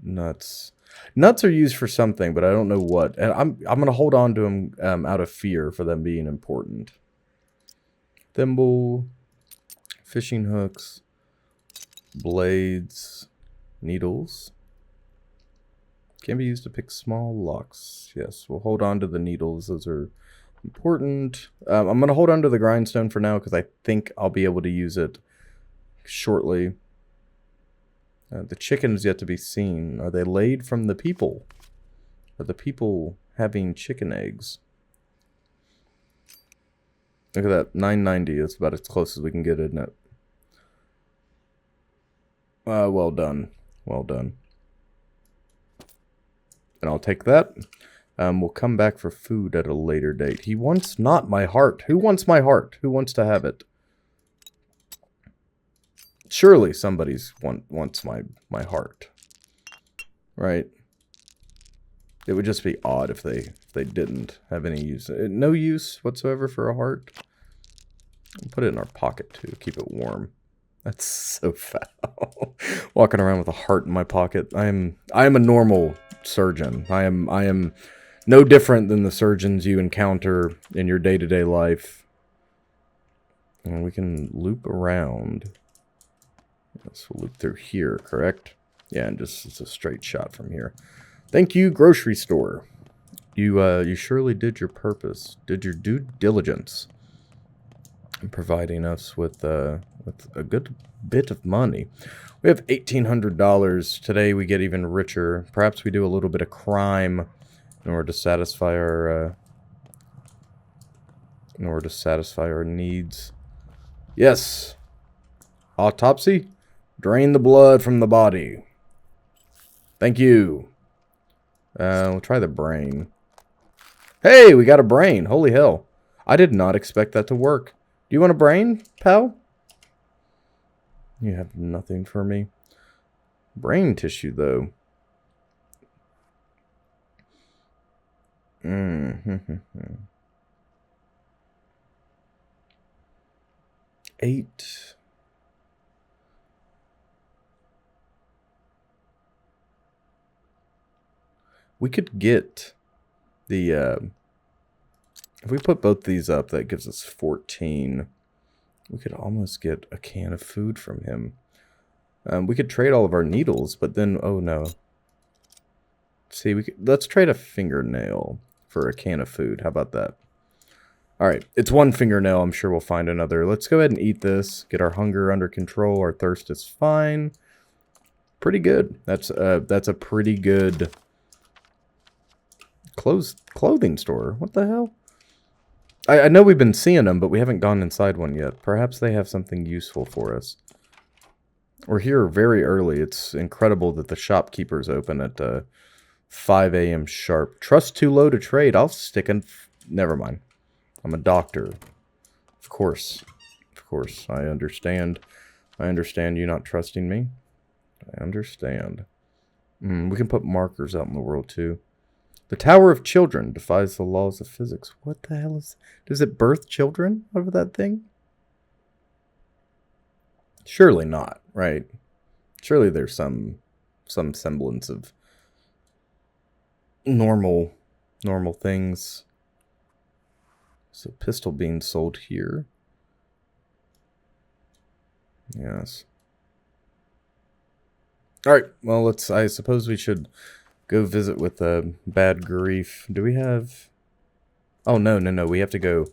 nuts. Nuts are used for something, but I don't know what. And I'm going to hold on to them out of fear for them being important. Thimble, fishing hooks, blades, needles. Can be used to pick small locks. Yes, we'll hold on to the needles. Those are important. I'm going to hold on to the grindstone for now because I think I'll be able to use it shortly. The chicken is yet to be seen. Are they laid from the people? Are the people having chicken eggs? Look at that. 990. That's about as close as we can get, isn't it? Well done. Well done. And I'll take that. We'll come back for food at a later date. He wants not my heart. Who wants my heart? Who wants to have it? Surely somebody's wants my heart. Right? It would just be odd if they didn't have any use. No use whatsoever for a heart. I'll put it in our pocket too. Keep it warm. That's so foul. Walking around with a heart in my pocket. I am a normal surgeon. I am no different than the surgeons you encounter in your day-to-day life. And we can loop around. Let's loop through here, correct? Yeah, and just it's a straight shot from here. Thank you, grocery store. You surely did your purpose. Did your due diligence in providing us with a good bit of money. We have $1,800 today. We get even richer. Perhaps we do a little bit of crime in order to satisfy our needs. Yes. Autopsy. Drain the blood from the body. Thank you. We'll try the brain. Hey, we got a brain. Holy hell. I did not expect that to work. Do you want a brain, pal? You have nothing for me. Brain tissue, though. Eight. We could get the, if we put both these up, that gives us 14. We could almost get a can of food from him. We could trade all of our needles, but then, oh no. See, let's trade a fingernail for a can of food. How about that? Alright, it's one fingernail. I'm sure we'll find another. Let's go ahead and eat this. Get our hunger under control. Our thirst is fine. Pretty good. That's a pretty good clothing store. What the hell? I know we've been seeing them, but we haven't gone inside one yet. Perhaps they have something useful for us. We're here very early. It's incredible that the shopkeeper's open at 5 a.m. sharp. Trust too low to trade. I'll stick in... Never mind. I'm a doctor. Of course. Of course. I understand. I understand you not trusting me. I understand. We can put markers out in the world, too. The Tower of Children defies the laws of physics. What the hell is... Does it birth children out of that thing? Surely not, right? Surely there's some semblance of normal things. Is a pistol being sold here? Yes. Alright, well, I suppose we should go visit with Bad Grief. Do we have... Oh, no. We have to go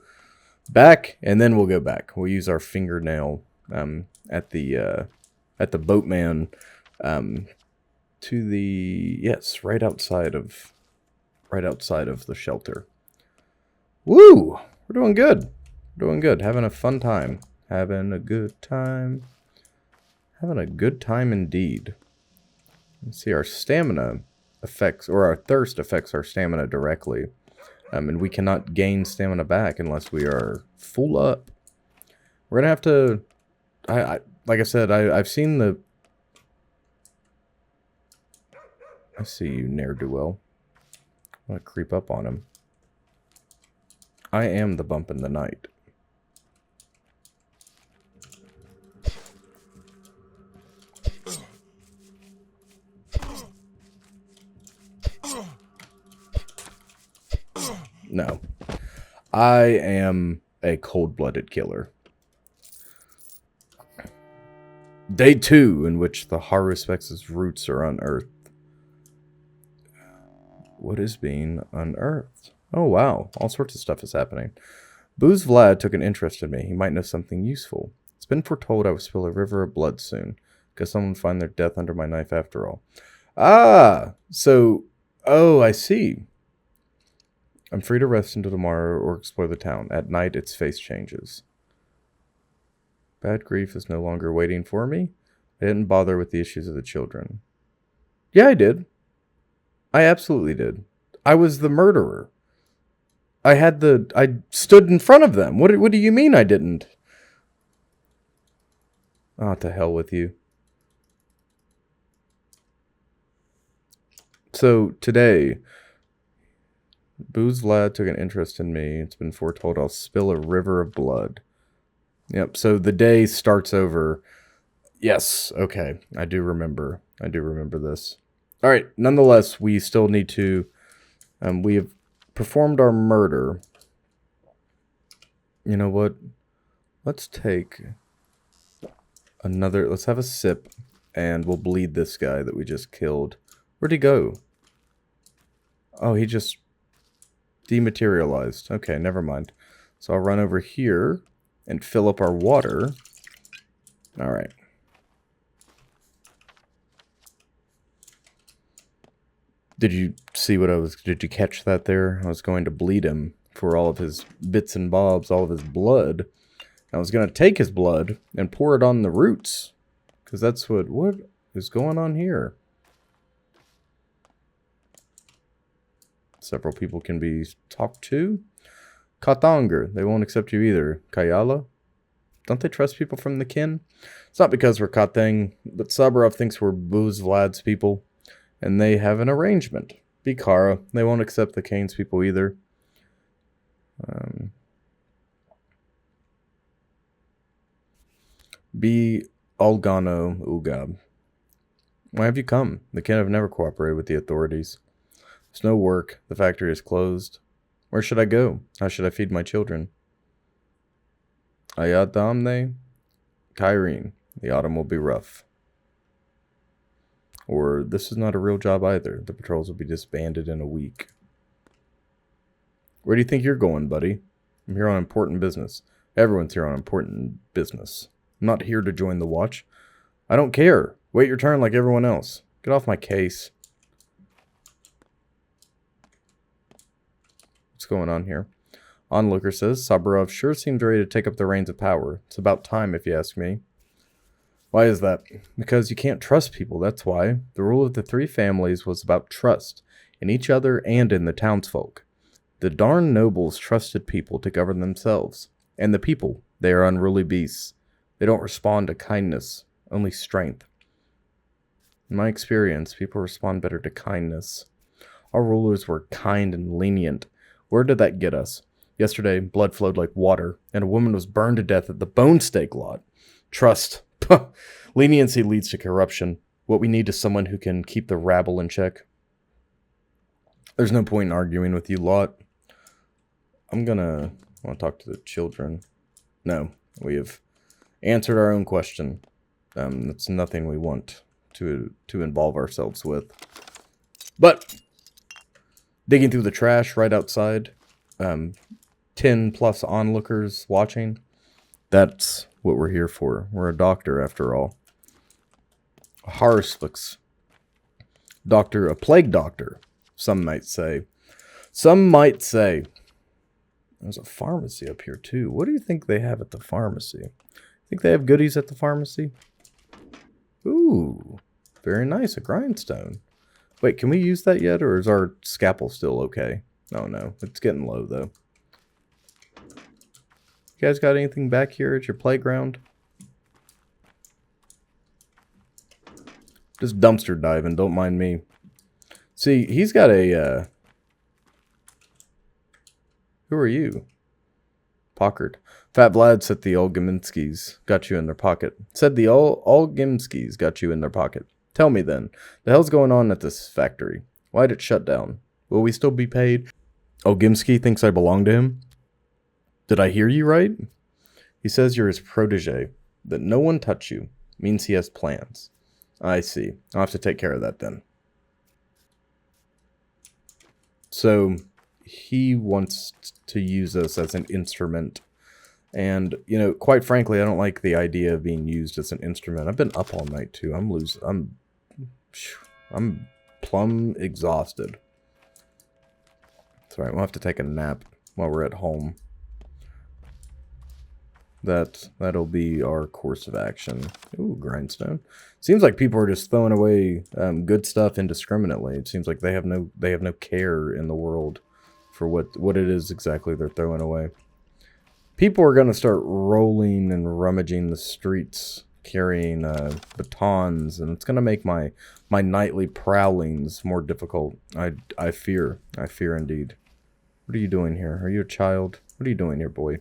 back, and then we'll go back. We'll use our fingernail at the boatman to the... Yes, right outside of the shelter. Woo! We're doing good. Doing good. Having a fun time. Having a good time. Having a good time indeed. Let's see, our stamina affects, or our thirst affects our stamina directly. And we cannot gain stamina back unless we are full up. We're going to have to... like I said, I've seen the... I see you, ne'er-do-well. I'm going to creep up on him. I am the bump in the night. No. I am a cold-blooded killer. Day 2, in which the Haruspex's roots are unearthed. What is being unearthed? Oh, wow. All sorts of stuff is happening. Booze Vlad took an interest in me. He might know something useful. It's been foretold I will spill a river of blood soon. Because someone will find their death under my knife after all. Ah! So... Oh, I see. I'm free to rest until tomorrow or explore the town. At night, its face changes. Bad Grief is no longer waiting for me. I didn't bother with the issues of the children. Yeah, I did. I absolutely did. I was the murderer. I stood in front of them. What do you mean I didn't? Oh, to hell with you. So, today, Booze Vlad took an interest in me. It's been foretold I'll spill a river of blood. Yep, so the day starts over. Yes, okay. I do remember this. Alright, nonetheless, we still need to... we have performed our murder. You know what? Let's take another... Let's have a sip, and we'll bleed this guy that we just killed. Where'd he go? Oh, he just dematerialized. Okay, never mind. So I'll run over here and fill up our water. Alright. Did you see what did you catch that there? I was going to bleed him for all of his bits and bobs, all of his blood. I was going to take his blood and pour it on the roots. Because that's what is going on here. Several people can be talked to. Katanger, they won't accept you either. Kayala, don't they trust people from the kin? It's not because we're Katang, but Saburov thinks we're Booze Vlad's people. And they have an arrangement. Bikara, they won't accept the Kane's people either. B. Olgano Ugab. Why have you come? The kin have never cooperated with the authorities. There's no work. The factory is closed. Where should I go? How should I feed my children? Ayadamne Kyrene. The autumn will be rough. Or, this is not a real job either. The patrols will be disbanded in a week. Where do you think you're going, buddy? I'm here on important business. Everyone's here on important business. I'm not here to join the watch. I don't care. Wait your turn like everyone else. Get off my case. What's going on here? Onlooker says, Saburov sure seems ready to take up the reins of power. It's about time, if you ask me. Why is that? Because you can't trust people, that's why. The rule of the three families was about trust, in each other and in the townsfolk. The darn nobles trusted people to govern themselves. And the people, they are unruly beasts. They don't respond to kindness, only strength. In my experience, people respond better to kindness. Our rulers were kind and lenient. Where did that get us? Yesterday, blood flowed like water, and a woman was burned to death at the bone steak lot. Trust. Leniency leads to corruption. What we need is someone who can keep the rabble in check. There's no point in arguing with you lot. I want to talk to the children. No, we have answered our own question. That's nothing we want to involve ourselves with. But digging through the trash right outside, 10 plus onlookers watching. That's what we're here for. We're a doctor, after all. Harris looks... Doctor, a plague doctor, some might say. Some might say. There's a pharmacy up here, too. What do you think they have at the pharmacy? Think they have goodies at the pharmacy? Ooh, very nice. A grindstone. Wait, can we use that yet, or is our scalpel still okay? Oh, no. It's getting low, though. You guys got anything back here at your playground? Just dumpster diving, don't mind me. See, he's got a, Who are you? Pockard. Fat Vlad said the Olgiminskis got you in their pocket. Said the Olgimskis got you in their pocket. Tell me then, the hell's going on at this factory? Why'd it shut down? Will we still be paid? Olgimsky thinks I belong to him? Did I hear you right? He says you're his protege. That no one touch you means he has plans. I see. I'll have to take care of that then. So, he wants to use us as an instrument. And, you know, quite frankly, I don't like the idea of being used as an instrument. I've been up all night, too. I'm plumb exhausted. It's alright, we'll have to take a nap while we're at home. That'll be our course of action. Ooh, grindstone. Seems like people are just throwing away good stuff indiscriminately. It seems like they have no care in the world for what it is exactly they're throwing away. People are gonna start rolling and rummaging the streets carrying batons, and it's gonna make my nightly prowlings more difficult. I fear indeed. What are you doing here? Are you a child? What are you doing here, boy?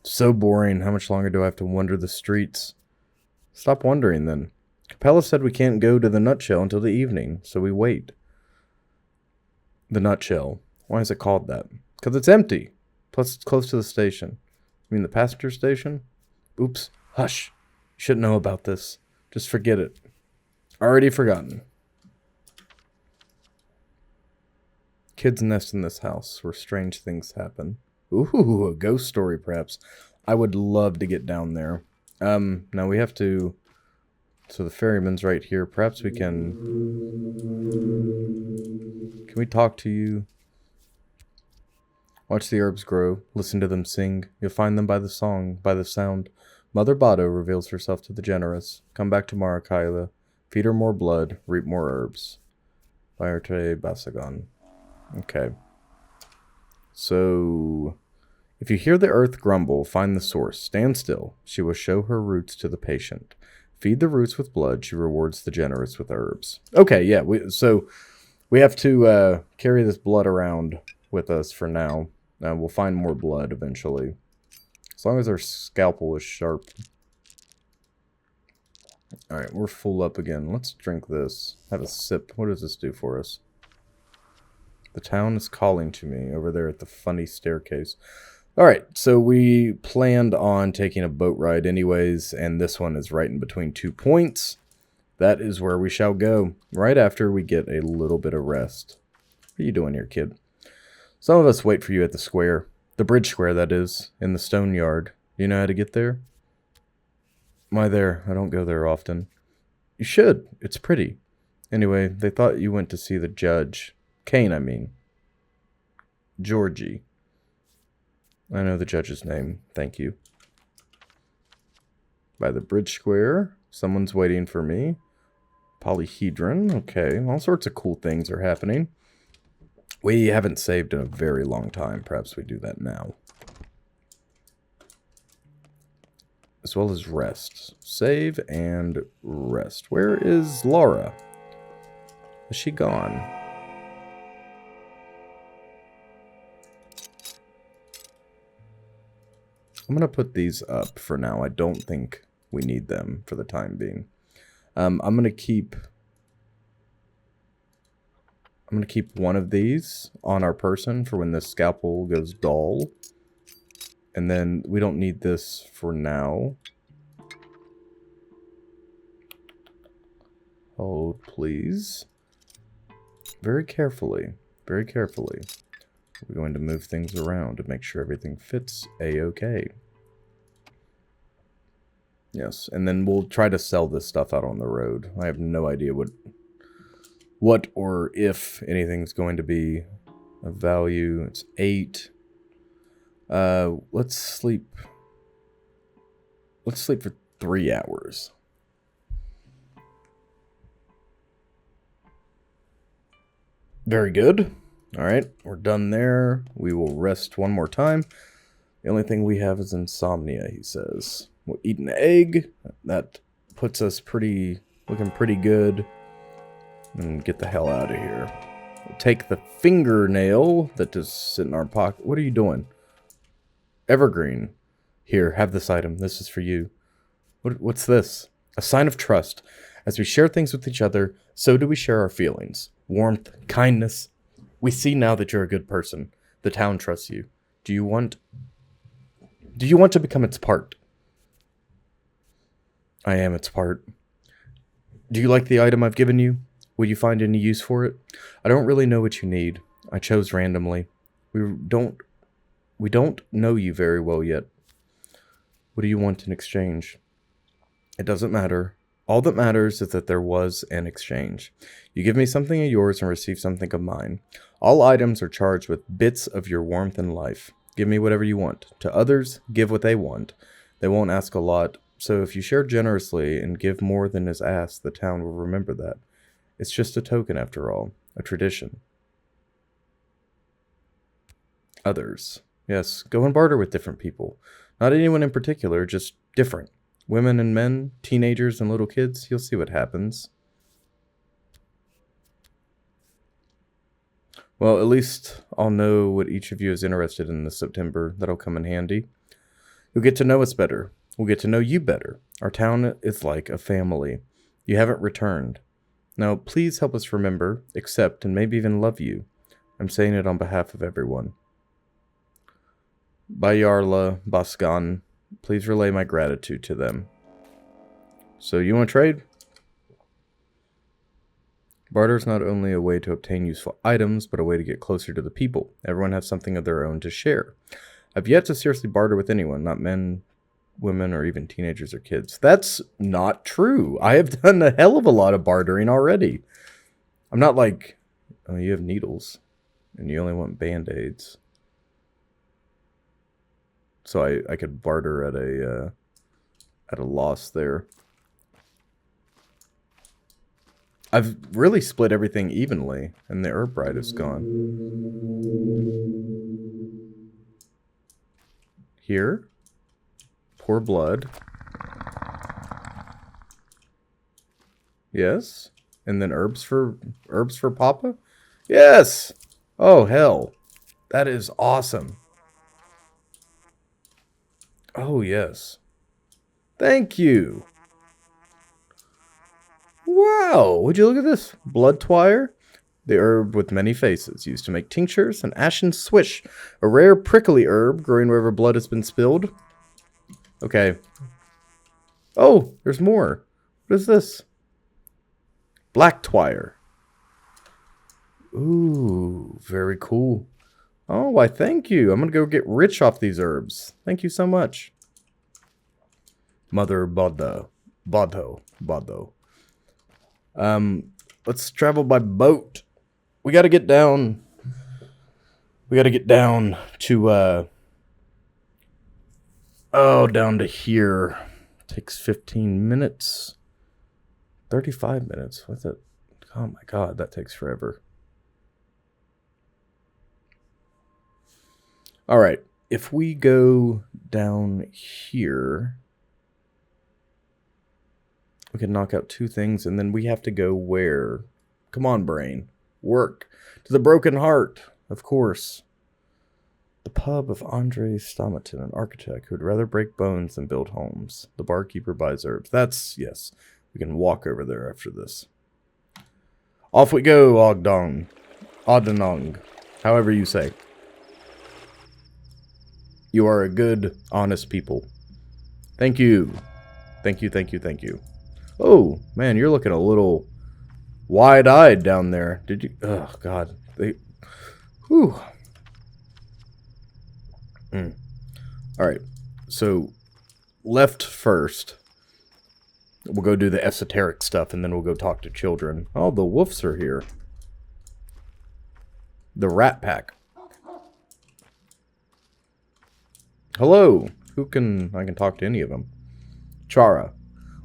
So boring. How much longer do I have to wander the streets? Stop wandering, then. Capella said we can't go to the Nutshell until the evening, so we wait. The Nutshell. Why is it called that? Because it's empty. Plus, it's close to the station. You mean the passenger station? Oops. Hush. You shouldn't know about this. Just forget it. Already forgotten. Kids nest in this house where strange things happen. Ooh, a ghost story, perhaps. I would love to get down there. Now we have to... So the ferryman's right here. Perhaps we can... Can we talk to you? Watch the herbs grow. Listen to them sing. You'll find them by the song, by the sound. Mother Bado reveals herself to the generous. Come back tomorrow, Kyla. Feed her more blood. Reap more herbs. Bayarte Basagon. Okay. So... If you hear the earth grumble, find the source. Stand still. She will show her roots to the patient. Feed the roots with blood. She rewards the generous with herbs. Okay, yeah. So we have to carry this blood around with us for now. We'll find more blood eventually. As long as our scalpel is sharp. Alright, we're full up again. Let's drink this. Have a sip. What does this do for us? The town is calling to me over there at the funny staircase. Alright, so we planned on taking a boat ride anyways, and this one is right in between 2 points. That is where we shall go, right after we get a little bit of rest. What are you doing here, kid? Some of us wait for you at the square. The bridge square, that is, in the stone yard. Do you know how to get there? Why there? I don't go there often. You should. It's pretty. Anyway, they thought you went to see the judge. Kane, I mean. Georgie. I know the judge's name. Thank you. By the bridge square. Someone's waiting for me. Polyhedron. Okay. All sorts of cool things are happening. We haven't saved in a very long time. Perhaps we do that now. As well as rest. Save and rest. Where is Laura? Is she gone? I'm going to put these up for now. I don't think we need them for the time being. I'm going to keep one of these on our person for when the scalpel goes dull. And then we don't need this for now. Hold, please. Very carefully. Very carefully. We're going to move things around to make sure everything fits a-okay. Yes, and then we'll try to sell this stuff out on the road. I have no idea what or if anything's going to be of value. It's 8. Let's sleep. Let's sleep for 3 hours. Very good. Alright, we're done there. We will rest one more time. The only thing we have is insomnia, he says. We'll eat an egg. That puts us looking pretty good. And get the hell out of here. We'll take the fingernail that is sitting in our pocket. What are you doing? Evergreen. Here, have this item. This is for you. What's this? A sign of trust. As we share things with each other, so do we share our feelings. Warmth, kindness. We see now that you're a good person. The town trusts you. Do you want to become its part? I am its part. Do you like the item I've given you? Will you find any use for it? I don't really know what you need. I chose randomly. We don't know you very well yet. What do you want in exchange? It doesn't matter. All that matters is that there was an exchange. You give me something of yours and receive something of mine. All items are charged with bits of your warmth and life. Give me whatever you want. To others, give what they want. They won't ask a lot, so if you share generously and give more than is asked, the town will remember that. It's just a token after all, a tradition. Others. Yes, go and barter with different people. Not anyone in particular, just different. women and men, teenagers and little kids. You'll see what happens. Well, at least I'll know what each of you is interested in this September. That'll come in handy. You'll get to know us better. We'll get to know you better. Our town is like a family. You haven't returned. Now, please help us remember, accept, and maybe even love you. I'm saying it on behalf of everyone. Bayarla Basgan, please relay my gratitude to them. So, you want to trade? Barter is not only a way to obtain useful items, but a way to get closer to the people. Everyone has something of their own to share. I've yet to seriously barter with anyone, not men, women, or even teenagers or kids. That's not true. I have done a hell of a lot of bartering already. I'm not like, oh, you have needles, and you only want Band-Aids. So I could barter at a loss there. I've really split everything evenly, and the herb bride is gone. Here. Pour blood. Yes. And then herbs for Papa? Yes! Oh, hell. That is awesome. Oh, yes. Thank you. Wow, would you look at this? Blood twire, the herb with many faces, used to make tinctures, an ashen swish, a rare prickly herb growing wherever blood has been spilled. Okay. Oh, there's more. What is this? Black twire. Ooh, very cool. Oh, why thank you. I'm going to go get rich off these herbs. Thank you so much. Mother Bodho. Let's travel by boat. We got to get down. We got to get down to, down to here. Takes 15 minutes. 35 minutes. What's it? Oh my God, that takes forever. All right. If we go down here, we can knock out 2 things, and then we have to go where? Come on, brain. Work. To the Broken Heart, of course. The pub of Andrei Stomatin, an architect who would rather break bones than build homes. The barkeeper buys herbs. That's, yes. We can walk over there after this. Off we go, Ogdong. Odenong. However you say. You are a good, honest people. Thank you. Thank you, thank you, thank you. Oh, man, you're looking a little wide-eyed down there. Did you? Oh, God. Whew. All right. So, left first. We'll go do the esoteric stuff, and then we'll go talk to children. Oh, the wolves are here. The Rat Pack. Hello. I can talk to any of them. Chara.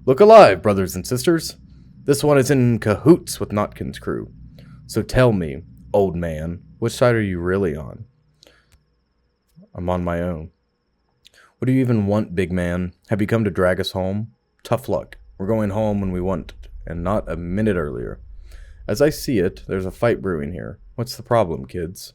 Look alive, brothers and sisters. This one is in cahoots with Notkin's crew. So tell me, old man, which side are you really on? I'm on my own. What do you even want, big man? Have you come to drag us home? Tough luck. We're going home when we want, and not a minute earlier. As I see it, there's a fight brewing here. What's the problem, kids?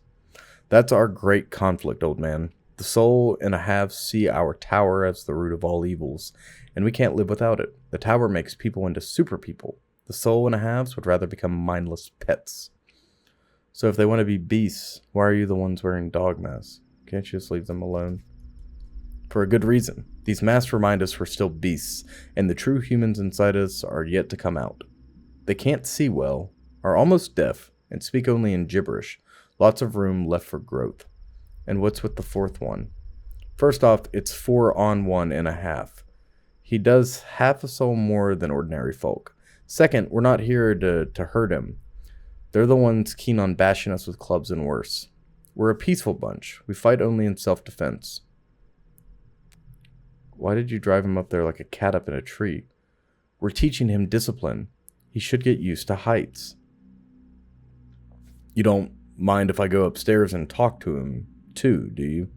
That's our great conflict, old man. The soul and a half see our tower as the root of all evils, and we can't live without it. The tower makes people into super people. The soul and a halves would rather become mindless pets. So if they want to be beasts, why are you the ones wearing dog masks? Can't you just leave them alone? For a good reason. These masks remind us we're still beasts, and the true humans inside us are yet to come out. They can't see well, are almost deaf, and speak only in gibberish. Lots of room left for growth. And what's with the 4th one? First off, it's 4 on 1.5. He does half a soul more than ordinary folk. Second, we're not here to hurt him. They're the ones keen on bashing us with clubs and worse. We're a peaceful bunch. We fight only in self-defense. Why did you drive him up there like a cat up in a tree? We're teaching him discipline. He should get used to heights. You don't mind if I go upstairs and talk to him, too, do you?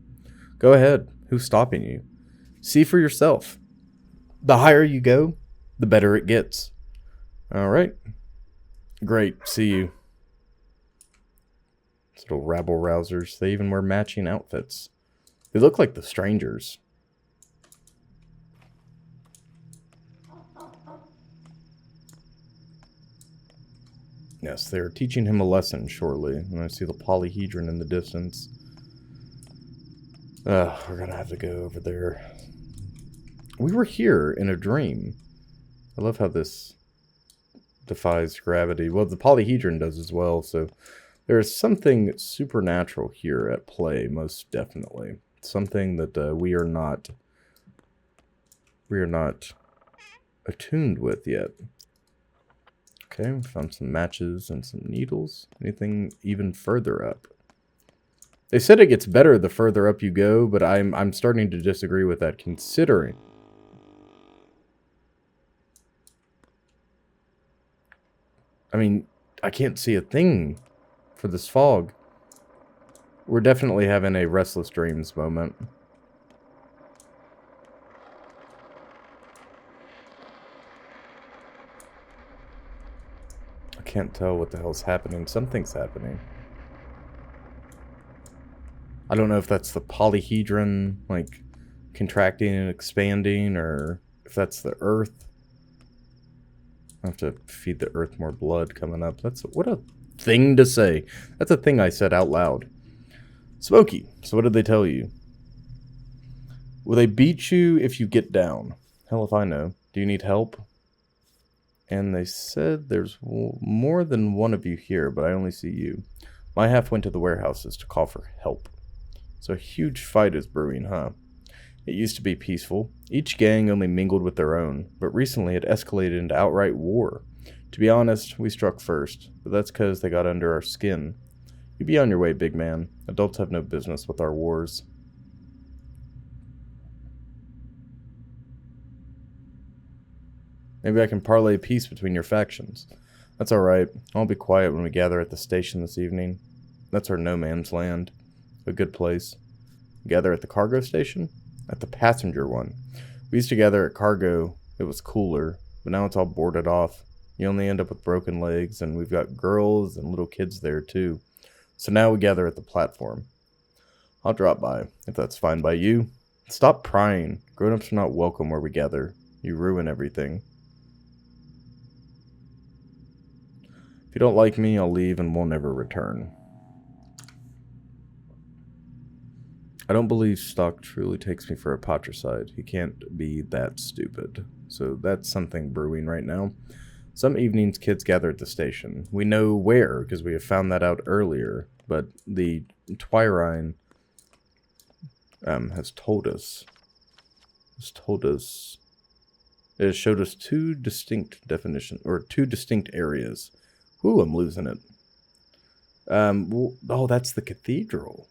Go ahead. Who's stopping you? See for yourself. The higher you go, the better it gets. All right. Great. See you. These little rabble rousers. They even wear matching outfits. They look like the strangers. Yes, they're teaching him a lesson, surely. And I see the polyhedron in the distance. We're gonna have to go over there. We were here in a dream. I love how this defies gravity. Well, the polyhedron does as well, so there is something supernatural here at play, most definitely. Something that we are not attuned with yet. Okay, we found some matches and some needles. Anything even further up? They said it gets better the further up you go, but I'm starting to disagree with that, considering. I mean, I can't see a thing for this fog. We're definitely having a restless dreams moment. I can't tell what the hell's happening. Something's happening. I don't know if that's the polyhedron, like, contracting and expanding, or if that's the Earth. I have to feed the Earth more blood coming up. What a thing to say. That's a thing I said out loud. Smokey, so what did they tell you? Will they beat you if you get down? Hell if I know. Do you need help? And they said there's more than one of you here, but I only see you. My half went to the warehouses to call for help. So a huge fight is brewing, huh? It used to be peaceful. Each gang only mingled with their own, but recently it escalated into outright war. To be honest, we struck first, but that's because they got under our skin. You be on your way, big man. Adults have no business with our wars. Maybe I can parlay peace between your factions. That's alright. I'll be quiet when we gather at the station this evening. That's our no man's land. A good place. Gather at the cargo station? At the passenger one. We used to gather at cargo. It was cooler, but now it's all boarded off. You only end up with broken legs, and we've got girls and little kids there too. So now we gather at the platform. I'll drop by, if that's fine by you. Stop prying. Grown-ups are not welcome where we gather. You ruin everything. If you don't like me, I'll leave and we'll never return. I don't believe Stock truly takes me for a patricide. He can't be that stupid. So that's something brewing right now. Some evenings kids gather at the station. We know where, because we have found that out earlier. But the Twirine has told us. It has showed us two distinct areas. Ooh, I'm losing it. Oh, that's the cathedral.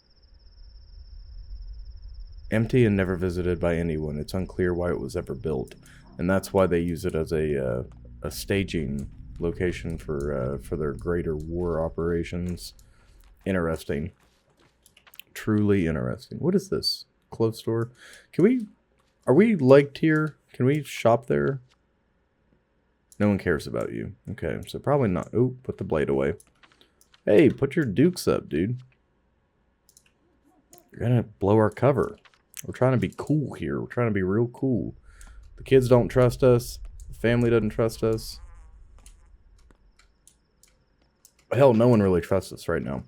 Empty and never visited by anyone. It's unclear why it was ever built, and that's why they use it as a staging location for their greater war operations. Interesting. Truly interesting. What is this? Clothes store? Are we liked here? Can we shop there? No one cares about you. Okay, so probably not. Oh, put the blade away. Hey, put your dukes up, dude. You're gonna blow our cover. We're trying to be cool here. We're trying to be real cool. The kids don't trust us. The family doesn't trust us. Hell, no one really trusts us right now.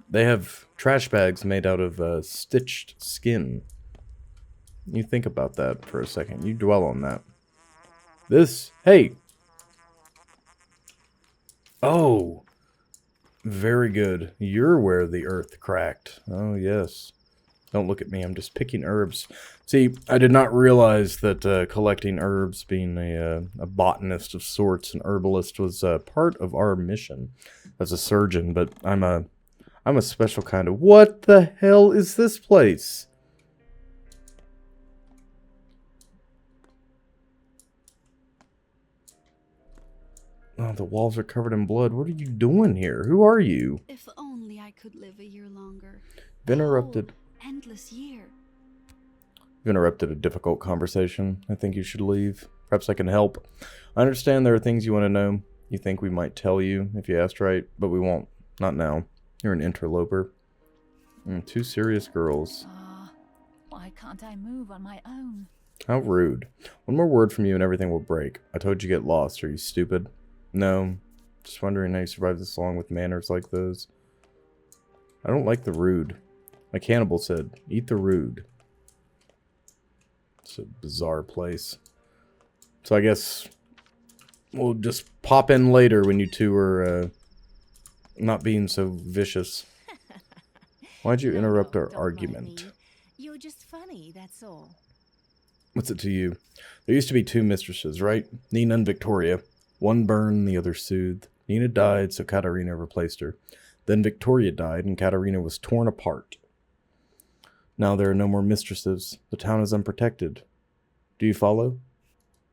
They have trash bags made out of stitched skin. You think about that for a second. You dwell on that. Hey! Oh! Very good. You're where the earth cracked. Oh, yes. Don't look at me, I'm just picking herbs. See, I did not realize that collecting herbs, being a botanist of sorts, an herbalist, was part of our mission as a surgeon, but I'm a special kind of... What the hell is this place? Oh, the walls are covered in blood. What are you doing here? Who are you? If only I could live a year longer. Been erupted. Endless year. You've interrupted a difficult conversation. I think you should leave. Perhaps I can help. I understand there are things you want to know. You think we might tell you if you asked right, but we won't. Not now. You're an interloper. Two serious girls. Why can't I move on my own? How rude. One more word from you and everything will break. I told you get lost. Are you stupid? No. Just wondering how you survived this long with manners like those. I don't like the rude. Like Hannibal said, eat the rude. It's a bizarre place. So I guess we'll just pop in later when you two are not being so vicious. Why'd you interrupt our argument? You're just funny, that's all. What's it to you? There used to be two mistresses, right? Nina and Victoria. One burned, the other soothed. Nina died, so Katerina replaced her. Then Victoria died, and Katerina was torn apart. Now there are no more mistresses. The town is unprotected. Do you follow?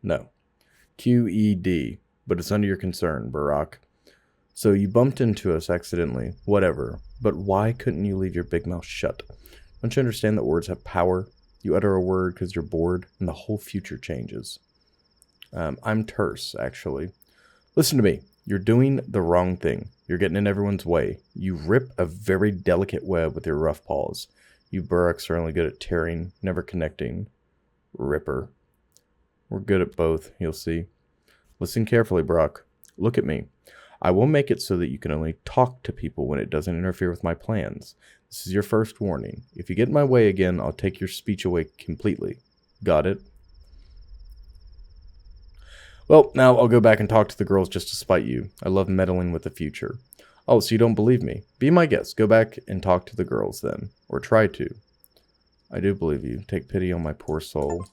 No. QED. But it's under your concern, Barack. So you bumped into us accidentally. Whatever. But why couldn't you leave your big mouth shut? Don't you understand that words have power? You utter a word because you're bored, and the whole future changes. I'm terse, actually. Listen to me. You're doing the wrong thing. You're getting in everyone's way. You rip a very delicate web with your rough paws. You Burrocks are only good at tearing, never connecting. Ripper. We're good at both, you'll see. Listen carefully, Brock. Look at me. I will make it so that you can only talk to people when it doesn't interfere with my plans. This is your first warning. If you get in my way again, I'll take your speech away completely. Got it? Well, now I'll go back and talk to the girls just to spite you. I love meddling with the future. Oh, so you don't believe me? Be my guest. Go back and talk to the girls then. Or try to. I do believe you. Take pity on my poor soul.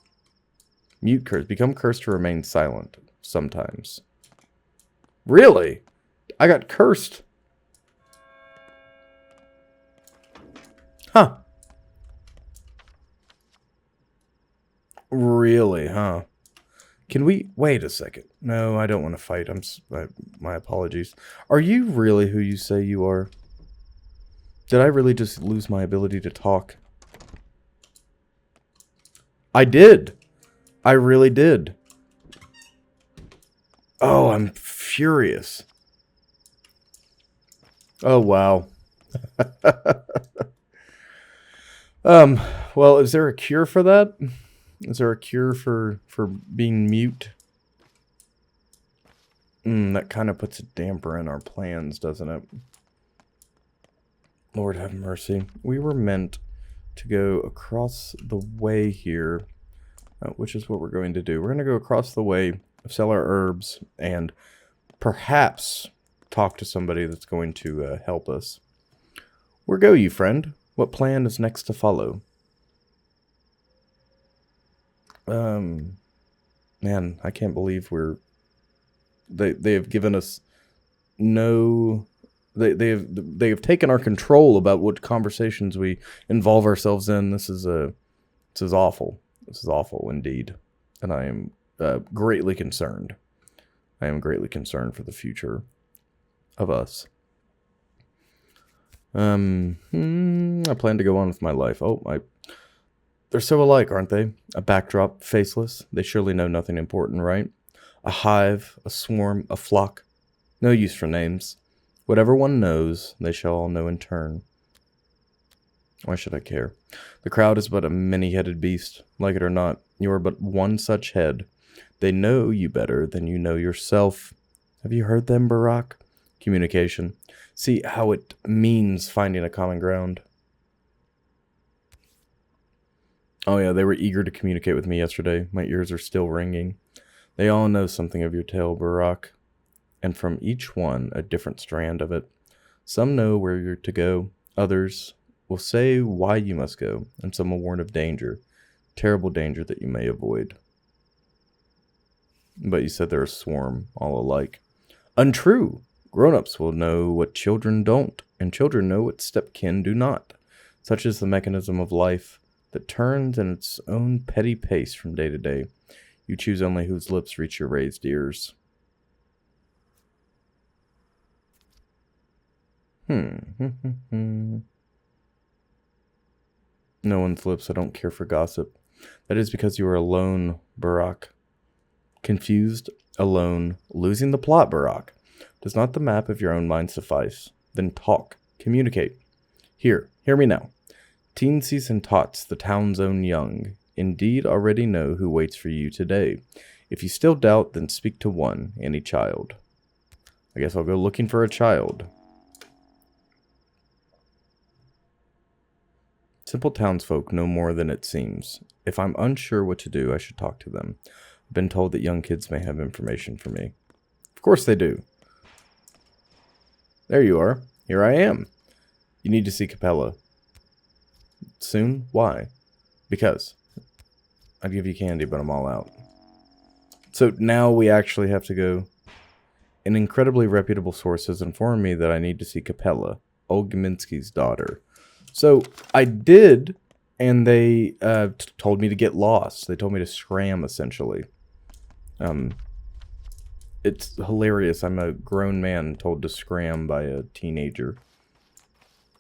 Mute curse. Become cursed to remain silent. Sometimes. Really? I got cursed. Huh. Really, huh? Can we... Wait a second. No, I don't want to fight. My apologies. Are you really who you say you are? Did I really just lose my ability to talk? I did. I really did. Oh, I'm furious. Oh, wow. Well, is there a cure for that? Is there a cure for being mute? That kind of puts a damper in our plans, doesn't it? Lord have mercy. We were meant to go across the way here, which is what we're going to do. We're going to go across the way, sell our herbs, and perhaps talk to somebody that's going to help us. Where go you, friend? What plan is next to follow? Man, I can't believe they have given us no... They have taken our control about what conversations we involve ourselves in. This is awful. This is awful indeed, and I am greatly concerned. I am greatly concerned for the future of us. I plan to go on with my life. They're so alike, aren't they? A backdrop, faceless. They surely know nothing important, right? A hive, a swarm, a flock. No use for names. Whatever one knows, they shall all know in turn. Why should I care? The crowd is but a many-headed beast. Like it or not, you are but one such head. They know you better than you know yourself. Have you heard them, Barack? Communication. See how it means finding a common ground. Oh yeah, they were eager to communicate with me yesterday. My ears are still ringing. They all know something of your tale, Barack. And from each one, a different strand of it. Some know where you're to go. Others will say why you must go. And some will warn of danger. Terrible danger that you may avoid. But you said they're a swarm, all alike. Untrue! Grown-ups will know what children don't, and children know what stepkin do not. Such is the mechanism of life that turns in its own petty pace from day to day. You choose only whose lips reach your raised ears. No one's lips. I don't care for gossip. That is because you are alone, Barak. Confused, alone, losing the plot, Barak. Does not the map of your own mind suffice? Then talk, communicate. Hear me now. Teensies and tots, the town's own young, indeed already know who waits for you today. If you still doubt, then speak to one, any child. I guess I'll go looking for a child. Simple townsfolk know more than it seems. If I'm unsure what to do, I should talk to them. I've been told that young kids may have information for me. Of course they do. There you are. Here I am. You need to see Capella. Soon? Why? Because. I'd give you candy, but I'm all out. So now we actually have to go. An incredibly reputable source has informed me that I need to see Capella, old Gaminsky's daughter. So I did, and they told me to get lost. They told me to scram, essentially. It's hilarious. I'm a grown man told to scram by a teenager.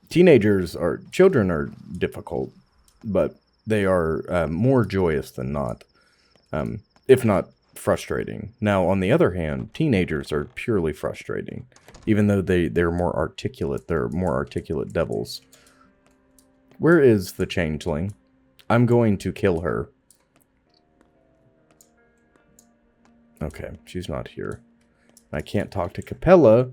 Children are difficult, but they are more joyous than not, if not frustrating. Now, on the other hand, teenagers are purely frustrating, even though they're more articulate. They're more articulate devils. Where is the changeling? I'm going to kill her. Okay, she's not here. I can't talk to Capella.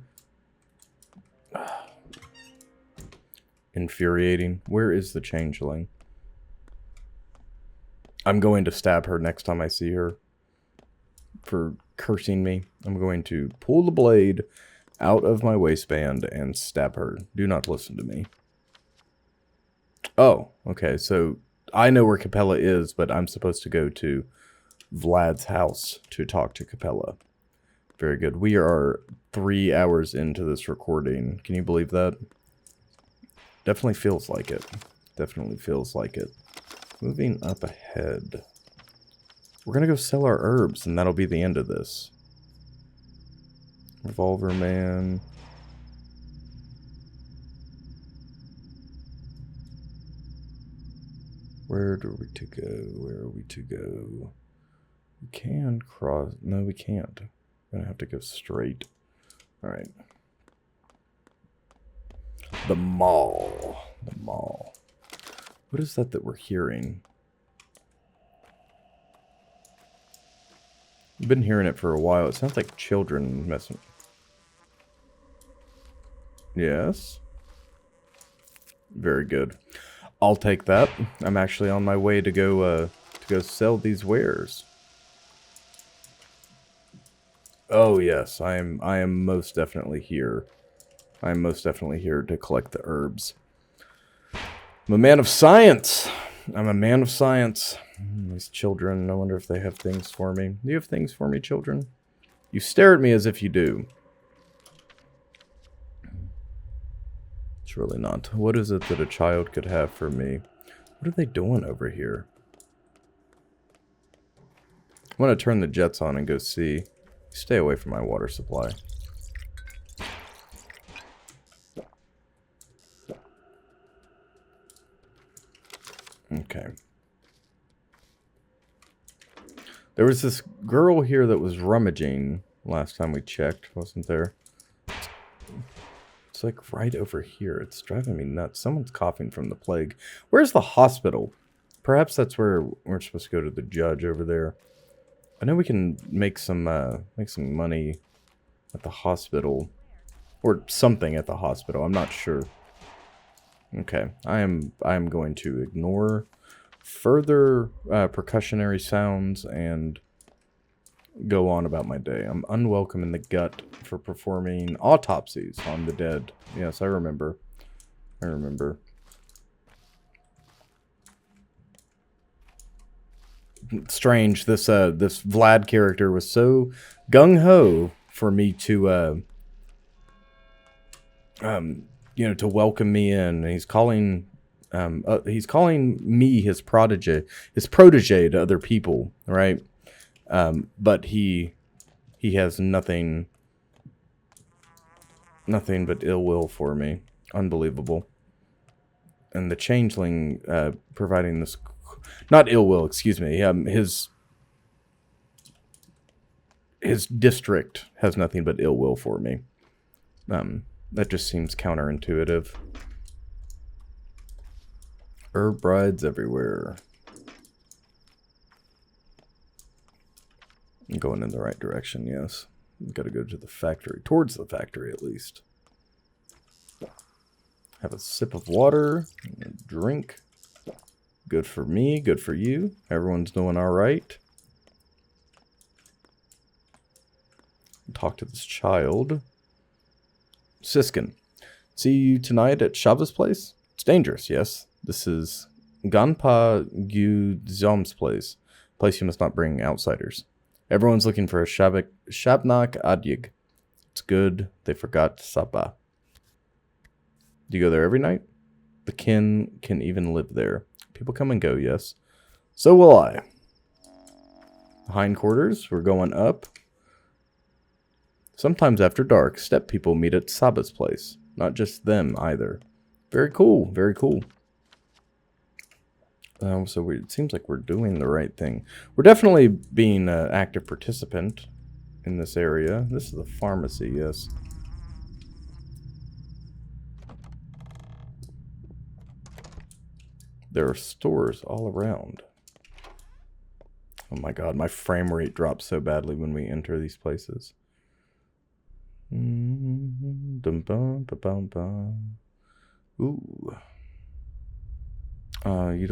Infuriating. Where is the changeling? I'm going to stab her next time I see her. For cursing me. I'm going to pull the blade out of my waistband and stab her. Do not listen to me. Oh, okay. So I know where Capella is, but I'm supposed to go to Vlad's house to talk to Capella. Very good. We are 3 hours into this recording. Can you believe that? Definitely feels like it. Definitely feels like it. Moving up ahead. We're going to go sell our herbs, and that'll be the end of this. Revolver Man. Where are we to go? Where are we to go? We can cross. No, we can't. We're going to have to go straight. Alright. The mall. The mall. What is that we're hearing? I've been hearing it for a while. It sounds like children messing. Yes. Very good. I'll take that. I'm actually on my way to go sell these wares. Oh yes, I am most definitely here. I am most definitely here to collect the herbs. I'm a man of science. I'm a man of science. These children, I wonder if they have things for me. Do you have things for me, children? You stare at me as if you do. Surely not. What is it that a child could have for me? What are they doing over here? I want to turn the jets on and go see. Stay away from my water supply. Okay. There was this girl here that was rummaging last time we checked, wasn't there? It's like right over here. It's driving me nuts. Someone's coughing from the plague. Where's the hospital? Perhaps that's where we're supposed to go to the judge over there. I know we can make some money at the hospital. Or something at the hospital. I'm not sure. Okay. I am going to ignore further percussionary sounds and go on about my day. I'm unwelcome in the gut for performing autopsies on the dead. Yes, I remember. I remember. Strange. This Vlad character was so gung-ho for me to you know, to welcome me in. He's calling me his protege to other people, right? But he has nothing but ill will for me. Unbelievable. And the changeling providing this Not ill will, excuse me. His district has nothing but ill will for me. That just seems counterintuitive. Herb brides everywhere. I'm going in the right direction, yes. Got to go to the factory, towards the factory at least. Have a sip of water, and a drink. Good for me, good for you. Everyone's doing all right. Talk to this child. Siskin, see you tonight at Shava's place? It's dangerous, yes. This is Ganpa Gyuzom's place. Place you must not bring outsiders. Everyone's looking for a Shabnak Adyig. It's good they forgot Sapa. Do you go there every night? The kin can even live there. People come and go, yes. So will I. Hindquarters, we're going up. Sometimes after dark, steppe people meet at Saba's place. Not just them, either. Very cool, very cool. It seems like we're doing the right thing. We're definitely being an active participant in this area. This is the pharmacy, yes. There are stores all around. Oh my god, my frame rate drops so badly when we enter these places. Ooh. You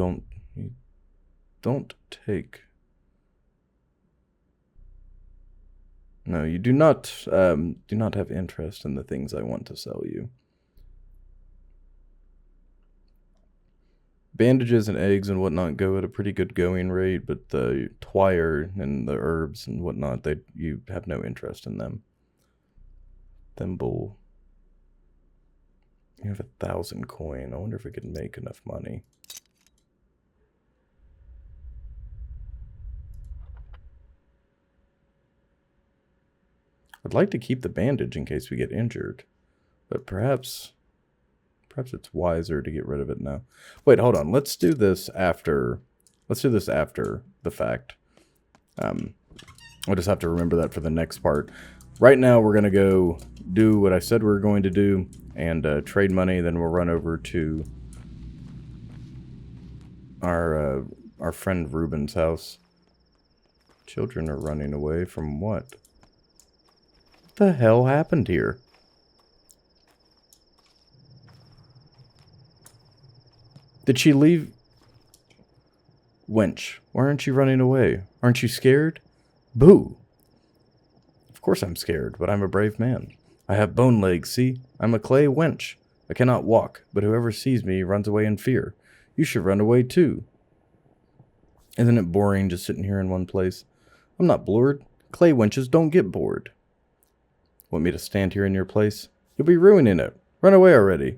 don't take. No, you do not have interest in the things I want to sell you. Bandages and eggs and whatnot go at a pretty good going rate, but the twire and the herbs and whatnot, you have no interest in them. Thimble. You have 1,000 coin. I wonder if we could make enough money. I'd like to keep the bandage in case we get injured, but perhaps it's wiser to get rid of it now. Wait, hold on. Let's do this after. Let's do this after the fact. I'll just have to remember that for the next part. Right now, we're gonna go do what I said we were going to do and trade money. Then we'll run over to our friend Ruben's house. Children are running away from what? What the hell happened here? Did she leave? Wench, why aren't you running away? Aren't you scared? Boo! Of course I'm scared, but I'm a brave man. I have bone legs, see? I'm a clay wench. I cannot walk, but whoever sees me runs away in fear. You should run away too. Isn't it boring just sitting here in one place? I'm not bored. Clay wenches don't get bored. Want me to stand here in your place? You'll be ruining it. Run away already.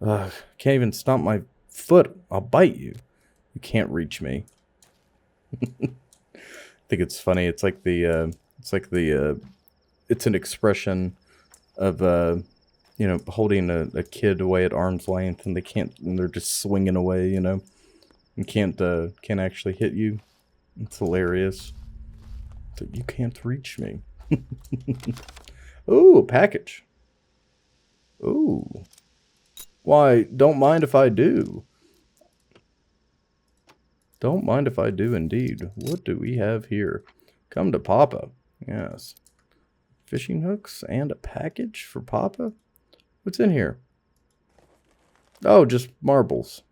Ugh, can't even stomp my foot. I'll bite you. You can't reach me. I think it's funny. It's an expression of, holding a kid away at arm's length and they're just swinging away, and can't actually hit you. It's hilarious. So you can't reach me. Ooh, a package. Ooh. Why, don't mind if I do. Don't mind if I do indeed. What do we have here? Come to Papa. Yes. Fishing hooks and a package for Papa? What's in here? Oh, just marbles.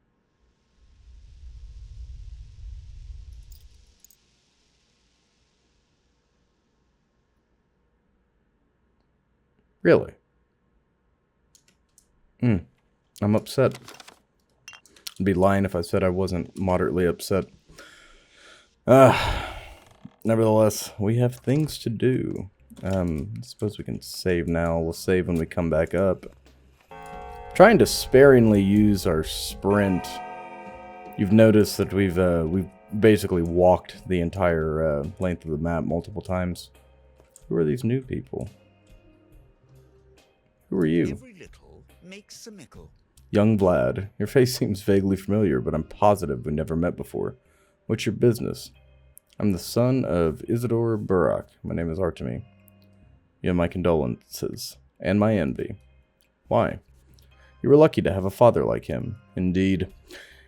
Really? I'm upset. I'd be lying if I said I wasn't moderately upset. Nevertheless, we have things to do. I suppose we can save now. We'll save when we come back up. Trying to sparingly use our sprint. You've noticed that we've basically walked the entire length of the map multiple times. Who are these new people? Who are you? Every little makes a mickle. Young Vlad. Your face seems vaguely familiar, but I'm positive we never met before. What's your business? I'm the son of Isidore Burak. My name is Artemy. You have my condolences and my envy. Why? You were lucky to have a father like him. Indeed,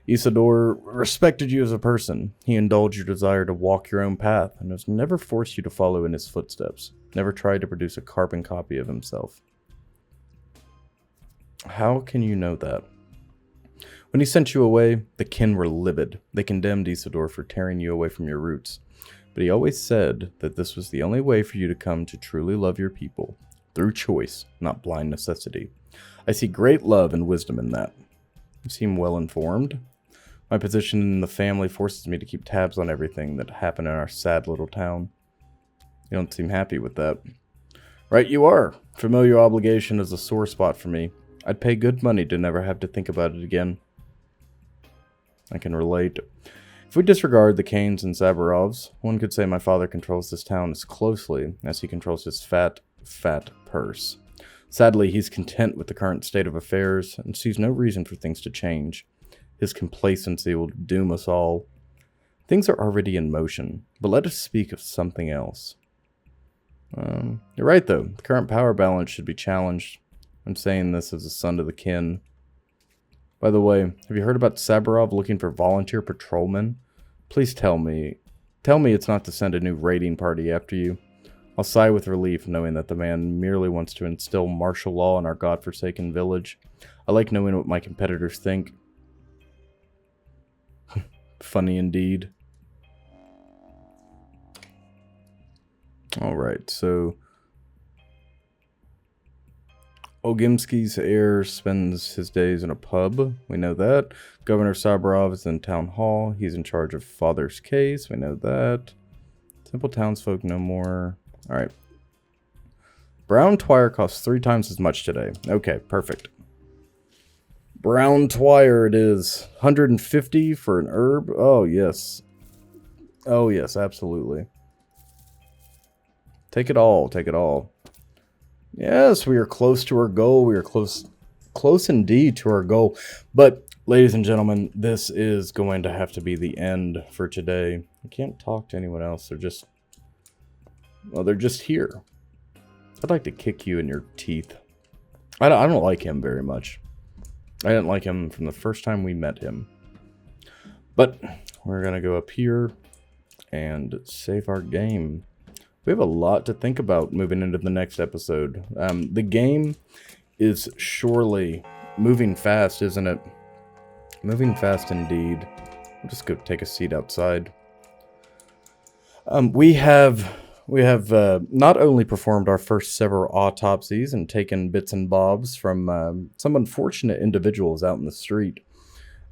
Isidore respected you as a person. He indulged your desire to walk your own path and has never forced you to follow in his footsteps. Never tried to produce a carbon copy of himself. How can you know that? When he sent you away, the kin were livid. They condemned Isidore for tearing you away from your roots. But he always said that this was the only way for you to come to truly love your people. Through choice, not blind necessity. I see great love and wisdom in that. You seem well informed. My position in the family forces me to keep tabs on everything that happened in our sad little town. You don't seem happy with that. Right you are. Familiar obligation is a sore spot for me. I'd pay good money to never have to think about it again. I can relate. If we disregard the Kanes and Zabarovs, one could say my father controls this town as closely as he controls his fat purse. Sadly, he's content with the current state of affairs and sees no reason for things to change. His complacency will doom us all. Things are already in motion, but let us speak of something else. You're right, though. The current power balance should be challenged. I'm saying this as a son to the kin. By the way, have you heard about Sabarov looking for volunteer patrolmen? Please tell me it's not to send a new raiding party after you. I'll sigh with relief knowing that the man merely wants to instill martial law in our godforsaken village. I like knowing what my competitors think. Funny indeed. Alright, so Ogimsky's heir spends his days in a pub. We know that. Governor Sabarov is in town hall. He's in charge of father's case. We know that. Simple townsfolk no more. Alright. Brown Twire costs 3 times as much today. Okay, perfect. Brown Twire it is. 150 for an herb. Oh, yes. Oh, yes, absolutely. Take it all. Take it all. Yes, we are close to our goal. We are close indeed to our goal. But, ladies and gentlemen, this is going to have to be the end for today. I can't talk to anyone else. They're just here. I'd like to kick you in your teeth. I don't like him very much. I didn't like him from the first time we met him. But we're going to go up here and save our game. We have a lot to think about moving into the next episode. The game is surely moving fast, isn't it? Moving fast indeed. I'll just go take a seat outside. We have not only performed our first several autopsies and taken bits and bobs from some unfortunate individuals out in the street.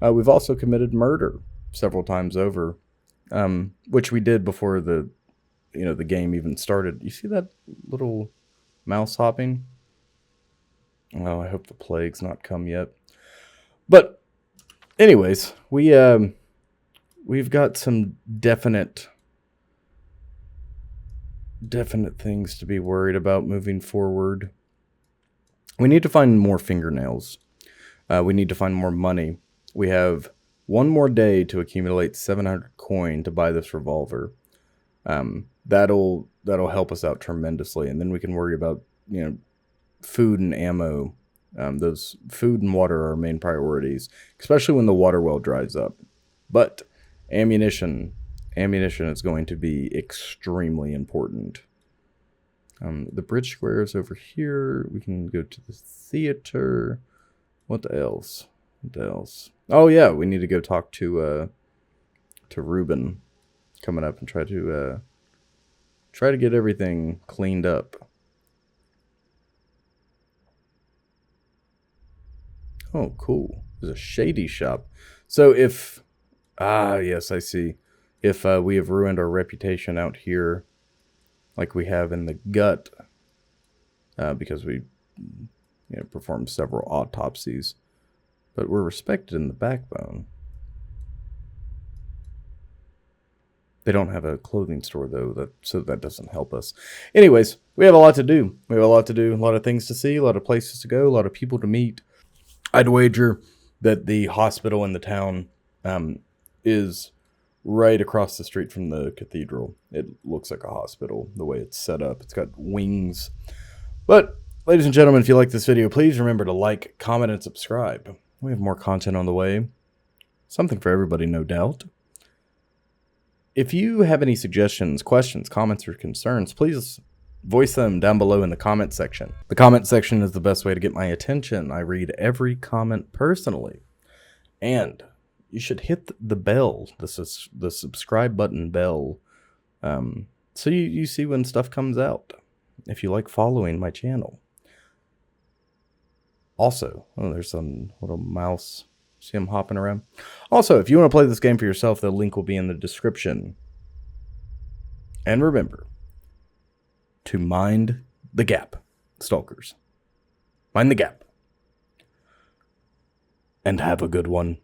We've also committed murder several times over, which we did before the game even started. You see that little mouse hopping? Oh, I hope the plague's not come yet. But anyways, we've got some definite things to be worried about moving forward. We need to find more fingernails. We need to find more money. We have one more day to accumulate 700 coin to buy this revolver. That'll help us out tremendously, and then we can worry about food and ammo. Those food and water are our main priorities, especially when the water well dries up. But ammunition is going to be extremely important. The bridge square is over here. We can go to the theater. What else? Oh yeah, we need to go talk to Ruben coming up and try to get everything cleaned up. Oh, cool. There's a shady shop. So if yes, I see. If we have ruined our reputation out here, like we have in the gut, because we performed several autopsies, but we're respected in the backbone. They don't have a clothing store, though, so that doesn't help us. Anyways, we have a lot to do. A lot of things to see, a lot of places to go, a lot of people to meet. I'd wager that the hospital in the town is right across the street from the cathedral. It looks like a hospital, the way it's set up. It's got wings. But, ladies and gentlemen, if you like this video, please remember to like, comment, and subscribe. We have more content on the way. Something for everybody, no doubt. If you have any suggestions, questions, comments, or concerns, please voice them down below in the comment section. The comment section is the best way to get my attention. I read every comment personally. And you should hit the bell, the subscribe button bell, so you see when stuff comes out, if you like following my channel. Also, oh, there's some little mouse. See him hopping around? Also, if you want to play this game for yourself, the link will be in the description. And remember to mind the gap, stalkers. Mind the gap. And have a good one.